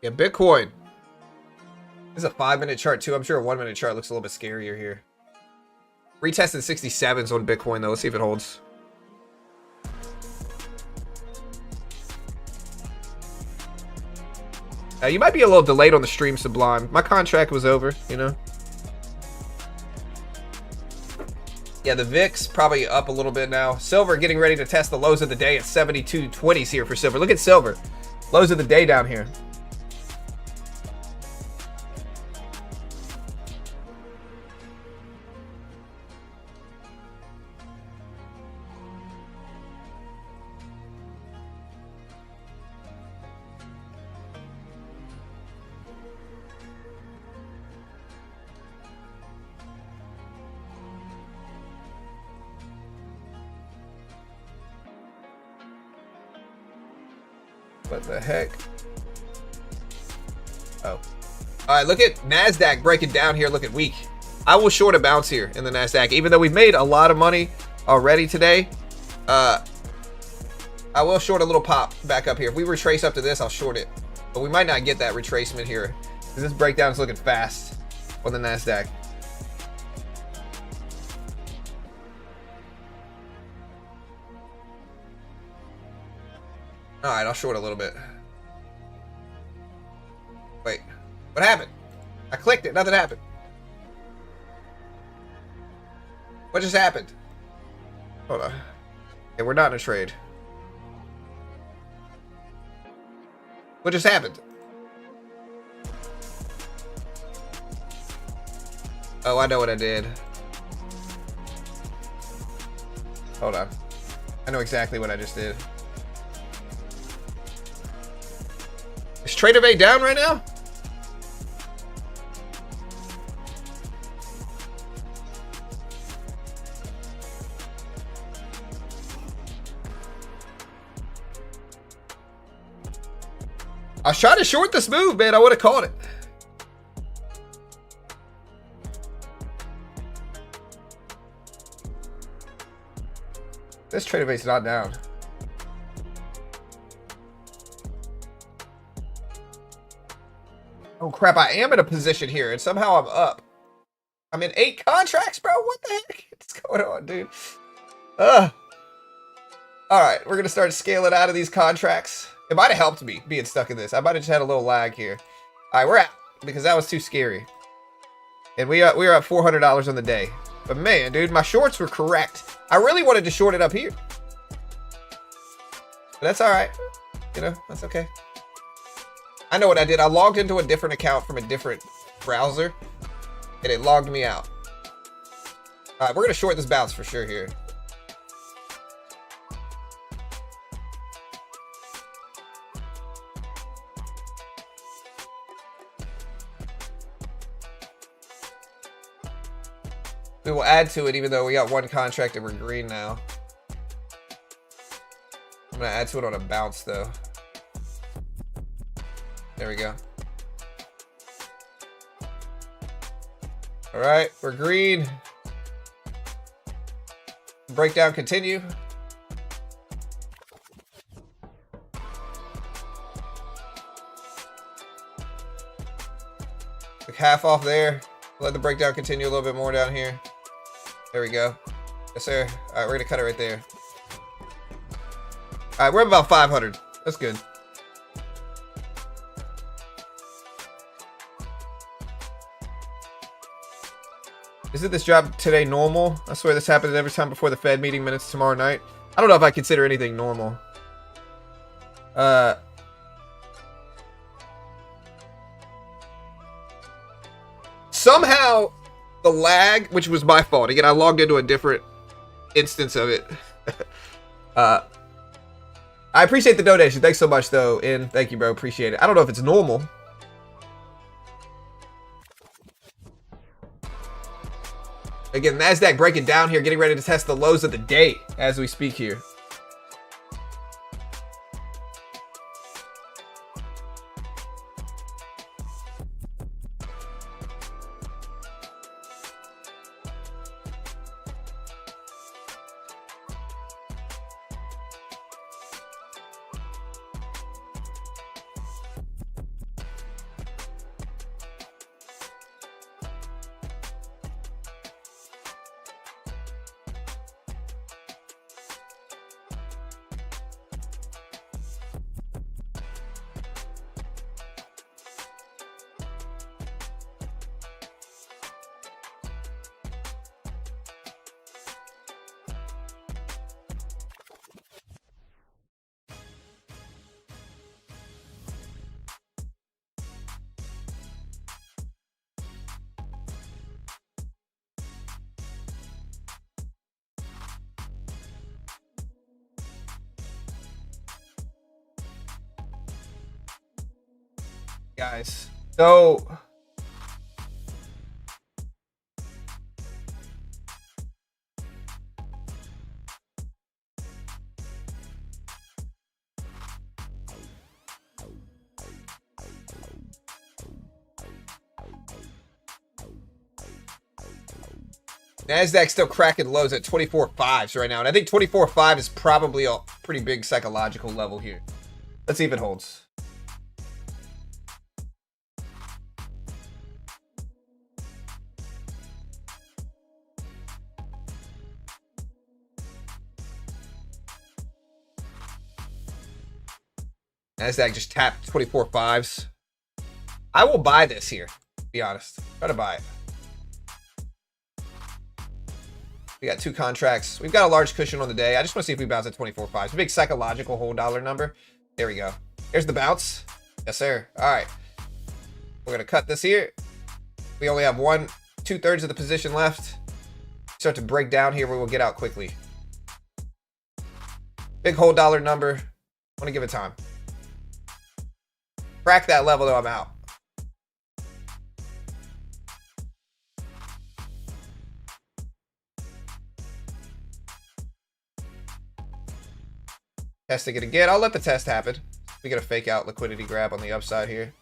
Yeah, Bitcoin. This is a 5-minute chart too. I'm sure a 1-minute chart looks a little bit scarier here. Retested 67s on Bitcoin though. Let's see if it holds. You might be a little delayed on the stream, Sublime. My contract was over, you know. Yeah, the VIX probably up a little bit now. Silver getting ready to test the lows of the day at 72.20s here for silver. Look at silver. Lows of the day down here. What the heck? Oh. All right, look at NASDAQ breaking down here, looking weak. I will short a bounce here in the NASDAQ, even though we've made a lot of money already today. I will short a little pop back up here. If we retrace up to this, I'll short it. But we might not get that retracement here, because this breakdown is looking fast on the NASDAQ. All right, I'll short a little bit. Wait, what happened? I clicked it, nothing happened. What just happened? Hold on. Okay, we're not in a trade. What just happened? Oh, I know what I did. Hold on. I know exactly what I just did. Is Trader Bay down right now? I was trying to short this move, man. I would have caught it. This Trader Bay's not down. Oh crap, I am in a position here and somehow I'm up. I'm in 8 contracts, bro. What the heck? What's going on, dude? Alright, we're gonna start scaling out of these contracts. It might have helped me being stuck in this. I might have just had a little lag here. Alright, we're out because that was too scary. And we are at $400 on the day. But man, dude, my shorts were correct. I really wanted to short it up here. But that's alright. You know, that's okay. I know what I did. I logged into a different account from a different browser, and it logged me out. All right, we're gonna short this bounce for sure here. We will add to it, even though we got 1 contract and we're green now. I'm gonna add to it on a bounce though. There we go. All right, we're green. Breakdown continue. Took half off there. Let the breakdown continue a little bit more down here. There we go. Yes, sir. All right, we're gonna cut it right there. All right, we're at about 500. That's good. Isn't this job today normal? I swear this happened every time before the Fed meeting minutes tomorrow night. I don't know if I consider anything normal. Somehow the lag, which was my fault. Again, I logged into a different instance of it. I appreciate the donation. Thanks so much though. And thank you, bro. Appreciate it. I don't know if it's normal. Again, NASDAQ breaking down here, getting ready to test the lows of the day as we speak here. guys. So NASDAQ still cracking lows at 24.5s right now. And I think 24.5 is probably a pretty big psychological level here. Let's see if it holds. NASDAQ just tapped 24.5s. I will buy this here, to be honest. Try to buy it. We got 2 contracts. We've got a large cushion on the day. I just want to see if we bounce at 24.5. It's a big psychological whole dollar number. There we go. Here's the bounce. Yes, sir. All right. We're going to cut this here. We only have 2/3 of the position left. Start to break down here. We will get out quickly. Big whole dollar number. Want to give it time. Crack that level though, I'm out. Testing it again. I'll let the test happen. We get a fake out liquidity grab on the upside here.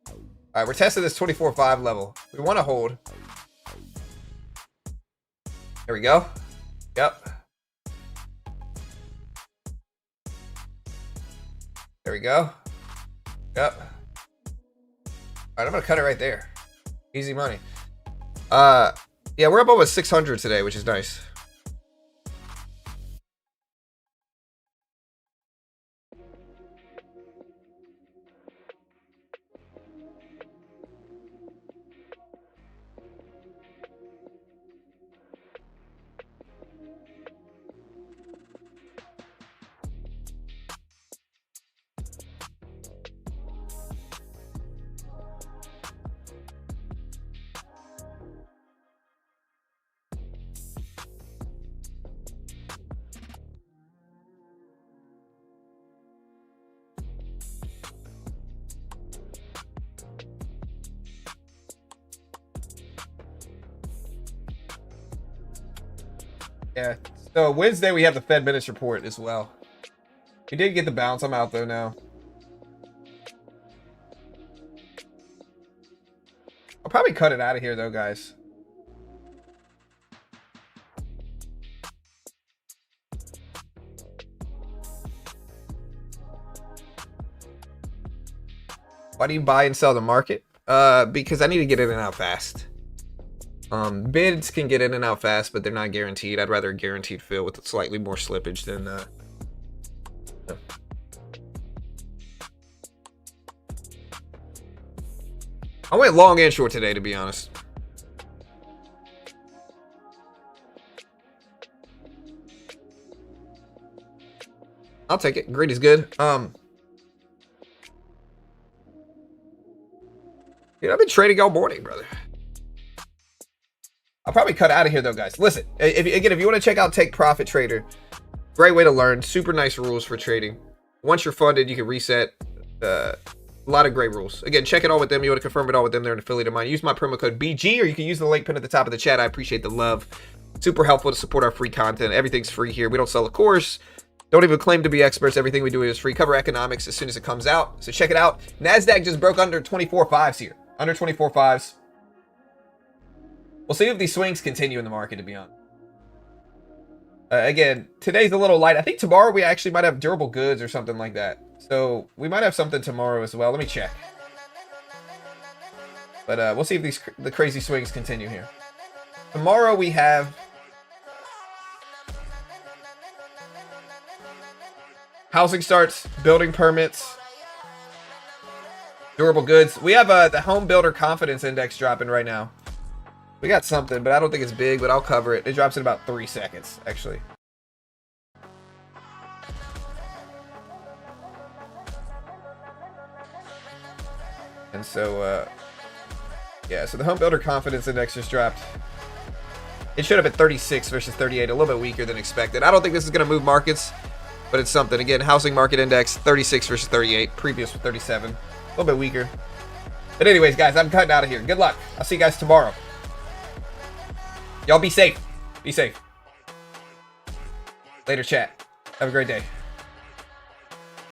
All right, we're testing this 24.5 level. We want to hold. There we go. Yep. There we go. Yep. All right, I'm going to cut it right there. Easy money. Yeah, we're up almost 600 today, which is nice. Yeah. So Wednesday we have the Fed minutes report as well. We did get the bounce. I'm out though now. I'll probably cut it out of here though, guys. Why do you buy and sell the market? Because I need to get in and out fast. Bids can get in and out fast, but they're not guaranteed. I'd rather a guaranteed fill with slightly more slippage than I went long and short today, to be honest. I'll take it. Green is good. I've been trading all morning, brother. I'll probably cut out of here though, guys. Listen, if you want to check out Take Profit Trader, great way to learn. Super nice rules for trading. Once you're funded, you can reset. A lot of great rules. Again, check it all with them. You want to confirm it all with them. They're an affiliate of mine. Use my promo code BG, or you can use the link pinned at the top of the chat. I appreciate the love. Super helpful to support our free content. Everything's free here. We don't sell a course. Don't even claim to be experts. Everything we do is free. Cover economics as soon as it comes out. So check it out. NASDAQ just broke under 24.5s here. Under 24.5s. We'll see if these swings continue in the market, to be honest. Again, today's a little light. I think tomorrow we actually might have durable goods or something like that. So we might have something tomorrow as well. Let me check. But we'll see if the crazy swings continue here. Tomorrow we have housing starts, building permits, durable goods. We have the home builder confidence index dropping right now. We got something, but I don't think it's big, but I'll cover it. It drops in about 3 seconds, actually. And so, yeah, so the home builder confidence index just dropped. It showed up at 36 versus 38, a little bit weaker than expected. I don't think this is going to move markets. but it's something. Again, housing market index 36 versus 38. Previous was 37. A little bit weaker. But anyways, guys, I'm cutting out of here. Good luck. I'll see you guys tomorrow. Y'all be safe. Be safe. Later, chat. Have a great day.